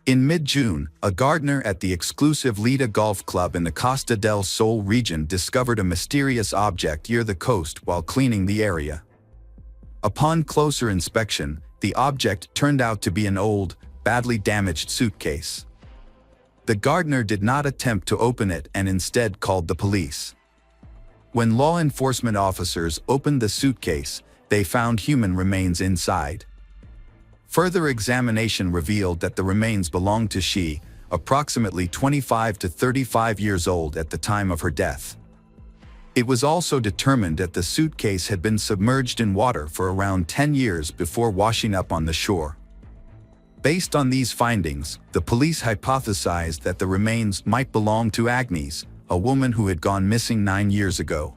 A: In mid-June, a gardener at the exclusive Lida Golf Club in the Costa del Sol region discovered a mysterious object near the coast while cleaning the area. Upon closer inspection, the object turned out to be an old, badly damaged suitcase. The gardener did not attempt to open it and instead called the police. When law enforcement officers opened the suitcase, they found human remains inside. Further examination revealed that the remains belonged to she, approximately 25 to 35 years old at the time of her death. It was also determined that the suitcase had been submerged in water for around 10 years before washing up on the shore. Based on these findings, the police hypothesized that the remains might belong to Agnes, a woman who had gone missing 9 years ago.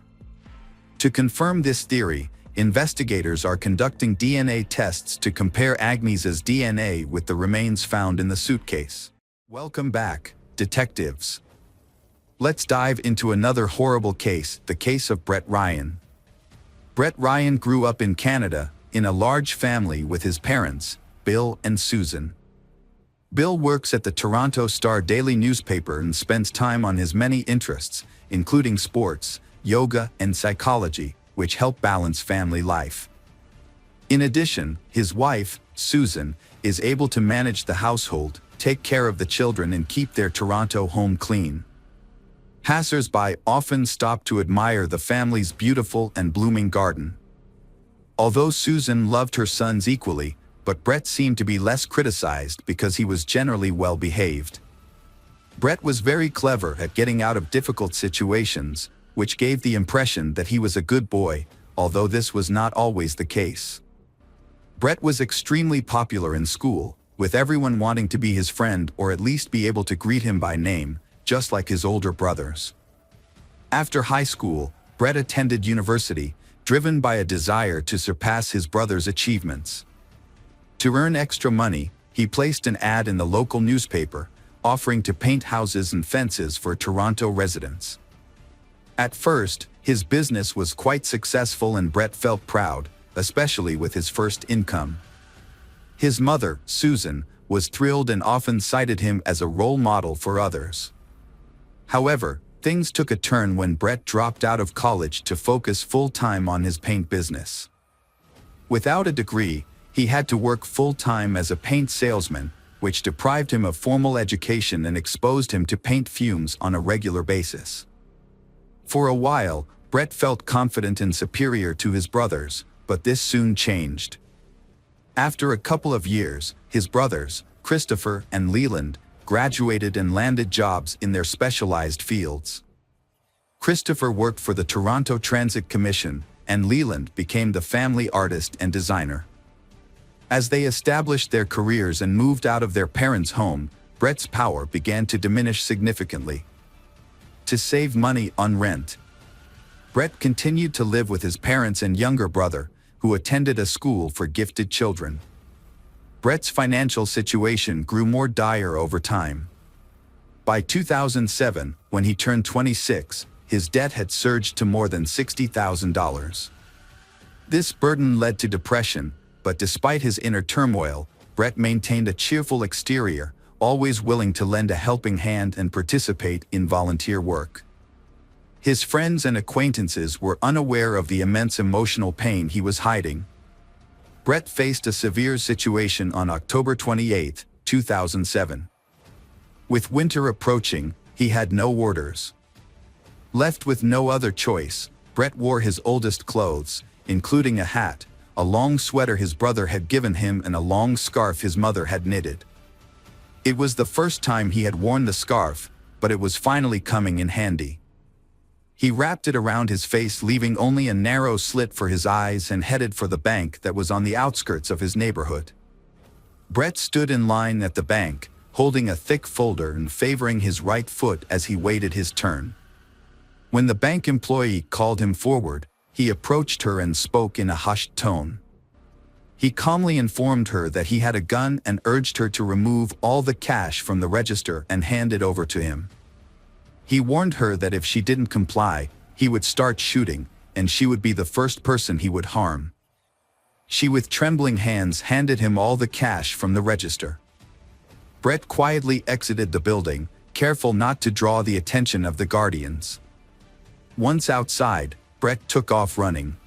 A: To confirm this theory, investigators are conducting DNA tests to compare Agnes's DNA with the remains found in the suitcase. Welcome back, detectives. Let's dive into another horrible case, the case of Brett Ryan. Brett Ryan grew up in Canada, in a large family with his parents, Bill and Susan. Bill works at the Toronto Star daily newspaper and spends time on his many interests, including sports, yoga, and psychology, which help balance family life. In addition, his wife, Susan, is able to manage the household, take care of the children, and keep their Toronto home clean. Passers-by often stop to admire the family's beautiful and blooming garden. Although Susan loved her sons equally, but Brett seemed to be less criticized because he was generally well-behaved. Brett was very clever at getting out of difficult situations, which gave the impression that he was a good boy, although this was not always the case. Brett was extremely popular in school, with everyone wanting to be his friend or at least be able to greet him by name, just like his older brothers. After high school, Brett attended university, driven by a desire to surpass his brother's achievements. To earn extra money, he placed an ad in the local newspaper, offering to paint houses and fences for Toronto residents. At first, his business was quite successful and Brett felt proud, especially with his first income. His mother, Susan, was thrilled and often cited him as a role model for others. However, things took a turn when Brett dropped out of college to focus full-time on his paint business. Without a degree, he had to work full-time as a paint salesman, which deprived him of formal education and exposed him to paint fumes on a regular basis. For a while, Brett felt confident and superior to his brothers, but this soon changed. After a couple of years, his brothers, Christopher and Leland, graduated and landed jobs in their specialized fields. Christopher worked for the Toronto Transit Commission, and Leland became the family artist and designer. As they established their careers and moved out of their parents' home, Brett's power began to diminish significantly. To save money on rent, Brett continued to live with his parents and younger brother, who attended a school for gifted children. Brett's financial situation grew more dire over time. By 2007, when he turned 26, his debt had surged to more than $60,000. This burden led to depression, but despite his inner turmoil, Brett maintained a cheerful exterior, always willing to lend a helping hand and participate in volunteer work. His friends and acquaintances were unaware of the immense emotional pain he was hiding. Brett faced a severe situation on October 28, 2007. With winter approaching, he had no orders. Left with no other choice, Brett wore his oldest clothes, including a hat, a long sweater his brother had given him and a long scarf his mother had knitted. It was the first time he had worn the scarf, but it was finally coming in handy. He wrapped it around his face, leaving only a narrow slit for his eyes, and headed for the bank that was on the outskirts of his neighborhood. Brett stood in line at the bank, holding a thick folder and favoring his right foot as he waited his turn. When the bank employee called him forward, he approached her and spoke in a hushed tone. He calmly informed her that he had a gun and urged her to remove all the cash from the register and hand it over to him. He warned her that if she didn't comply, he would start shooting, and she would be the first person he would harm. She, with trembling hands, handed him all the cash from the register. Brett quietly exited the building, careful not to draw the attention of the guardians. Once outside, Brett took off running.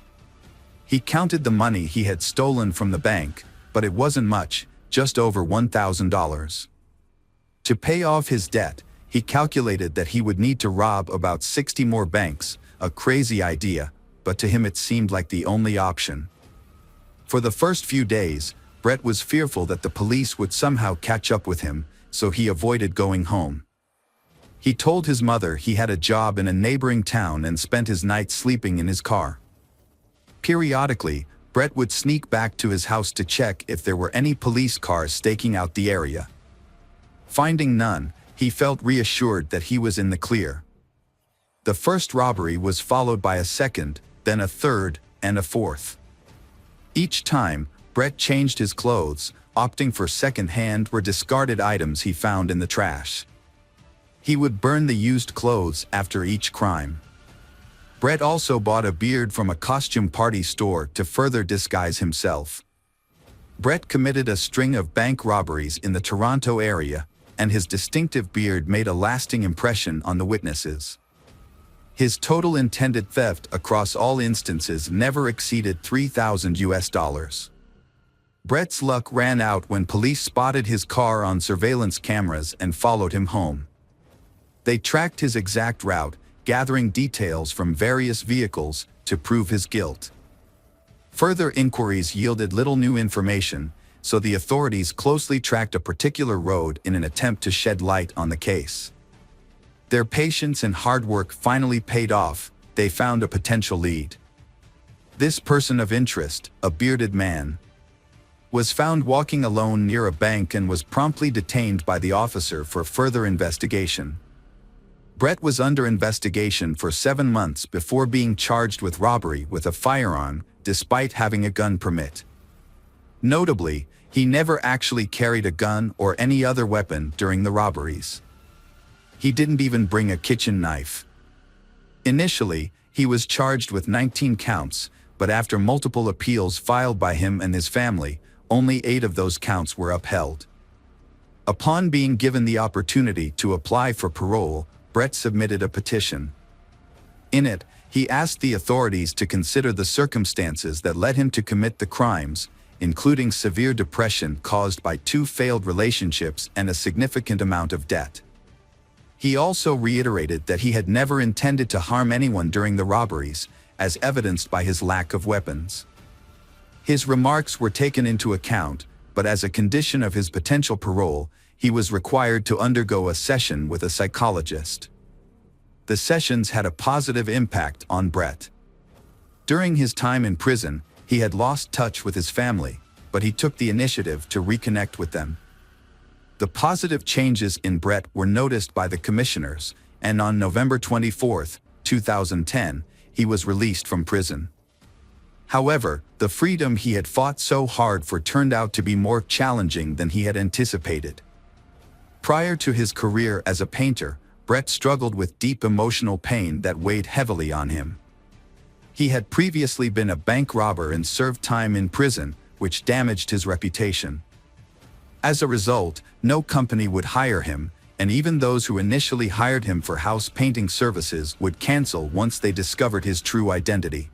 A: He counted the money he had stolen from the bank, but it wasn't much, just over $1,000. To pay off his debt, he calculated that he would need to rob about 60 more banks, a crazy idea, but to him it seemed like the only option. For the first few days, Brett was fearful that the police would somehow catch up with him, so he avoided going home. He told his mother he had a job in a neighboring town and spent his nights sleeping in his car. Periodically, Brett would sneak back to his house to check if there were any police cars staking out the area. Finding none, he felt reassured that he was in the clear. The first robbery was followed by a second, then a third, and a fourth. Each time, Brett changed his clothes, opting for second-hand or discarded items he found in the trash. He would burn the used clothes after each crime. Brett also bought a beard from a costume party store to further disguise himself. Brett committed a string of bank robberies in the Toronto area, and his distinctive beard made a lasting impression on the witnesses. His total intended theft across all instances never exceeded $3,000. Brett's luck ran out when police spotted his car on surveillance cameras and followed him home. They tracked his exact route, gathering details from various vehicles to prove his guilt. Further inquiries yielded little new information, so the authorities closely tracked a particular road in an attempt to shed light on the case. Their patience and hard work finally paid off. They found a potential lead. This person of interest, a bearded man, was found walking alone near a bank and was promptly detained by the officer for further investigation. Brett was under investigation for 7 months before being charged with robbery with a firearm, despite having a gun permit. Notably, he never actually carried a gun or any other weapon during the robberies. He didn't even bring a kitchen knife. Initially, he was charged with 19 counts, but after multiple appeals filed by him and his family, only 8 of those counts were upheld. Upon being given the opportunity to apply for parole, Brett submitted a petition. In it, he asked the authorities to consider the circumstances that led him to commit the crimes, including severe depression caused by 2 failed relationships and a significant amount of debt. He also reiterated that he had never intended to harm anyone during the robberies, as evidenced by his lack of weapons. His remarks were taken into account, but as a condition of his potential parole, he was required to undergo a session with a psychologist. The sessions had a positive impact on Brett. During his time in prison, he had lost touch with his family, but he took the initiative to reconnect with them. The positive changes in Brett were noticed by the commissioners, and on November 24, 2010, he was released from prison. However, the freedom he had fought so hard for turned out to be more challenging than he had anticipated. Prior to his career as a painter, Brett struggled with deep emotional pain that weighed heavily on him. He had previously been a bank robber and served time in prison, which damaged his reputation. As a result, no company would hire him, and even those who initially hired him for house painting services would cancel once they discovered his true identity.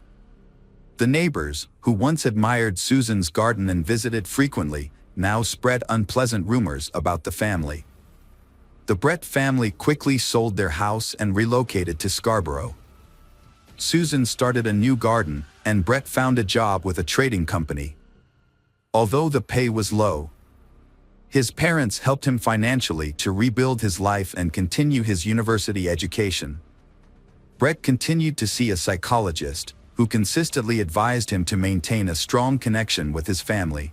A: The neighbors, who once admired Susan's garden and visited frequently, now spread unpleasant rumors about the family. The Brett family quickly sold their house and relocated to Scarborough. Susan started a new garden, and Brett found a job with a trading company. Although the pay was low, his parents helped him financially to rebuild his life and continue his university education. Brett continued to see a psychologist, who consistently advised him to maintain a strong connection with his family.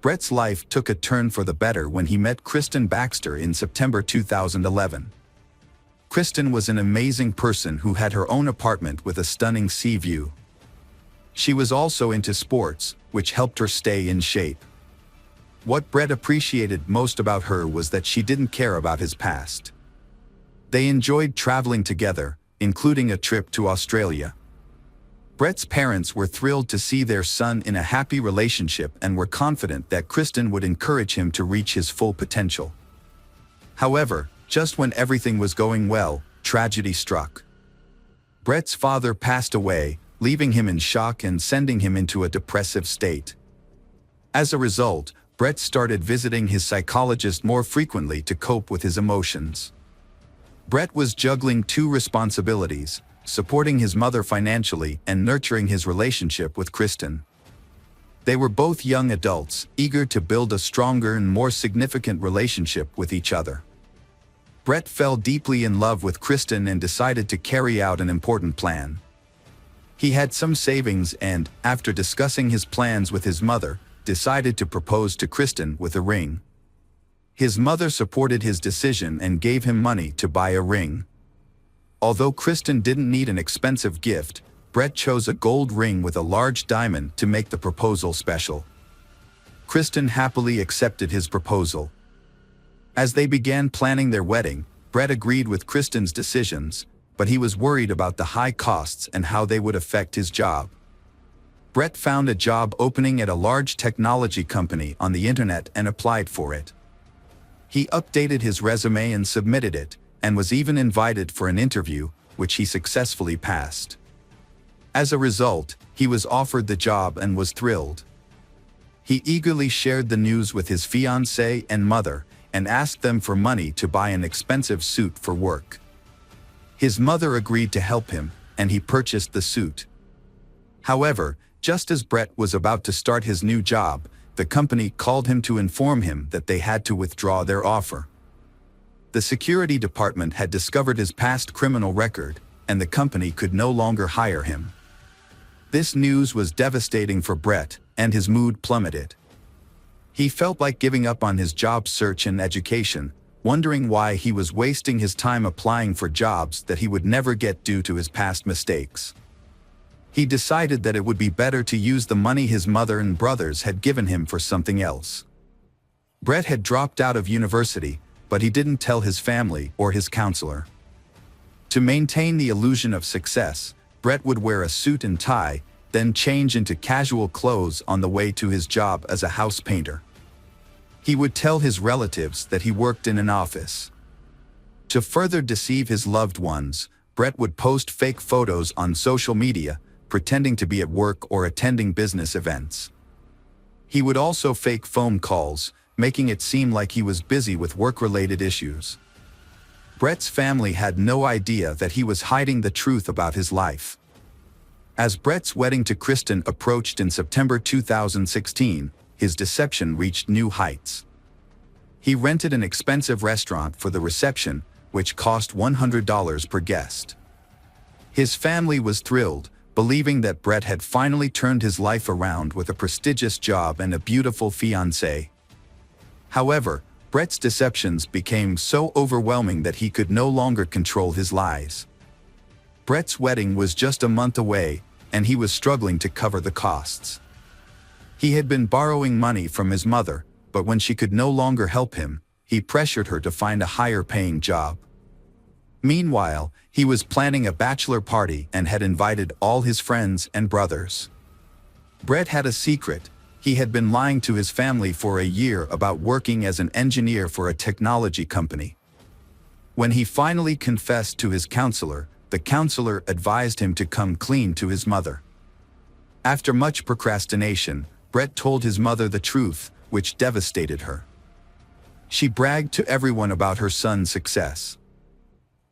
A: Brett's life took a turn for the better when he met Kristen Baxter in September 2011. Kristen was an amazing person who had her own apartment with a stunning sea view. She was also into sports, which helped her stay in shape. What Brett appreciated most about her was that she didn't care about his past. They enjoyed traveling together, including a trip to Australia. Brett's parents were thrilled to see their son in a happy relationship and were confident that Kristen would encourage him to reach his full potential. However, just when everything was going well, tragedy struck. Brett's father passed away, leaving him in shock and sending him into a depressive state. As a result, Brett started visiting his psychologist more frequently to cope with his emotions. Brett was juggling two responsibilities: supporting his mother financially and nurturing his relationship with Kristen. They were both young adults, eager to build a stronger and more significant relationship with each other. Brett fell deeply in love with Kristen and decided to carry out an important plan. He had some savings and, after discussing his plans with his mother, decided to propose to Kristen with a ring. His mother supported his decision and gave him money to buy a ring. Although Kristen didn't need an expensive gift, Brett chose a gold ring with a large diamond to make the proposal special. Kristen happily accepted his proposal. As they began planning their wedding, Brett agreed with Kristen's decisions, but he was worried about the high costs and how they would affect his job. Brett found a job opening at a large technology company on the internet and applied for it. He updated his resume and submitted it, and was even invited for an interview, which he successfully passed. As a result, he was offered the job and was thrilled. He eagerly shared the news with his fiancée and mother, and asked them for money to buy an expensive suit for work. His mother agreed to help him, and he purchased the suit. However, just as Brett was about to start his new job, the company called him to inform him that they had to withdraw their offer. The security department had discovered his past criminal record, and the company could no longer hire him. This news was devastating for Brett, and his mood plummeted. He felt like giving up on his job search and education, wondering why he was wasting his time applying for jobs that he would never get due to his past mistakes. He decided that it would be better to use the money his mother and brothers had given him for something else. Brett had dropped out of university, but he didn't tell his family or his counselor. To maintain the illusion of success, Brett would wear a suit and tie, then change into casual clothes on the way to his job as a house painter. He would tell his relatives that he worked in an office. To further deceive his loved ones, Brett would post fake photos on social media, pretending to be at work or attending business events. He would also fake phone calls, making it seem like he was busy with work-related issues. Brett's family had no idea that he was hiding the truth about his life. As Brett's wedding to Kristen approached in September 2016, his deception reached new heights. He rented an expensive restaurant for the reception, which cost $100 per guest. His family was thrilled, believing that Brett had finally turned his life around with a prestigious job and a beautiful fiancée. However, Brett's deceptions became so overwhelming that he could no longer control his lies. Brett's wedding was just a month away, and he was struggling to cover the costs. He had been borrowing money from his mother, but when she could no longer help him, he pressured her to find a higher-paying job. Meanwhile, he was planning a bachelor party and had invited all his friends and brothers. Brett had a secret. He had been lying to his family for a year about working as an engineer for a technology company. When he finally confessed to his counselor, the counselor advised him to come clean to his mother. After much procrastination, Brett told his mother the truth, which devastated her. She bragged to everyone about her son's success.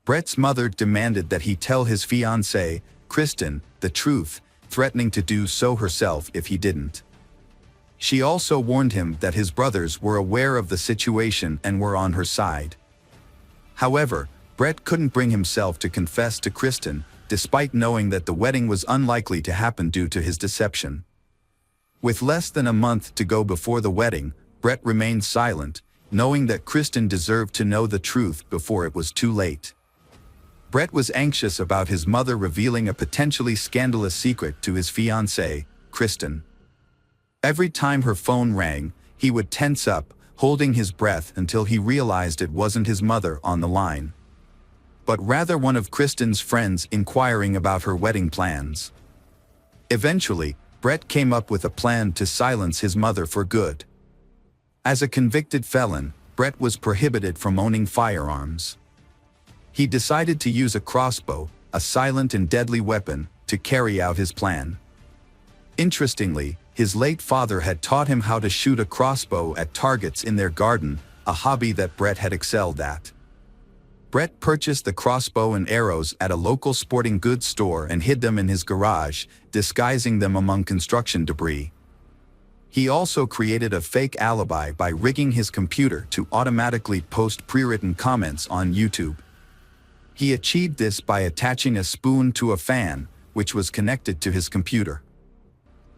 A: Brett's mother demanded that he tell his fiancée, Kristen, the truth, threatening to do so herself if he didn't. She also warned him that his brothers were aware of the situation and were on her side. However, Brett couldn't bring himself to confess to Kristen, despite knowing that the wedding was unlikely to happen due to his deception. With less than a month to go before the wedding, Brett remained silent, knowing that Kristen deserved to know the truth before it was too late. Brett was anxious about his mother revealing a potentially scandalous secret to his fiancée, Kristen. Every time her phone rang, he would tense up, holding his breath until he realized it wasn't his mother on the line, but rather one of Kristen's friends inquiring about her wedding plans. Eventually, Brett came up with a plan to silence his mother for good. As a convicted felon, Brett was prohibited from owning firearms. He decided to use a crossbow, a silent and deadly weapon, to carry out his plan. Interestingly, his late father had taught him how to shoot a crossbow at targets in their garden, a hobby that Brett had excelled at. Brett purchased the crossbow and arrows at a local sporting goods store and hid them in his garage, disguising them among construction debris. He also created a fake alibi by rigging his computer to automatically post pre-written comments on YouTube. He achieved this by attaching a spoon to a fan, which was connected to his computer.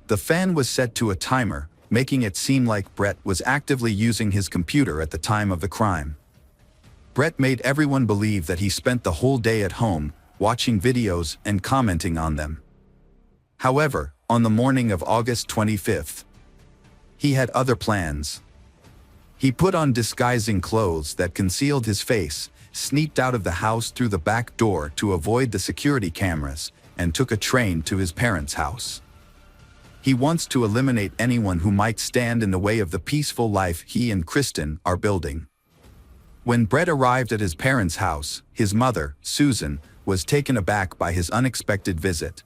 A: The fan was set to a timer, making it seem like Brett was actively using his computer at the time of the crime. Brett made everyone believe that he spent the whole day at home, watching videos and commenting on them. However, on the morning of August 25th, he had other plans. He put on disguising clothes that concealed his face, sneaked out of the house through the back door to avoid the security cameras, and took a train to his parents' house. He wants to eliminate anyone who might stand in the way of the peaceful life he and Kristen are building. When Brett arrived at his parents' house, his mother, Susan, was taken aback by his unexpected visit.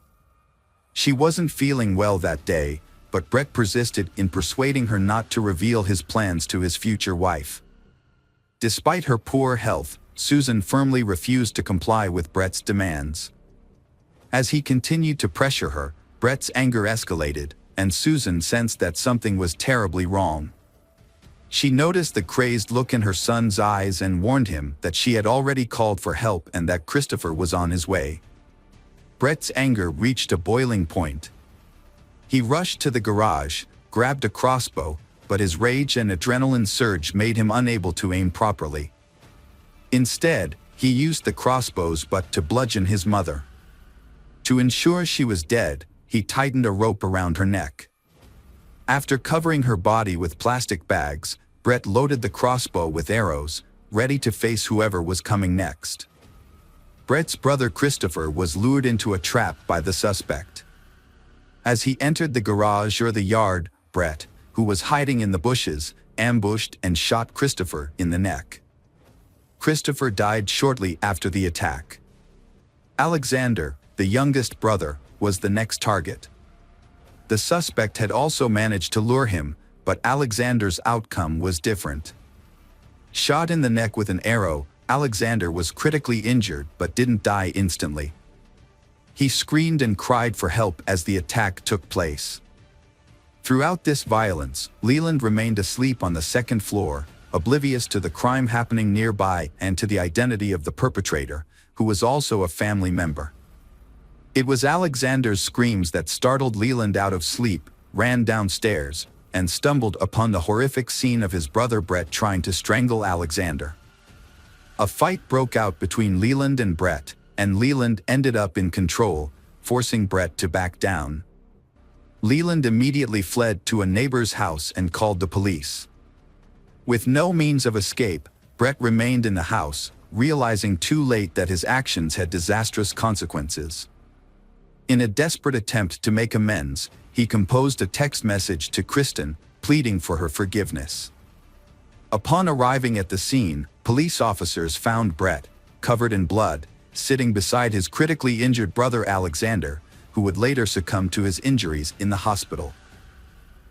A: She wasn't feeling well that day, but Brett persisted in persuading her not to reveal his plans to his future wife. Despite her poor health, Susan firmly refused to comply with Brett's demands. As he continued to pressure her, Brett's anger escalated, and Susan sensed that something was terribly wrong. She noticed the crazed look in her son's eyes and warned him that she had already called for help and that Christopher was on his way. Brett's anger reached a boiling point. He rushed to the garage, grabbed a crossbow, but his rage and adrenaline surge made him unable to aim properly. Instead, he used the crossbow's butt to bludgeon his mother. To ensure she was dead, he tightened a rope around her neck. After covering her body with plastic bags, Brett loaded the crossbow with arrows, ready to face whoever was coming next. Brett's brother Christopher was lured into a trap by the suspect. As he entered the garage or the yard, Brett, who was hiding in the bushes, ambushed and shot Christopher in the neck. Christopher died shortly after the attack. Alexander, the youngest brother, was the next target. The suspect had also managed to lure him, but Alexander's outcome was different. Shot in the neck with an arrow, Alexander was critically injured but didn't die instantly. He screamed and cried for help as the attack took place. Throughout this violence, Leland remained asleep on the second floor, oblivious to the crime happening nearby and to the identity of the perpetrator, who was also a family member. It was Alexander's screams that startled Leland out of sleep, ran downstairs, and stumbled upon the horrific scene of his brother Brett trying to strangle Alexander. A fight broke out between Leland and Brett, and Leland ended up in control, forcing Brett to back down. Leland immediately fled to a neighbor's house and called the police. With no means of escape, Brett remained in the house, realizing too late that his actions had disastrous consequences. In a desperate attempt to make amends, he composed a text message to Kristen, pleading for her forgiveness. Upon arriving at the scene, police officers found Brett, covered in blood, sitting beside his critically injured brother Alexander, who would later succumb to his injuries in the hospital.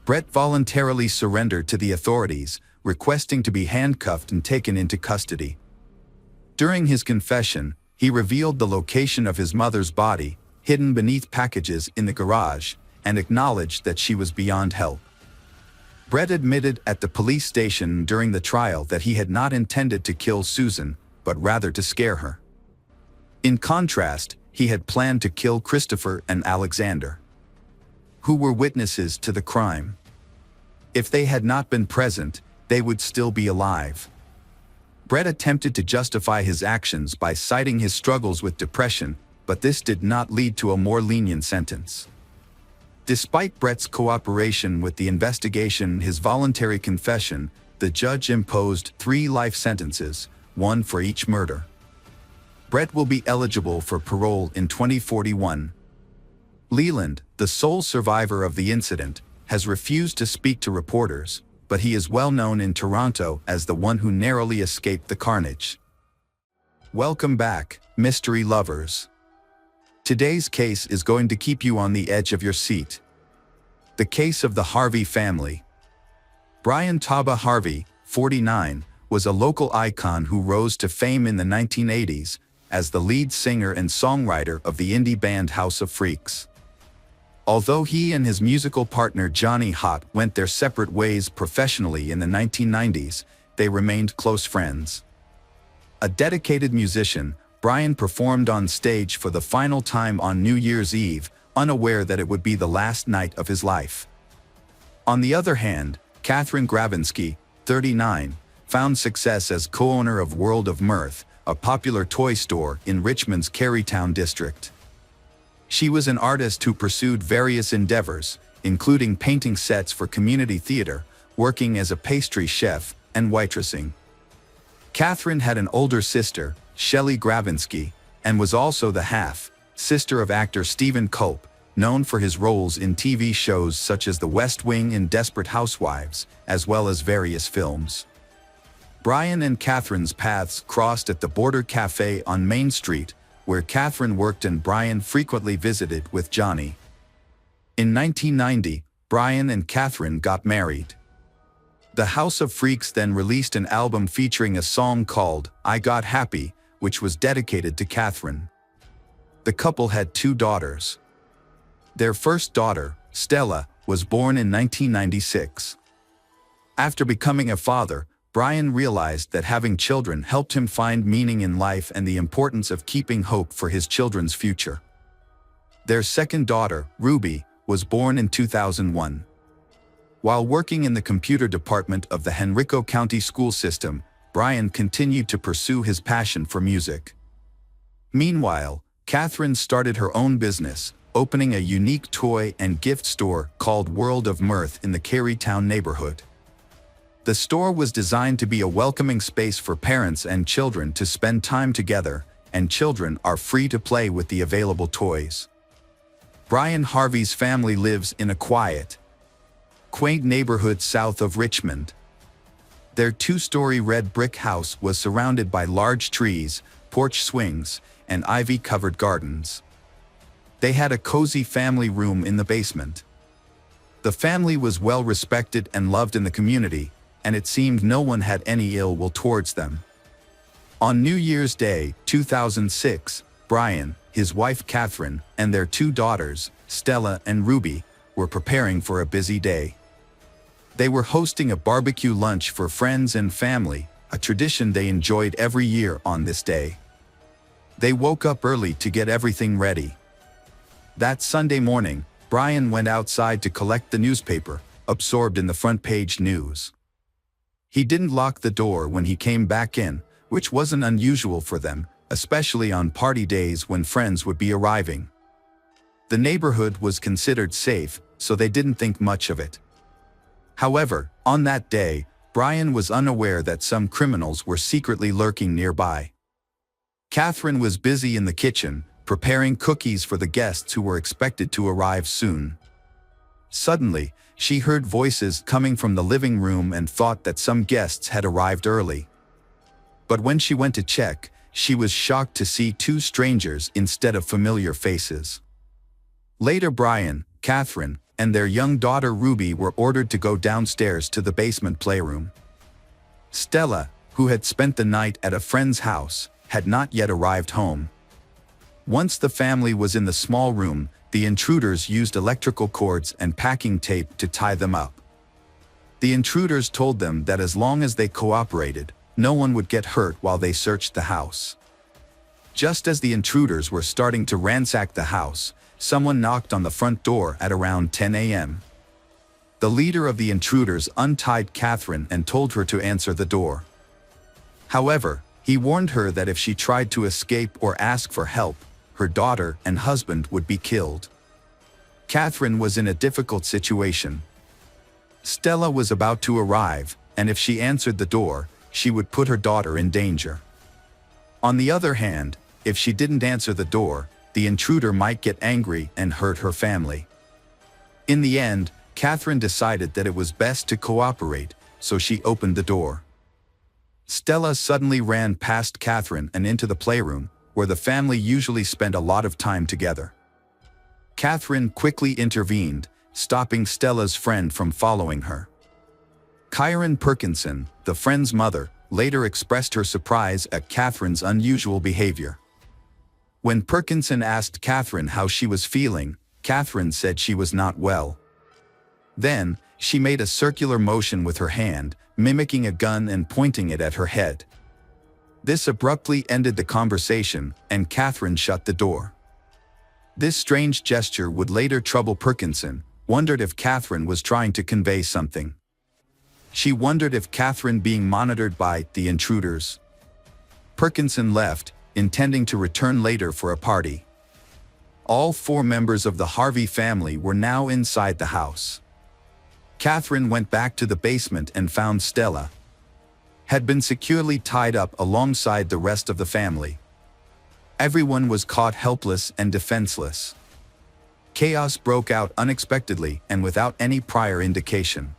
A: Brett voluntarily surrendered to the authorities, requesting to be handcuffed and taken into custody. During his confession, he revealed the location of his mother's body, hidden beneath packages in the garage, and acknowledged that she was beyond help. Brett admitted at the police station during the trial that he had not intended to kill Susan, but rather to scare her. In contrast, he had planned to kill Christopher and Alexander, who were witnesses to the crime. If they had not been present, they would still be alive. Brett attempted to justify his actions by citing his struggles with depression, but this did not lead to a more lenient sentence. Despite Brett's cooperation with the investigation and his voluntary confession, the judge imposed 3 life sentences, 1 for each murder. Brett will be eligible for parole in 2041. Leland, the sole survivor of the incident, has refused to speak to reporters, but he is well known in Toronto as the one who narrowly escaped the carnage. Welcome back, mystery lovers. Today's case is going to keep you on the edge of your seat. The case of the Harvey family. Brian Taba Harvey, 49, was a local icon who rose to fame in the 1980s as the lead singer and songwriter of the indie band House of Freaks. Although he and his musical partner Johnny Hott went their separate ways professionally in the 1990s, they remained close friends. A dedicated musician, Brian performed on stage for the final time on New Year's Eve, unaware that it would be the last night of his life. On the other hand, Catherine Gravinsky, 39, found success as co-owner of World of Mirth, a popular toy store in Richmond's Carytown district. She was an artist who pursued various endeavors, including painting sets for community theater, working as a pastry chef, and waitressing. Catherine had an older sister, Shelley Gravinsky, and was also the half-sister of actor Stephen Culp, known for his roles in TV shows such as The West Wing and Desperate Housewives, as well as various films. Brian and Catherine's paths crossed at the Border Cafe on Main Street, where Catherine worked and Brian frequently visited with Johnny. In 1990, Brian and Catherine got married. The House of Freaks then released an album featuring a song called I Got Happy, which was dedicated to Catherine. The couple had 2 daughters. Their first daughter, Stella, was born in 1996. After becoming a father, Brian realized that having children helped him find meaning in life and the importance of keeping hope for his children's future. Their second daughter, Ruby, was born in 2001. While working in the computer department of the Henrico County School System, Brian continued to pursue his passion for music. Meanwhile, Catherine started her own business, opening a unique toy and gift store called World of Mirth in the Carytown neighborhood. The store was designed to be a welcoming space for parents and children to spend time together, and children are free to play with the available toys. Brian Harvey's family lives in a quiet, quaint neighborhood south of Richmond. Their 2-story red brick house was surrounded by large trees, porch swings, and ivy-covered gardens. They had a cozy family room in the basement. The family was well respected and loved in the community, and it seemed no one had any ill will towards them. On New Year's Day, 2006, Brian, his wife Catherine, and their 2 daughters, Stella and Ruby, were preparing for a busy day. They were hosting a barbecue lunch for friends and family, a tradition they enjoyed every year on this day. They woke up early to get everything ready. That Sunday morning, Brian went outside to collect the newspaper, absorbed in the front page news. He didn't lock the door when he came back in, which wasn't unusual for them, especially on party days when friends would be arriving. The neighborhood was considered safe, so they didn't think much of it. However, on that day, Brian was unaware that some criminals were secretly lurking nearby. Catherine was busy in the kitchen, preparing cookies for the guests who were expected to arrive soon. Suddenly, she heard voices coming from the living room and thought that some guests had arrived early. But when she went to check, she was shocked to see two strangers instead of familiar faces. Later, Brian, Catherine, and their young daughter Ruby were ordered to go downstairs to the basement playroom. Stella, who had spent the night at a friend's house, had not yet arrived home. Once the family was in the small room, the intruders used electrical cords and packing tape to tie them up. The intruders told them that as long as they cooperated, no one would get hurt while they searched the house. Just as the intruders were starting to ransack the house, someone knocked on the front door at around 10 a.m. The leader of the intruders untied Catherine and told her to answer the door. However, he warned her that if she tried to escape or ask for help, her daughter and husband would be killed. Catherine was in a difficult situation. Stella was about to arrive, and if she answered the door, she would put her daughter in danger. On the other hand, if she didn't answer the door, the intruder might get angry and hurt her family. In the end, Catherine decided that it was best to cooperate, so she opened the door. Stella suddenly ran past Catherine and into the playroom, where the family usually spent a lot of time together. Catherine quickly intervened, stopping Stella's friend from following her. Kyron Perkinson, the friend's mother, later expressed her surprise at Catherine's unusual behavior. When Perkinson asked Catherine how she was feeling, Catherine said she was not well. Then, she made a circular motion with her hand, mimicking a gun and pointing it at her head. This abruptly ended the conversation, and Catherine shut the door. This strange gesture would later trouble Perkinson, wondered if Catherine was trying to convey something. She wondered if Catherine being monitored by the intruders. Perkinson left, intending to return later for a party. All four members of the Harvey family were now inside the house. Catherine went back to the basement and found Stella had been securely tied up alongside the rest of the family. Everyone was caught helpless and defenseless. Chaos broke out unexpectedly and without any prior indication.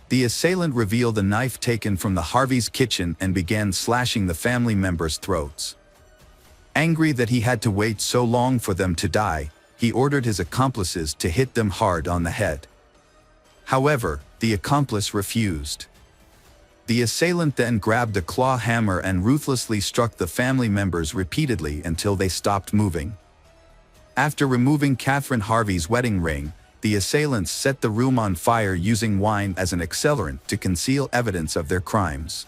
A: The assailant revealed a knife taken from the Harvey's kitchen and began slashing the family members' throats. Angry that he had to wait so long for them to die, he ordered his accomplices to hit them hard on the head. However, the accomplice refused. The assailant then grabbed a claw hammer and ruthlessly struck the family members repeatedly until they stopped moving. After removing Catherine Harvey's wedding ring, the assailants set the room on fire using wine as an accelerant to conceal evidence of their crimes.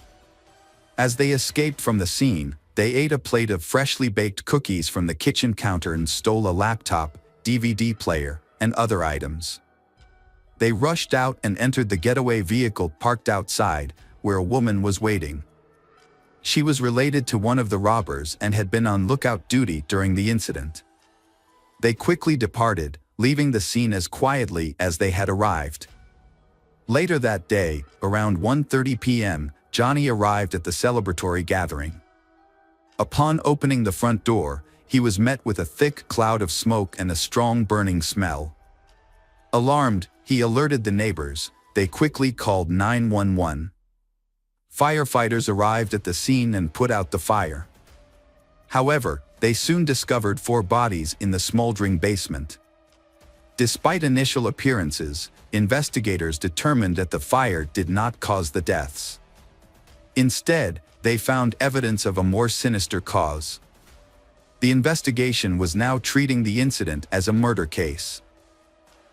A: As they escaped from the scene, they ate a plate of freshly baked cookies from the kitchen counter and stole a laptop, DVD player, and other items. They rushed out and entered the getaway vehicle parked outside, where a woman was waiting. She was related to one of the robbers and had been on lookout duty during the incident. They quickly departed, leaving the scene as quietly as they had arrived. Later that day, around 1:30 p.m., Johnny arrived at the celebratory gathering. Upon opening the front door, he was met with a thick cloud of smoke and a strong burning smell. Alarmed, he alerted the neighbors. They quickly called 911. Firefighters arrived at the scene and put out the fire. However, they soon discovered 4 bodies in the smoldering basement. Despite initial appearances, investigators determined that the fire did not cause the deaths. Instead, they found evidence of a more sinister cause. The investigation was now treating the incident as a murder case.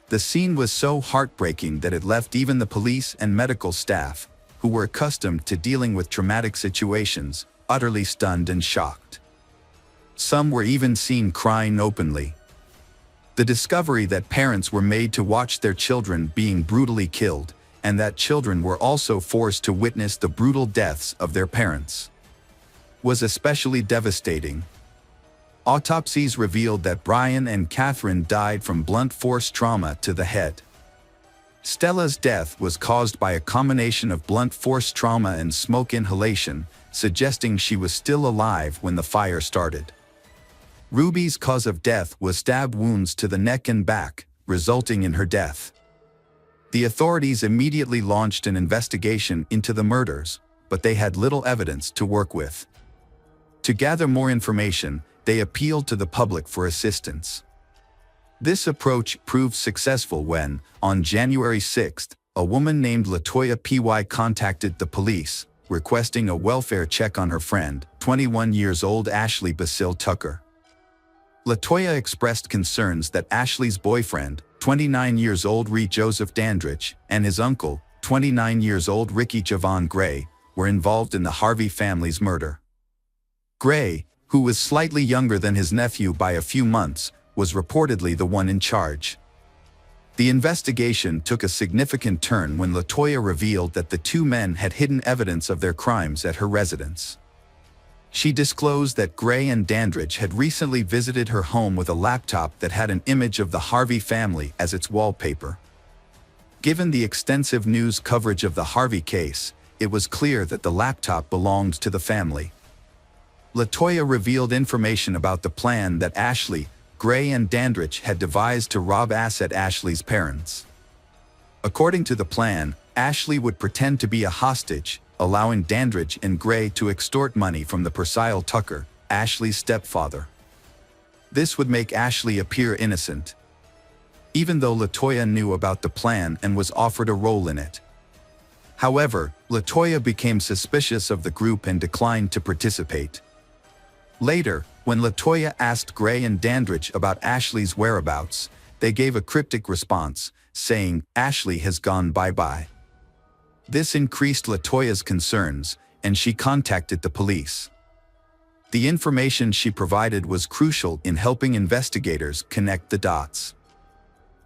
A: The scene was so heartbreaking that it left even the police and medical staff, who were accustomed to dealing with traumatic situations, utterly stunned and shocked. Some were even seen crying openly. The discovery that parents were made to watch their children being brutally killed, and that children were also forced to witness the brutal deaths of their parents, was especially devastating. Autopsies revealed that Brian and Catherine died from blunt force trauma to the head. Stella's death was caused by a combination of blunt force trauma and smoke inhalation, suggesting she was still alive when the fire started. Ruby's cause of death was stab wounds to the neck and back, resulting in her death. The authorities immediately launched an investigation into the murders, but they had little evidence to work with. To gather more information, they appealed to the public for assistance. This approach proved successful when, on January 6, a woman named Latoya P.Y. contacted the police, requesting a welfare check on her friend, 21 years old Ashley Basil Tucker. Latoya expressed concerns that Ashley's boyfriend, 29 years old Ree Joseph Dandridge, and his uncle, 29 years old Ricky Javon Gray, were involved in the Harvey family's murder. Gray, who was slightly younger than his nephew by a few months, was reportedly the one in charge. The investigation took a significant turn when Latoya revealed that the two men had hidden evidence of their crimes at her residence. She disclosed that Gray and Dandridge had recently visited her home with a laptop that had an image of the Harvey family as its wallpaper. Given the extensive news coverage of the Harvey case, it was clear that the laptop belonged to the family. Latoya revealed information about the plan that Ashley, Gray and Dandridge had devised to rob Ashley's parents. According to the plan, Ashley would pretend to be a hostage, allowing Dandridge and Gray to extort money from the Basil Tucker, Ashley's stepfather. This would make Ashley appear innocent, even though Latoya knew about the plan and was offered a role in it. However, Latoya became suspicious of the group and declined to participate. Later, when Latoya asked Gray and Dandridge about Ashley's whereabouts, they gave a cryptic response, saying, "Ashley has gone bye-bye." This increased Latoya's concerns, and she contacted the police. The information she provided was crucial in helping investigators connect the dots.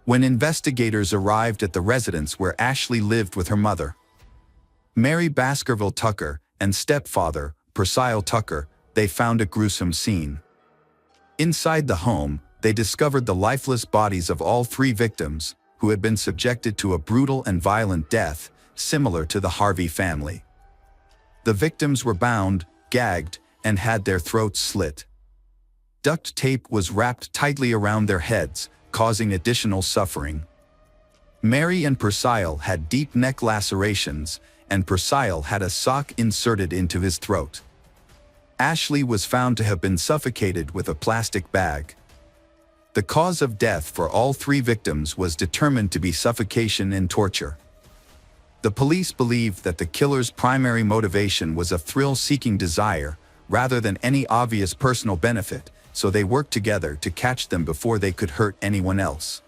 A: When investigators arrived at the residence where Ashley lived with her mother, Mary Baskerville Tucker, and stepfather, Basil Tucker, they found a gruesome scene. Inside the home, they discovered the lifeless bodies of all three victims, who had been subjected to a brutal and violent death, similar to the Harvey family. The victims were bound, gagged, and had their throats slit. Duct tape was wrapped tightly around their heads, causing additional suffering. Mary and Basil had deep neck lacerations, and Basil had a sock inserted into his throat. Ashley was found to have been suffocated with a plastic bag. The cause of death for all three victims was determined to be suffocation and torture. The police believed that the killer's primary motivation was a thrill-seeking desire, rather than any obvious personal benefit, so they worked together to catch them before they could hurt anyone else.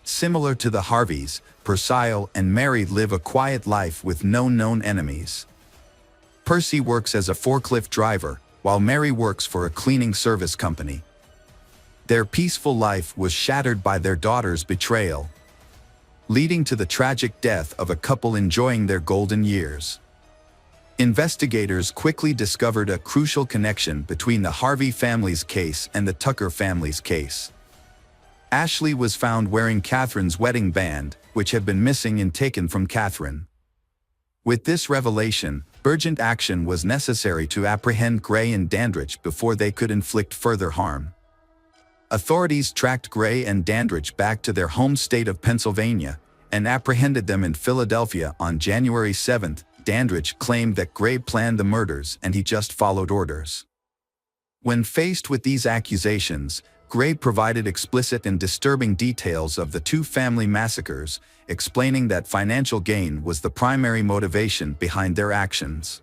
A: Similar to the Harveys, Basil and Mary live a quiet life with no known enemies. Percy works as a forklift driver, while Mary works for a cleaning service company. Their peaceful life was shattered by their daughter's betrayal, leading to the tragic death of a couple enjoying their golden years. Investigators quickly discovered a crucial connection between the Harvey family's case and the Tucker family's case. Ashley was found wearing Catherine's wedding band, which had been missing and taken from Catherine. With this revelation, urgent action was necessary to apprehend Gray and Dandridge before they could inflict further harm. Authorities tracked Gray and Dandridge back to their home state of Pennsylvania and apprehended them in Philadelphia on January 7. Dandridge claimed that Gray planned the murders and he just followed orders. When faced with these accusations, Gray provided explicit and disturbing details of the two family massacres, explaining that financial gain was the primary motivation behind their actions.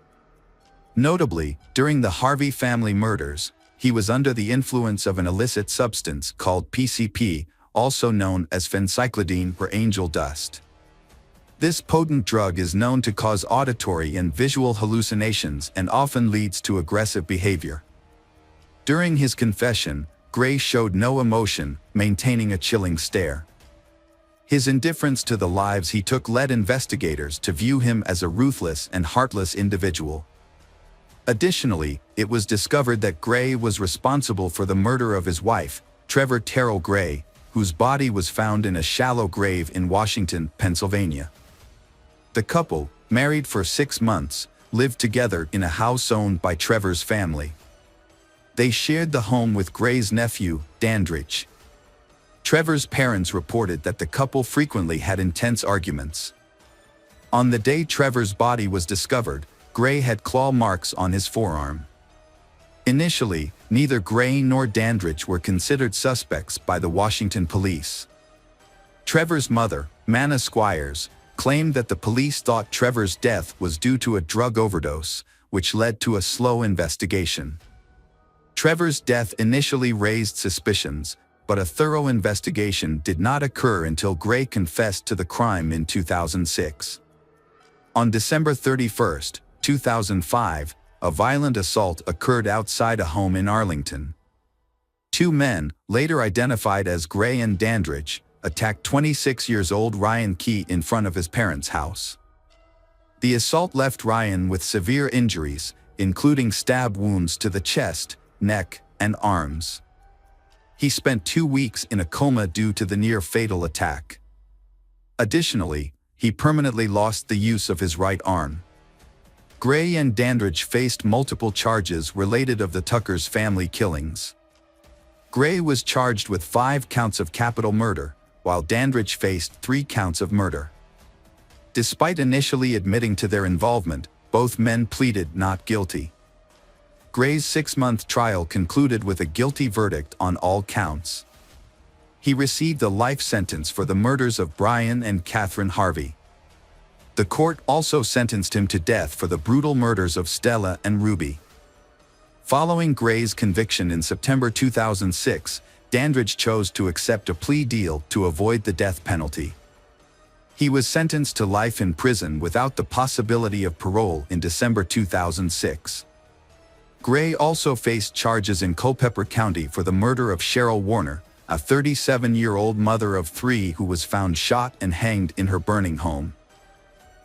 A: Notably, during the Harvey family murders, he was under the influence of an illicit substance called PCP, also known as phencyclidine or angel dust. This potent drug is known to cause auditory and visual hallucinations and often leads to aggressive behavior. During his confession, Gray showed no emotion, maintaining a chilling stare. His indifference to the lives he took led investigators to view him as a ruthless and heartless individual. Additionally, it was discovered that Gray was responsible for the murder of his wife, Trevor Terrell Gray, whose body was found in a shallow grave in Washington, Pennsylvania. The couple, married for 6 months, lived together in a house owned by Trevor's family. They shared the home with Gray's nephew, Dandridge. Trevor's parents reported that the couple frequently had intense arguments. On the day Trevor's body was discovered, Gray had claw marks on his forearm. Initially, neither Gray nor Dandridge were considered suspects by the Washington police. Trevor's mother, Manna Squires, claimed that the police thought Trevor's death was due to a drug overdose, which led to a slow investigation. Trevor's death initially raised suspicions, but a thorough investigation did not occur until Gray confessed to the crime in 2006. On December 31, 2005, a violent assault occurred outside a home in Arlington. 2 men, later identified as Gray and Dandridge, attacked 26-year-old Ryan Key in front of his parents' house. The assault left Ryan with severe injuries, including stab wounds to the chest, neck, and arms. He spent 2 weeks in a coma due to the near-fatal attack. Additionally, he permanently lost the use of his right arm. Gray and Dandridge faced multiple charges related of the Tucker's family killings. Gray was charged with 5 counts of capital murder, while Dandridge faced 3 counts of murder. Despite initially admitting to their involvement, both men pleaded not guilty. Gray's 6-month trial concluded with a guilty verdict on all counts. He received a life sentence for the murders of Brian and Catherine Harvey. The court also sentenced him to death for the brutal murders of Stella and Ruby. Following Gray's conviction in September 2006, Dandridge chose to accept a plea deal to avoid the death penalty. He was sentenced to life in prison without the possibility of parole in December 2006. Gray also faced charges in Culpeper County for the murder of Cheryl Warner, a 37-year-old mother of 3 who was found shot and hanged in her burning home.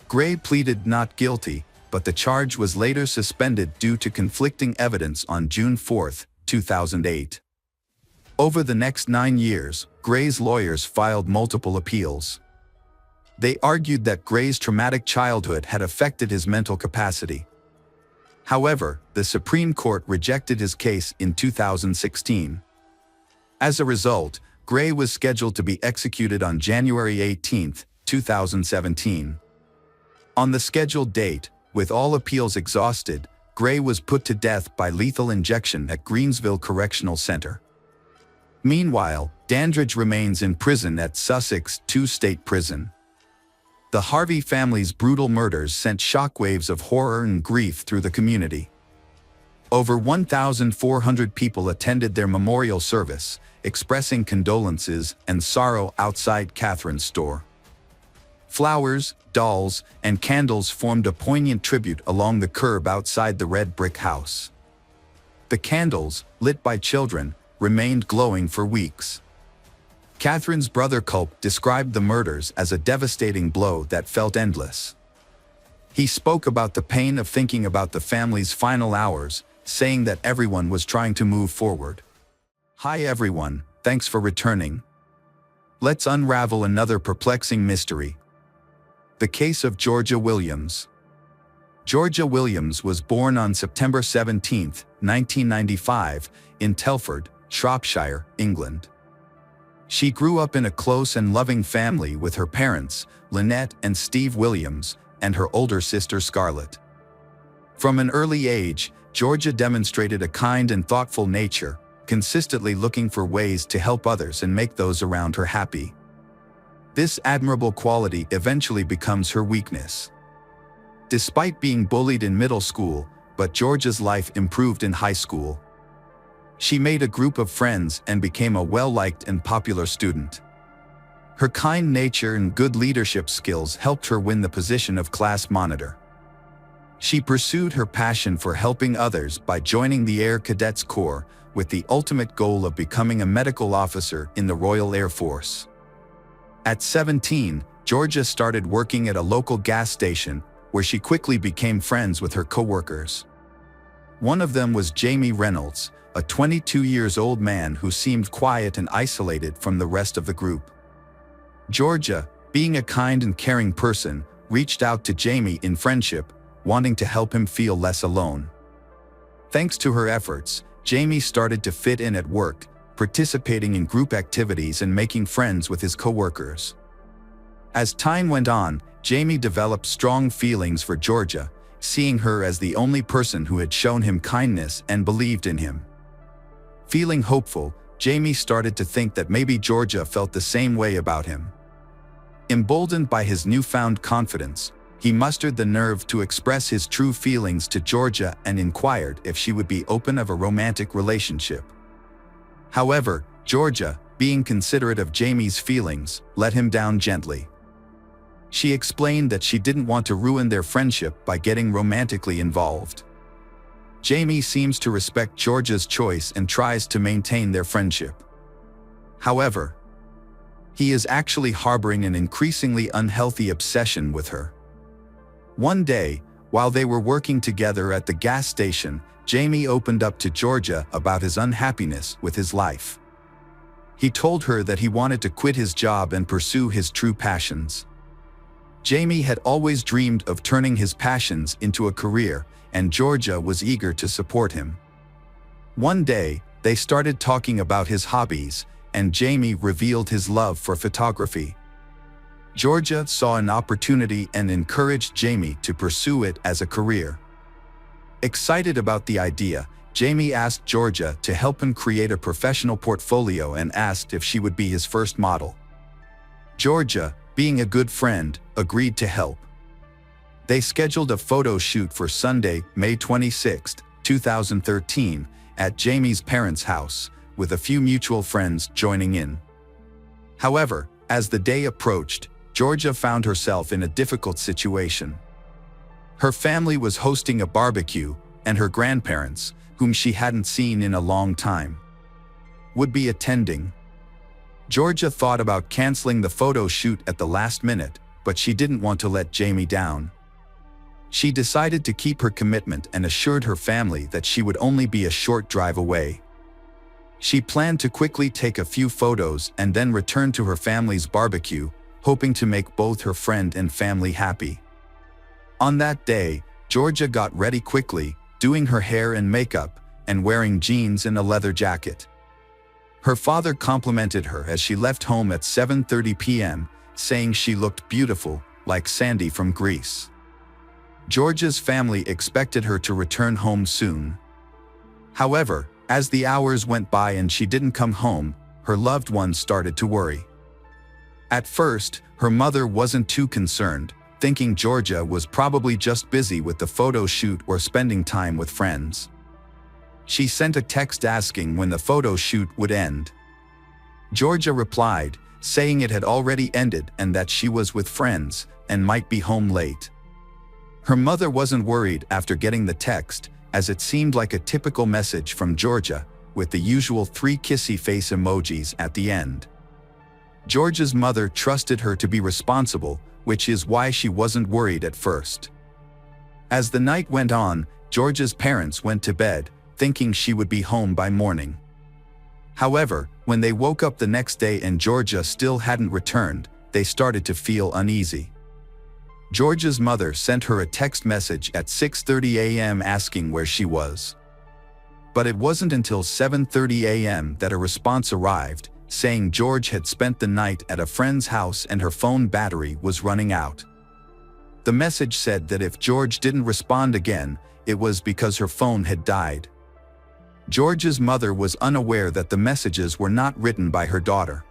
A: Gray pleaded not guilty, but the charge was later suspended due to conflicting evidence on June 4, 2008. Over the next 9 years, Gray's lawyers filed multiple appeals. They argued that Gray's traumatic childhood had affected his mental capacity. However, the Supreme Court rejected his case in 2016. As a result, Gray was scheduled to be executed on January 18, 2017. On the scheduled date, with all appeals exhausted, Gray was put to death by lethal injection at Greensville Correctional Center. Meanwhile, Dandridge remains in prison at Sussex 2 State Prison. The Harvey family's brutal murders sent shockwaves of horror and grief through the community. Over 1,400 people attended their memorial service, expressing condolences and sorrow outside Catherine's store. Flowers, dolls, and candles formed a poignant tribute along the curb outside the red brick house. The candles, lit by children, remained glowing for weeks. Catherine's brother Culp described the murders as a devastating blow that felt endless. He spoke about the pain of thinking about the family's final hours, saying that everyone was trying to move forward. Hi everyone, thanks for returning. Let's unravel another perplexing mystery. The case of Georgia Williams. Georgia Williams was born on September 17, 1995, in Telford, Shropshire, England. She grew up in a close and loving family with her parents, Lynette and Steve Williams, and her older sister Scarlett. From an early age, Georgia demonstrated a kind and thoughtful nature, consistently looking for ways to help others and make those around her happy. This admirable quality eventually becomes her weakness. Despite being bullied in middle school, but Georgia's life improved in high school. She made a group of friends and became a well-liked and popular student. Her kind nature and good leadership skills helped her win the position of class monitor. She pursued her passion for helping others by joining the Air Cadets Corps with the ultimate goal of becoming a medical officer in the Royal Air Force. At 17, Georgia started working at a local gas station where she quickly became friends with her co-workers. One of them was Jamie Reynolds, a 22-year-old man who seemed quiet and isolated from the rest of the group. Georgia, being a kind and caring person, reached out to Jamie in friendship, wanting to help him feel less alone. Thanks to her efforts, Jamie started to fit in at work, participating in group activities and making friends with his co-workers. As time went on, Jamie developed strong feelings for Georgia, seeing her as the only person who had shown him kindness and believed in him. Feeling hopeful, Jamie started to think that maybe Georgia felt the same way about him. Emboldened by his newfound confidence, he mustered the nerve to express his true feelings to Georgia and inquired if she would be open of a romantic relationship. However, Georgia, being considerate of Jamie's feelings, let him down gently. She explained that she didn't want to ruin their friendship by getting romantically involved. Jamie seems to respect Georgia's choice and tries to maintain their friendship. However, he is actually harboring an increasingly unhealthy obsession with her. One day, while they were working together at the gas station, Jamie opened up to Georgia about his unhappiness with his life. He told her that he wanted to quit his job and pursue his true passions. Jamie had always dreamed of turning his passions into a career, and Georgia was eager to support him. One day, they started talking about his hobbies, and Jamie revealed his love for photography. Georgia saw an opportunity and encouraged Jamie to pursue it as a career. Excited about the idea, Jamie asked Georgia to help him create a professional portfolio and asked if she would be his first model. Georgia, being a good friend, agreed to help. They scheduled a photo shoot for Sunday, May 26, 2013, at Jamie's parents' house, with a few mutual friends joining in. However, as the day approached, Georgia found herself in a difficult situation. Her family was hosting a barbecue, and her grandparents, whom she hadn't seen in a long time, would be attending. Georgia thought about canceling the photo shoot at the last minute, but she didn't want to let Jamie down. She decided to keep her commitment and assured her family that she would only be a short drive away. She planned to quickly take a few photos and then return to her family's barbecue, hoping to make both her friend and family happy. On that day, Georgia got ready quickly, doing her hair and makeup, and wearing jeans and a leather jacket. Her father complimented her as she left home at 7:30 p.m., saying she looked beautiful, like Sandy from Greece. Georgia's family expected her to return home soon. However, as the hours went by and she didn't come home, her loved ones started to worry. At first, her mother wasn't too concerned, thinking Georgia was probably just busy with the photo shoot or spending time with friends. She sent a text asking when the photo shoot would end. Georgia replied, saying it had already ended and that she was with friends and might be home late. Her mother wasn't worried after getting the text, as it seemed like a typical message from Georgia, with the usual 3 kissy face emojis at the end. Georgia's mother trusted her to be responsible, which is why she wasn't worried at first. As the night went on, Georgia's parents went to bed, thinking she would be home by morning. However, when they woke up the next day and Georgia still hadn't returned, they started to feel uneasy. Georgia's mother sent her a text message at 6:30 a.m. asking where she was. But it wasn't until 7:30 a.m. that a response arrived, saying George had spent the night at a friend's house and her phone battery was running out. The message said that if George didn't respond again, it was because her phone had died. George's mother was unaware that the messages were not written by her daughter.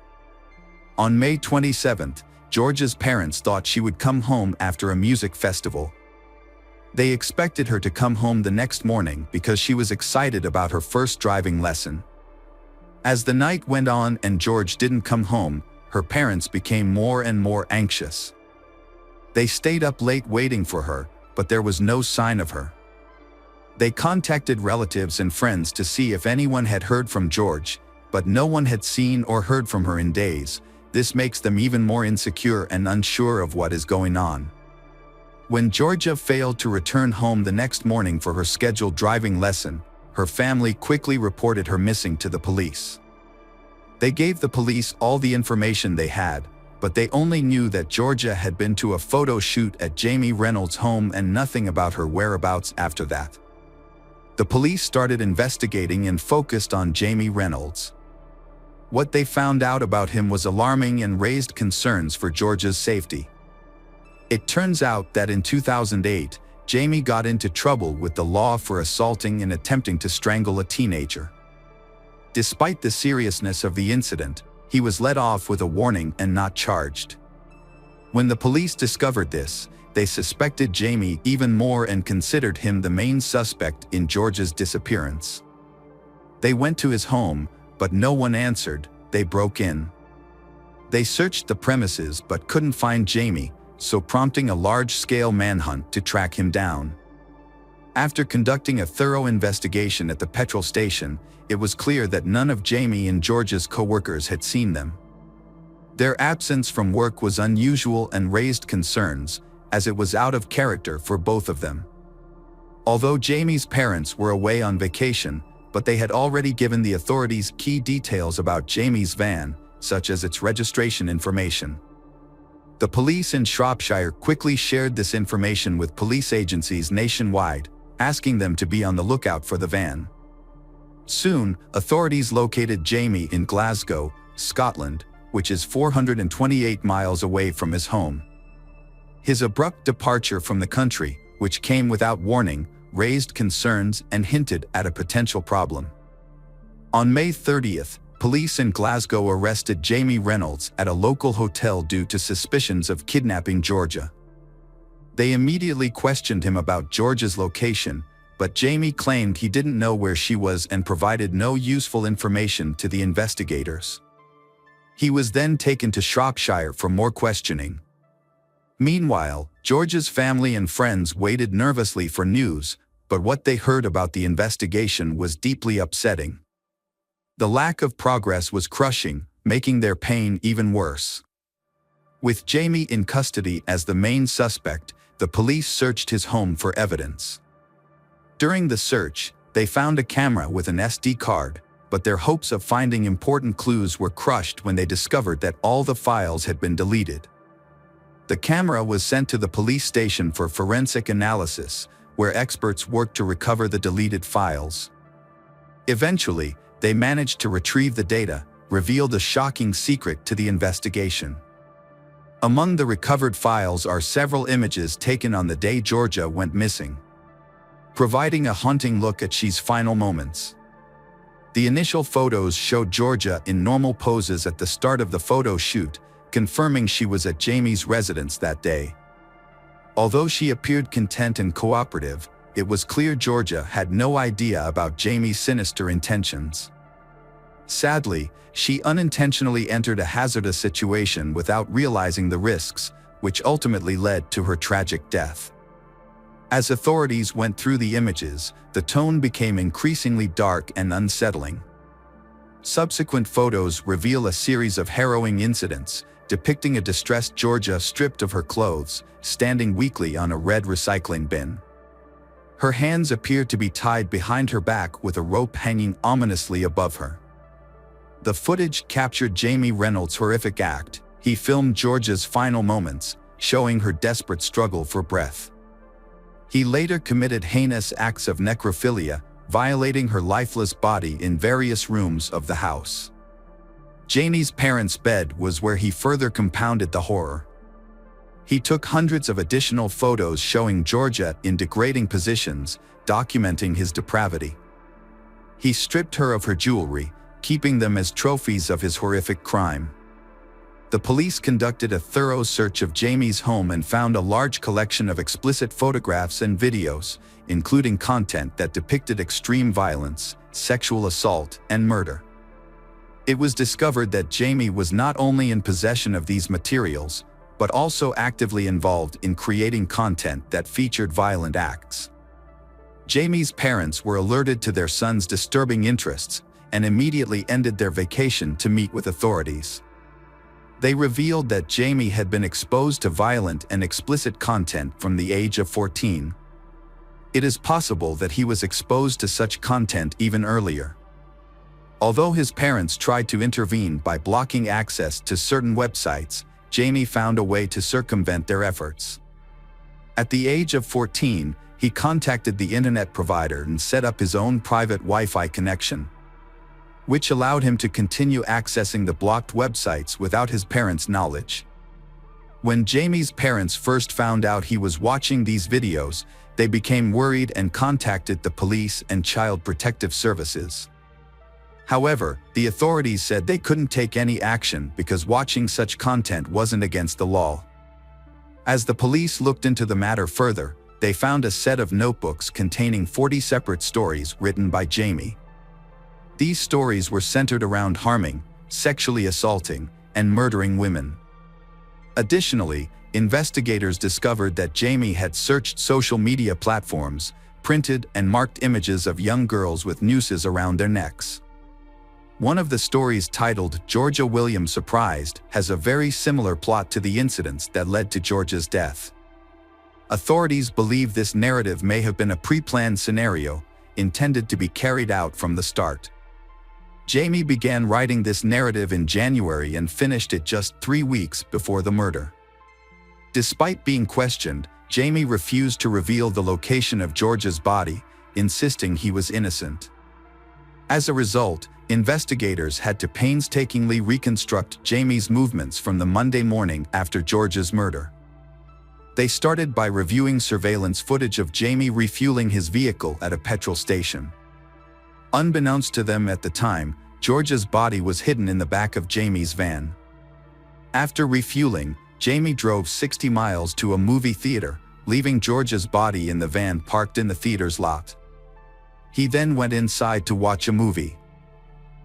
A: On May 27th, Georgia's parents thought she would come home after a music festival. They expected her to come home the next morning because she was excited about her first driving lesson. As the night went on and George didn't come home, her parents became more and more anxious. They stayed up late waiting for her, but there was no sign of her. They contacted relatives and friends to see if anyone had heard from George, but no one had seen or heard from her in days. This makes them even more insecure and unsure of what is going on. When Georgia failed to return home the next morning for her scheduled driving lesson, her family quickly reported her missing to the police. They gave the police all the information they had, but they only knew that Georgia had been to a photo shoot at Jamie Reynolds' home and nothing about her whereabouts after that. The police started investigating and focused on Jamie Reynolds. What they found out about him was alarming and raised concerns for Georgia's safety. It turns out that in 2008, Jamie got into trouble with the law for assaulting and attempting to strangle a teenager. Despite the seriousness of the incident, he was let off with a warning and not charged. When the police discovered this, they suspected Jamie even more and considered him the main suspect in Georgia's disappearance. They went to his home, but no one answered. They broke in. They searched the premises but couldn't find Jamie, so prompting a large-scale manhunt to track him down. After conducting a thorough investigation at the petrol station, it was clear that none of Jamie and Georgia's co-workers had seen them. Their absence from work was unusual and raised concerns, as it was out of character for both of them. Although Jamie's parents were away on vacation, but they had already given the authorities key details about Jamie's van, such as its registration information. The police in Shropshire quickly shared this information with police agencies nationwide, asking them to be on the lookout for the van. Soon, authorities located Jamie in Glasgow, Scotland, which is 428 miles away from his home. His abrupt departure from the country, which came without warning, raised concerns and hinted at a potential problem. On May 30th, police in Glasgow arrested Jamie Reynolds at a local hotel due to suspicions of kidnapping Georgia. They immediately questioned him about Georgia's location, but Jamie claimed he didn't know where she was and provided no useful information to the investigators. He was then taken to Shropshire for more questioning. Meanwhile, Georgia's family and friends waited nervously for news, but what they heard about the investigation was deeply upsetting. The lack of progress was crushing, making their pain even worse. With Jamie in custody as the main suspect, the police searched his home for evidence. During the search, they found a camera with an SD card, but their hopes of finding important clues were crushed when they discovered that all the files had been deleted. The camera was sent to the police station for forensic analysis, where experts worked to recover the deleted files. Eventually, they managed to retrieve the data, revealed a shocking secret to the investigation. Among the recovered files are several images taken on the day Georgia went missing, providing a haunting look at she's final moments. The initial photos showed Georgia in normal poses at the start of the photo shoot, confirming she was at Jamie's residence that day. Although she appeared content and cooperative, it was clear Georgia had no idea about Jamie's sinister intentions. Sadly, she unintentionally entered a hazardous situation without realizing the risks, which ultimately led to her tragic death. As authorities went through the images, the tone became increasingly dark and unsettling. Subsequent photos reveal a series of harrowing incidents, depicting a distressed Georgia stripped of her clothes, standing weakly on a red recycling bin. Her hands appear to be tied behind her back with a rope hanging ominously above her. The footage captured Jamie Reynolds' horrific act. He filmed Georgia's final moments, showing her desperate struggle for breath. He later committed heinous acts of necrophilia, violating her lifeless body in various rooms of the house. Jamie's parents' bed was where he further compounded the horror. He took hundreds of additional photos showing Georgia in degrading positions, documenting his depravity. He stripped her of her jewelry, keeping them as trophies of his horrific crime. The police conducted a thorough search of Jamie's home and found a large collection of explicit photographs and videos, including content that depicted extreme violence, sexual assault, and murder. It was discovered that Jamie was not only in possession of these materials, but also actively involved in creating content that featured violent acts. Jamie's parents were alerted to their son's disturbing interests and immediately ended their vacation to meet with authorities. They revealed that Jamie had been exposed to violent and explicit content from the age of 14. It is possible that he was exposed to such content even earlier. Although his parents tried to intervene by blocking access to certain websites, Jamie found a way to circumvent their efforts. At the age of 14, he contacted the internet provider and set up his own private Wi-Fi connection, which allowed him to continue accessing the blocked websites without his parents' knowledge. When Jamie's parents first found out he was watching these videos, they became worried and contacted the police and Child Protective Services. However, the authorities said they couldn't take any action because watching such content wasn't against the law. As the police looked into the matter further, they found a set of notebooks containing 40 separate stories written by Jamie. These stories were centered around harming, sexually assaulting, and murdering women. Additionally, investigators discovered that Jamie had searched social media platforms, printed and marked images of young girls with nooses around their necks. One of the stories, titled "Georgia Williams Surprised," has a very similar plot to the incidents that led to Georgia's death. Authorities believe this narrative may have been a pre-planned scenario, intended to be carried out from the start. Jamie began writing this narrative in January and finished it just 3 weeks before the murder. Despite being questioned, Jamie refused to reveal the location of Georgia's body, insisting he was innocent. As a result, investigators had to painstakingly reconstruct Jamie's movements from the Monday morning after Georgia's murder. They started by reviewing surveillance footage of Jamie refueling his vehicle at a petrol station. Unbeknownst to them at the time, Georgia's body was hidden in the back of Jamie's van. After refueling, Jamie drove 60 miles to a movie theater, leaving Georgia's body in the van parked in the theater's lot. He then went inside to watch a movie.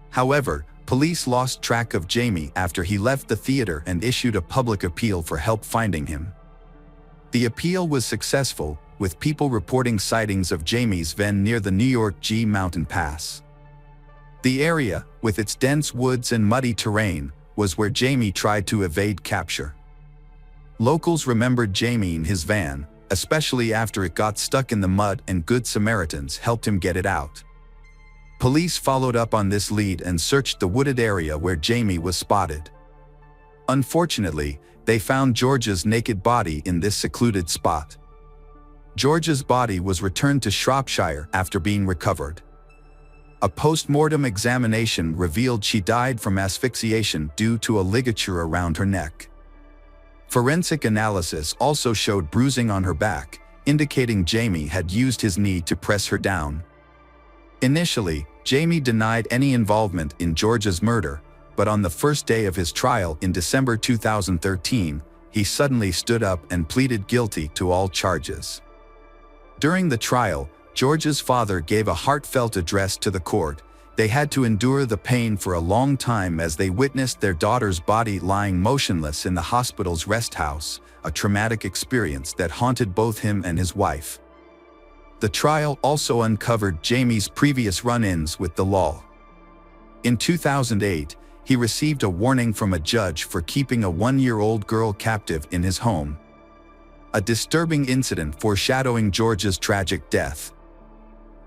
A: However, police lost track of Jamie after he left the theater and issued a public appeal for help finding him. The appeal was successful, with people reporting sightings of Jamie's van near the New York G Mountain Pass. The area, with its dense woods and muddy terrain, was where Jamie tried to evade capture. Locals remembered Jamie in his van, especially after it got stuck in the mud and Good Samaritans helped him get it out. Police followed up on this lead and searched the wooded area where Jamie was spotted. Unfortunately, they found Georgia's naked body in this secluded spot. Georgia's body was returned to Shropshire after being recovered. A post-mortem examination revealed she died from asphyxiation due to a ligature around her neck. Forensic analysis also showed bruising on her back, indicating Jamie had used his knee to press her down. Initially, Jamie denied any involvement in Georgia's murder, but on the first day of his trial in December 2013, he suddenly stood up and pleaded guilty to all charges. During the trial, Georgia's father gave a heartfelt address to the court. They had to endure the pain for a long time as they witnessed their daughter's body lying motionless in the hospital's rest house, a traumatic experience that haunted both him and his wife. The trial also uncovered Jamie's previous run-ins with the law. In 2008, he received a warning from a judge for keeping a 1-year-old girl captive in his home. A disturbing incident foreshadowing Georgia's tragic death.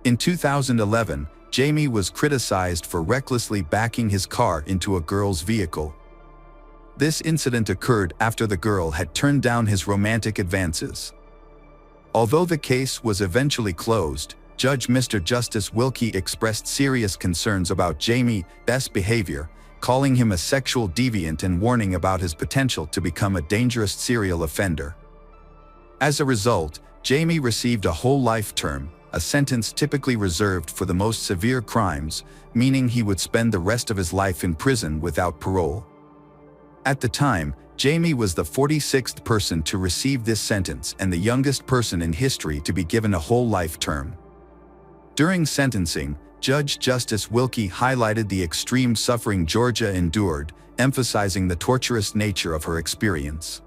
A: In 2011, Jamie was criticized for recklessly backing his car into a girl's vehicle. This incident occurred after the girl had turned down his romantic advances. Although the case was eventually closed, Judge Mr. Justice Wilkie expressed serious concerns about Jamie's behavior, calling him a sexual deviant and warning about his potential to become a dangerous serial offender. As a result, Jamie received a whole life term, a sentence typically reserved for the most severe crimes, meaning he would spend the rest of his life in prison without parole. At the time, Jamie was the 46th person to receive this sentence and the youngest person in history to be given a whole life term. During sentencing, Judge Justice Wilkie highlighted the extreme suffering Georgia endured, emphasizing the torturous nature of her experience.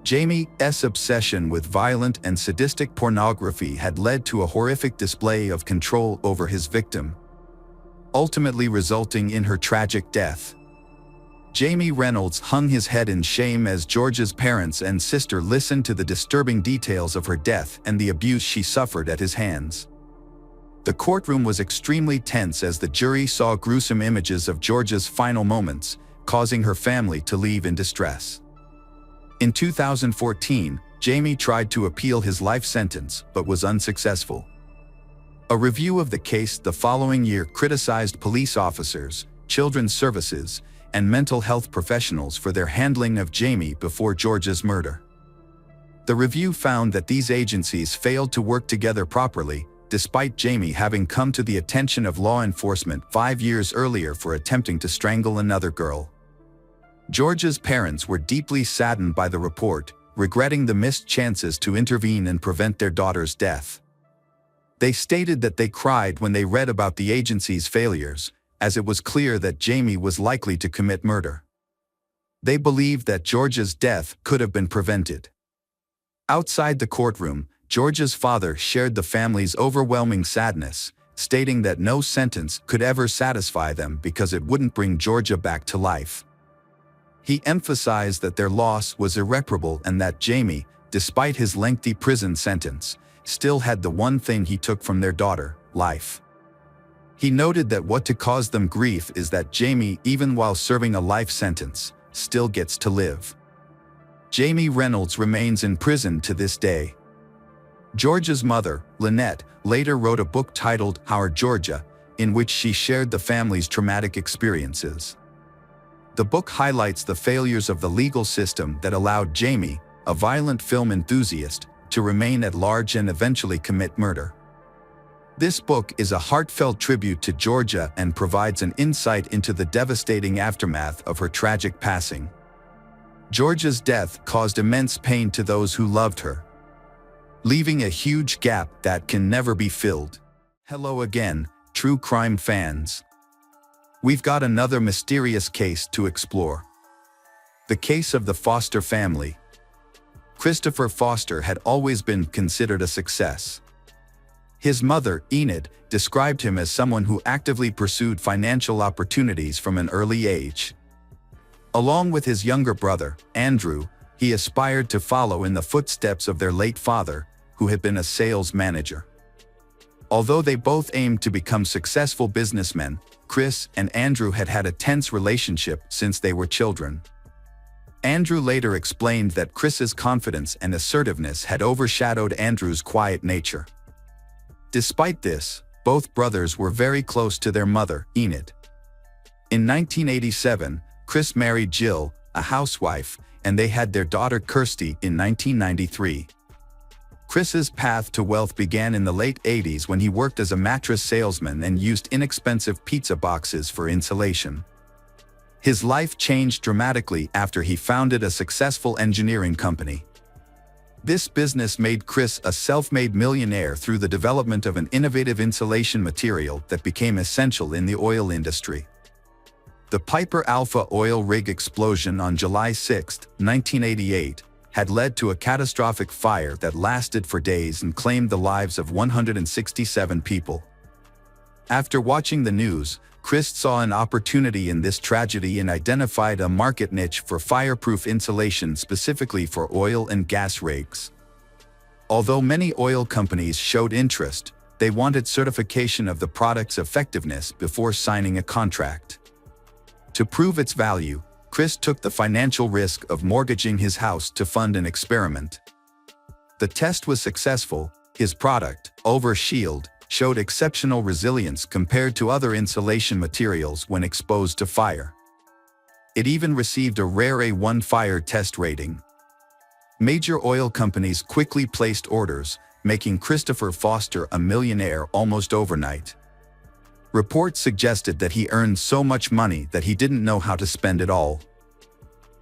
A: Jamie's obsession with violent and sadistic pornography had led to a horrific display of control over his victim, ultimately resulting in her tragic death. Jamie Reynolds hung his head in shame as Georgia's parents and sister listened to the disturbing details of her death and the abuse she suffered at his hands. The courtroom was extremely tense as the jury saw gruesome images of Georgia's final moments, causing her family to leave in distress. In 2014, Jamie tried to appeal his life sentence but was unsuccessful. A review of the case the following year criticized police officers, children's services, and mental health professionals for their handling of Jamie before Georgia's murder. The review found that these agencies failed to work together properly, despite Jamie having come to the attention of law enforcement 5 years earlier for attempting to strangle another girl. Georgia's parents were deeply saddened by the report, regretting the missed chances to intervene and prevent their daughter's death. They stated that they cried when they read about the agency's failures, as it was clear that Jamie was likely to commit murder. They believed that Georgia's death could have been prevented. Outside the courtroom, Georgia's father shared the family's overwhelming sadness, stating that no sentence could ever satisfy them because it wouldn't bring Georgia back to life. He emphasized that their loss was irreparable and that Jamie, despite his lengthy prison sentence, still had the one thing he took from their daughter, life. He noted that what to cause them grief is that Jamie, even while serving a life sentence, still gets to live. Jamie Reynolds remains in prison to this day. Georgia's mother, Lynette, later wrote a book titled Our Georgia, in which she shared the family's traumatic experiences. The book highlights the failures of the legal system that allowed Jamie, a violent film enthusiast, to remain at large and eventually commit murder. This book is a heartfelt tribute to Georgia and provides an insight into the devastating aftermath of her tragic passing. Georgia's death caused immense pain to those who loved her, leaving a huge gap that can never be filled. Hello again, true crime fans. We've got another mysterious case to explore. The case of the Foster family. Christopher Foster had always been considered a success. His mother, Enid, described him as someone who actively pursued financial opportunities from an early age. Along with his younger brother, Andrew, he aspired to follow in the footsteps of their late father, who had been a sales manager. Although they both aimed to become successful businessmen, Chris and Andrew had had a tense relationship since they were children. Andrew later explained that Chris's confidence and assertiveness had overshadowed Andrew's quiet nature. Despite this, both brothers were very close to their mother, Enid. In 1987, Chris married Jill, a housewife, and they had their daughter Kirsty in 1993. Chris's path to wealth began in the late 80s when he worked as a mattress salesman and used inexpensive pizza boxes for insulation. His life changed dramatically after he founded a successful engineering company. This business made Chris a self-made millionaire through the development of an innovative insulation material that became essential in the oil industry. The Piper Alpha oil rig explosion on July 6, 1988, had led to a catastrophic fire that lasted for days and claimed the lives of 167 people. After watching the news, Chris saw an opportunity in this tragedy and identified a market niche for fireproof insulation specifically for oil and gas rigs. Although many oil companies showed interest, they wanted certification of the product's effectiveness before signing a contract. To prove its value, Chris took the financial risk of mortgaging his house to fund an experiment. The test was successful. His product, Overshield, showed exceptional resilience compared to other insulation materials when exposed to fire. It even received a rare A1 fire test rating. Major oil companies quickly placed orders, making Christopher Foster a millionaire almost overnight. Reports suggested that he earned so much money that he didn't know how to spend it all.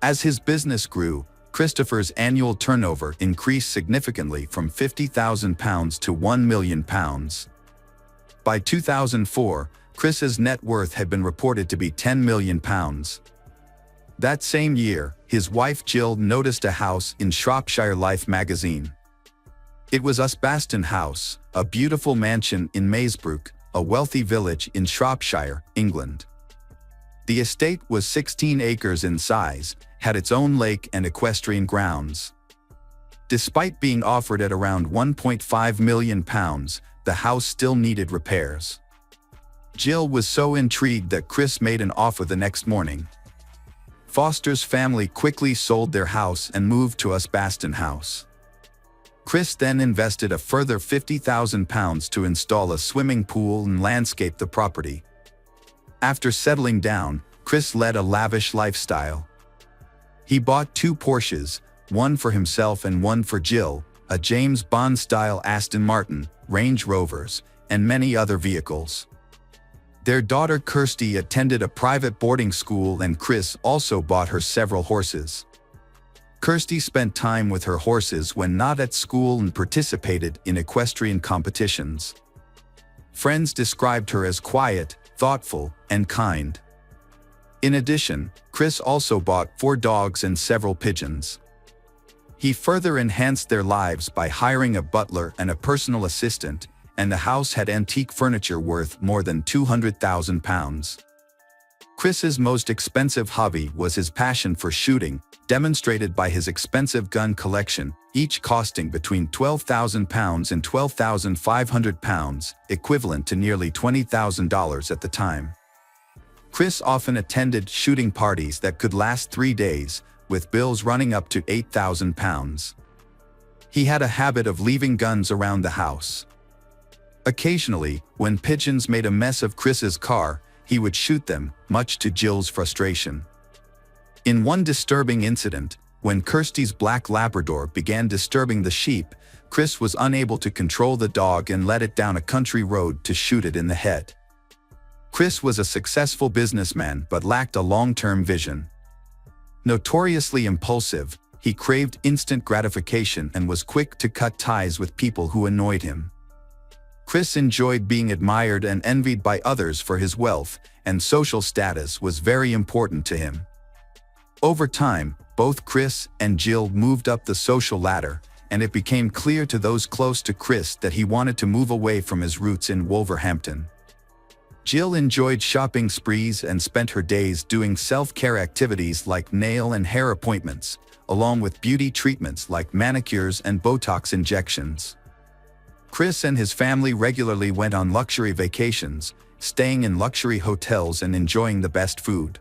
A: As his business grew, Christopher's annual turnover increased significantly from £50,000 to £1 million. By 2004, Chris's net worth had been reported to be £10 million. That same year, his wife Jill noticed a house in Shropshire Life magazine. It was Usbaston House, a beautiful mansion in Maesbrook, a wealthy village in Shropshire, England. The estate was 16 acres in size, had its own lake and equestrian grounds. Despite being offered at around £1.5 million, the house still needed repairs. Jill was so intrigued that Chris made an offer the next morning. Foster's family quickly sold their house and moved to Usbaston House. Chris then invested a further £50,000 to install a swimming pool and landscape the property. After settling down, Chris led a lavish lifestyle. He bought 2 Porsches, one for himself and one for Jill, a James Bond-style Aston Martin, Range Rovers, and many other vehicles. Their daughter Kirsty attended a private boarding school, and Chris also bought her several horses. Kirsty spent time with her horses when not at school and participated in equestrian competitions. Friends described her as quiet, thoughtful, and kind. In addition, Chris also bought 4 dogs and several pigeons. He further enhanced their lives by hiring a butler and a personal assistant, and the house had antique furniture worth more than £200,000. Chris's most expensive hobby was his passion for shooting, demonstrated by his expensive gun collection, each costing between £12,000 and £12,500, equivalent to nearly $20,000 at the time. Chris often attended shooting parties that could last 3 days, with bills running up to £8,000. He had a habit of leaving guns around the house. Occasionally, when pigeons made a mess of Chris's car, he would shoot them, much to Jill's frustration. In one disturbing incident, when Kirsty's black Labrador began disturbing the sheep, Chris was unable to control the dog and led it down a country road to shoot it in the head. Chris was a successful businessman but lacked a long-term vision. Notoriously impulsive, he craved instant gratification and was quick to cut ties with people who annoyed him. Chris enjoyed being admired and envied by others for his wealth, and social status was very important to him. Over time, both Chris and Jill moved up the social ladder, and it became clear to those close to Chris that he wanted to move away from his roots in Wolverhampton. Jill enjoyed shopping sprees and spent her days doing self-care activities like nail and hair appointments, along with beauty treatments like manicures and Botox injections. Chris and his family regularly went on luxury vacations, staying in luxury hotels and enjoying the best food.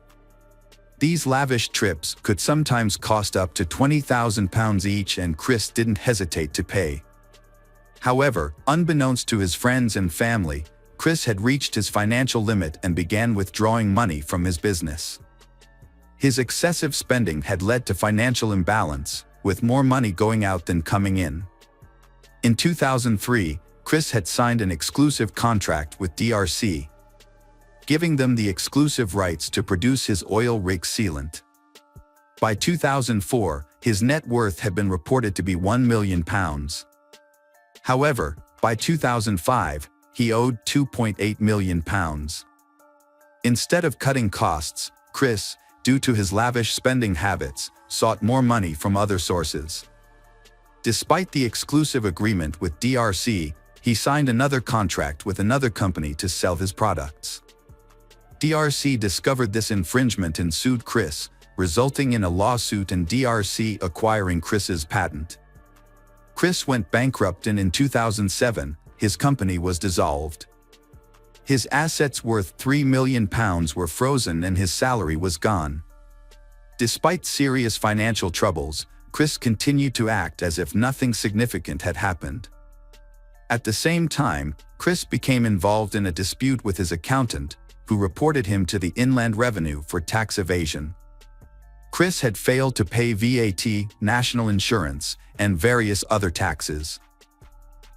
A: These lavish trips could sometimes cost up to £20,000 each, and Chris didn't hesitate to pay. However, unbeknownst to his friends and family, Chris had reached his financial limit and began withdrawing money from his business. His excessive spending had led to financial imbalance, with more money going out than coming in. In 2003, Chris had signed an exclusive contract with DRC, giving them the exclusive rights to produce his oil rig sealant. By 2004, his net worth had been reported to be £1 million. However, by 2005, he owed £2.8 million. Instead of cutting costs, Chris, due to his lavish spending habits, sought more money from other sources. Despite the exclusive agreement with DRC, he signed another contract with another company to sell his products. DRC discovered this infringement and sued Chris, resulting in a lawsuit and DRC acquiring Chris's patent. Chris went bankrupt, and in 2007, his company was dissolved. His assets worth £3 million were frozen and his salary was gone. Despite serious financial troubles, Chris continued to act as if nothing significant had happened. At the same time, Chris became involved in a dispute with his accountant, who reported him to the Inland Revenue for tax evasion. Chris had failed to pay VAT, national insurance, and various other taxes.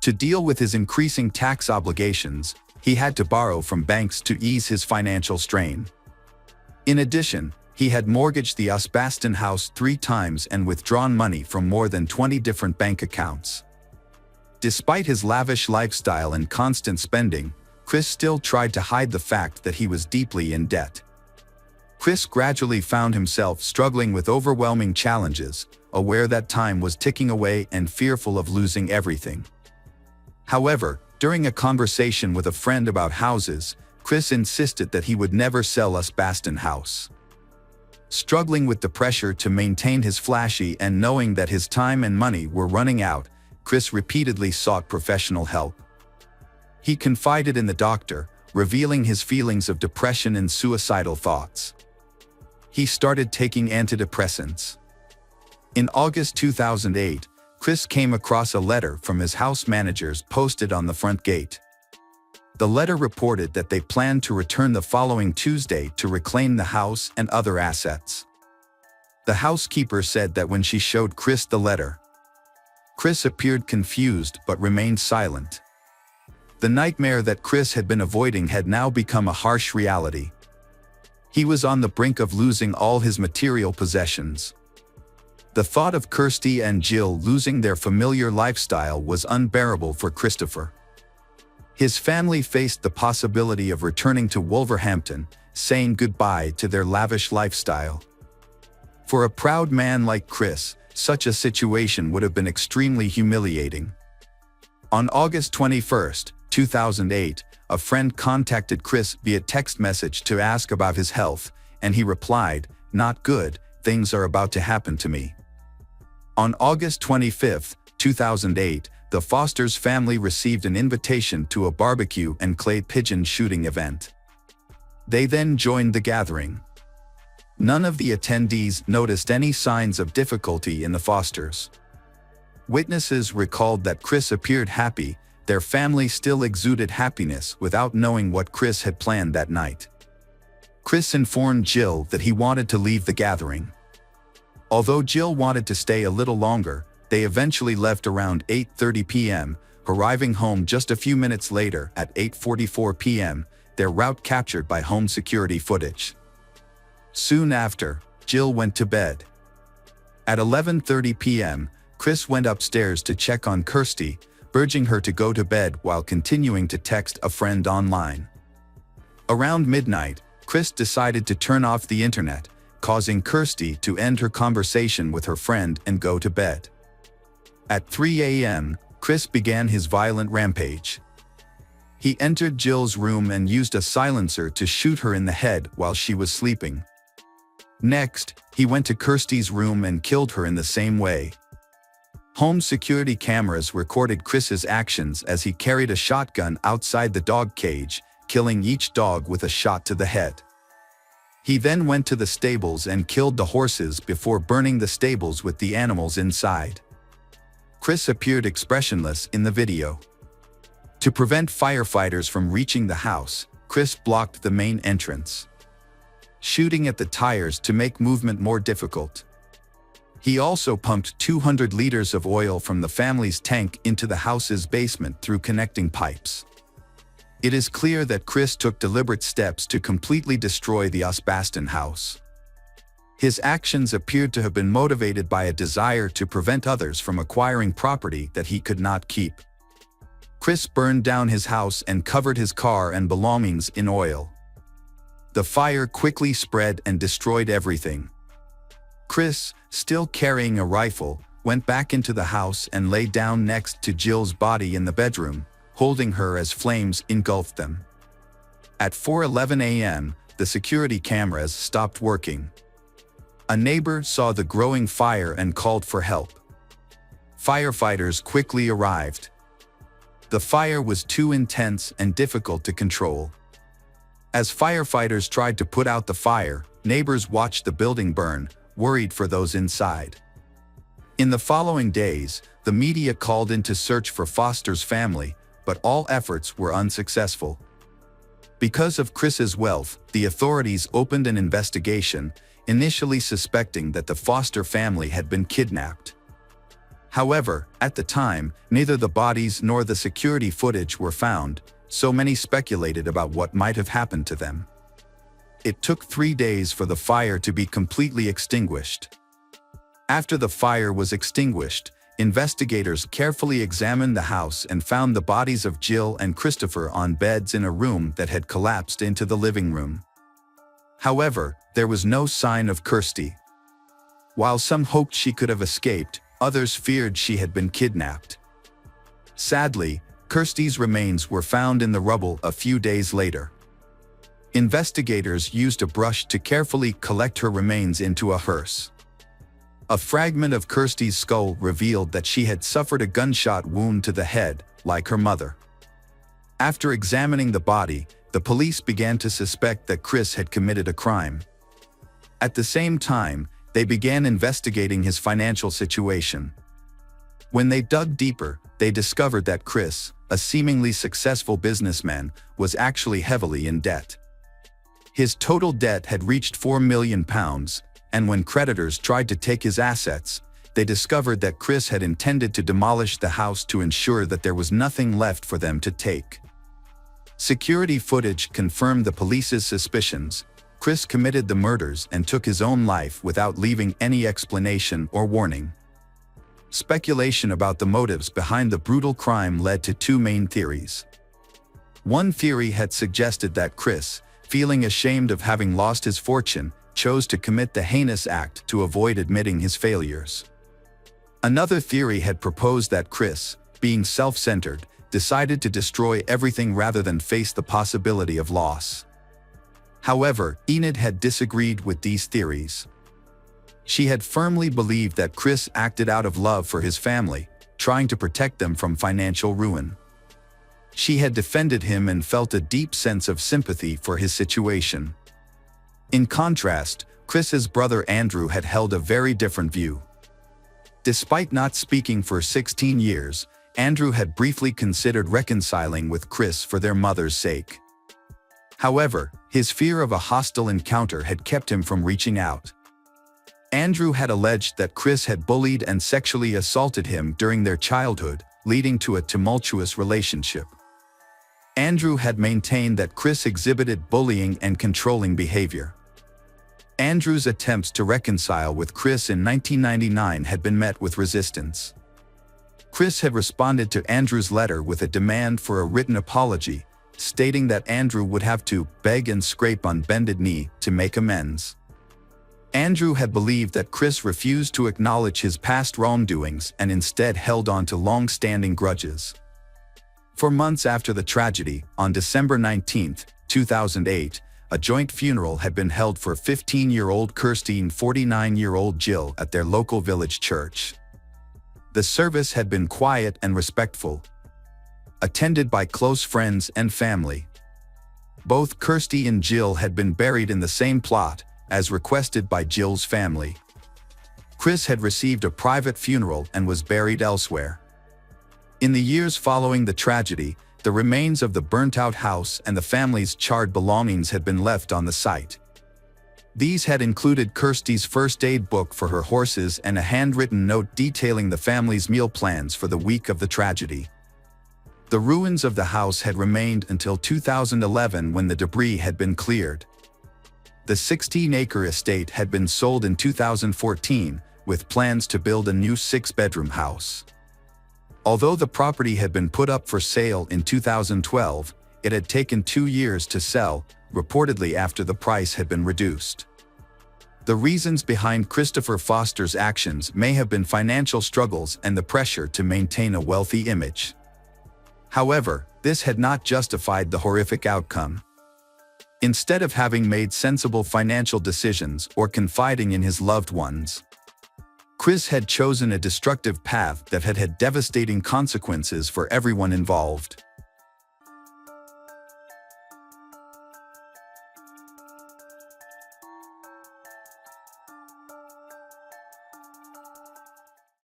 A: To deal with his increasing tax obligations, he had to borrow from banks to ease his financial strain. In addition, He had mortgaged the Osbaston house 3 times and withdrawn money from more than 20 different bank accounts. Despite his lavish lifestyle and constant spending, Chris still tried to hide the fact that he was deeply in debt. Chris gradually found himself struggling with overwhelming challenges, aware that time was ticking away and fearful of losing everything. However, during a conversation with a friend about houses, Chris insisted that he would never sell Osbaston house. Struggling with the pressure to maintain his flashy and knowing that his time and money were running out, Chris repeatedly sought professional help. He confided in the doctor, revealing his feelings of depression and suicidal thoughts. He started taking antidepressants. In August 2008, Chris came across a letter from his house managers posted on the front gate. The letter reported that they planned to return the following Tuesday to reclaim the house and other assets. The housekeeper said that when she showed Chris the letter, Chris appeared confused but remained silent. The nightmare that Chris had been avoiding had now become a harsh reality. He was on the brink of losing all his material possessions. The thought of Kirsty and Jill losing their familiar lifestyle was unbearable for Christopher. His family faced the possibility of returning to Wolverhampton, saying goodbye to their lavish lifestyle. For a proud man like Chris, such a situation would have been extremely humiliating. On August 21, 2008, a friend contacted Chris via text message to ask about his health, and he replied, "Not good, things are about to happen to me." On August 25, 2008, the Foster's family received an invitation to a barbecue and clay pigeon shooting event. They then joined the gathering. None of the attendees noticed any signs of difficulty in the Fosters. Witnesses recalled that Chris appeared happy. Their family still exuded happiness without knowing what Chris had planned that night. Chris informed Jill that he wanted to leave the gathering. Although Jill wanted to stay a little longer, they eventually left around 8:30 p.m., arriving home just a few minutes later at 8:44 p.m., their route captured by home security footage. Soon after, Jill went to bed. At 11:30 p.m., Chris went upstairs to check on Kirsty, urging her to go to bed while continuing to text a friend online. Around midnight, Chris decided to turn off the internet, causing Kirsty to end her conversation with her friend and go to bed. At 3 a.m., Chris began his violent rampage. He entered Jill's room and used a silencer to shoot her in the head while she was sleeping. Next, he went to Kirsty's room and killed her in the same way. Home security cameras recorded Chris's actions as he carried a shotgun outside the dog cage, killing each dog with a shot to the head. He then went to the stables and killed the horses before burning the stables with the animals inside. Chris appeared expressionless in the video. To prevent firefighters from reaching the house, Chris blocked the main entrance, shooting at the tires to make movement more difficult. He also pumped 200 liters of oil from the family's tank into the house's basement through connecting pipes. It is clear that Chris took deliberate steps to completely destroy the Osbaston house. His actions appeared to have been motivated by a desire to prevent others from acquiring property that he could not keep. Chris burned down his house and covered his car and belongings in oil. The fire quickly spread and destroyed everything. Chris, still carrying a rifle, went back into the house and lay down next to Jill's body in the bedroom, holding her as flames engulfed them. At 4:11 a.m., the security cameras stopped working. A neighbor saw the growing fire and called for help. Firefighters quickly arrived. The fire was too intense and difficult to control. As firefighters tried to put out the fire, neighbors watched the building burn, worried for those inside. In the following days, the media called in to search for Foster's family, but all efforts were unsuccessful. Because of Chris's wealth, the authorities opened an investigation, initially suspecting that the Foster family had been kidnapped. However, at the time, neither the bodies nor the security footage were found, so many speculated about what might have happened to them. It took 3 days for the fire to be completely extinguished. After the fire was extinguished, investigators carefully examined the house and found the bodies of Jill and Christopher on beds in a room that had collapsed into the living room. However, there was no sign of Kirsty. While some hoped she could have escaped, others feared she had been kidnapped. Sadly, Kirsty's remains were found in the rubble a few days later. Investigators used a brush to carefully collect her remains into a hearse. A fragment of Kirsty's skull revealed that she had suffered a gunshot wound to the head, like her mother. After examining the body, the police began to suspect that Chris had committed a crime. At the same time, they began investigating his financial situation. When they dug deeper, they discovered that Chris, a seemingly successful businessman, was actually heavily in debt. His total debt had reached £4 million, and when creditors tried to take his assets, they discovered that Chris had intended to demolish the house to ensure that there was nothing left for them to take. Security footage confirmed the police's suspicions. Chris committed the murders and took his own life without leaving any explanation or warning. Speculation about the motives behind the brutal crime led to two main theories. One theory had suggested that Chris, feeling ashamed of having lost his fortune, chose to commit the heinous act to avoid admitting his failures. Another theory had proposed that Chris, being self-centered, decided to destroy everything rather than face the possibility of loss. However, Enid had disagreed with these theories. She had firmly believed that Chris acted out of love for his family, trying to protect them from financial ruin. She had defended him and felt a deep sense of sympathy for his situation. In contrast, Chris's brother Andrew had held a very different view. Despite not speaking for 16 years, Andrew had briefly considered reconciling with Chris for their mother's sake. However, his fear of a hostile encounter had kept him from reaching out. Andrew had alleged that Chris had bullied and sexually assaulted him during their childhood, leading to a tumultuous relationship. Andrew had maintained that Chris exhibited bullying and controlling behavior. Andrew's attempts to reconcile with Chris in 1999 had been met with resistance. Chris had responded to Andrew's letter with a demand for a written apology, stating that Andrew would have to beg and scrape on bended knee to make amends. Andrew had believed that Chris refused to acknowledge his past wrongdoings and instead held on to long-standing grudges. For months after the tragedy, on December 19, 2008, a joint funeral had been held for 15-year-old Kirsty and 49-year-old Jill at their local village church. The service had been quiet and respectful, attended by close friends and family. Both Kirsty and Jill had been buried in the same plot, as requested by Jill's family. Chris had received a private funeral and was buried elsewhere. In the years following the tragedy, the remains of the burnt-out house and the family's charred belongings had been left on the site. These had included Kirsty's first aid book for her horses and a handwritten note detailing the family's meal plans for the week of the tragedy. The ruins of the house had remained until 2011 when the debris had been cleared. The 16-acre estate had been sold in 2014, with plans to build a new 6-bedroom house. Although the property had been put up for sale in 2012, it had taken 2 years to sell, reportedly after the price had been reduced. The reasons behind Christopher Foster's actions may have been financial struggles and the pressure to maintain a wealthy image. However, this had not justified the horrific outcome. Instead of having made sensible financial decisions or confiding in his loved ones, Chris had chosen a destructive path that had had devastating consequences for everyone involved.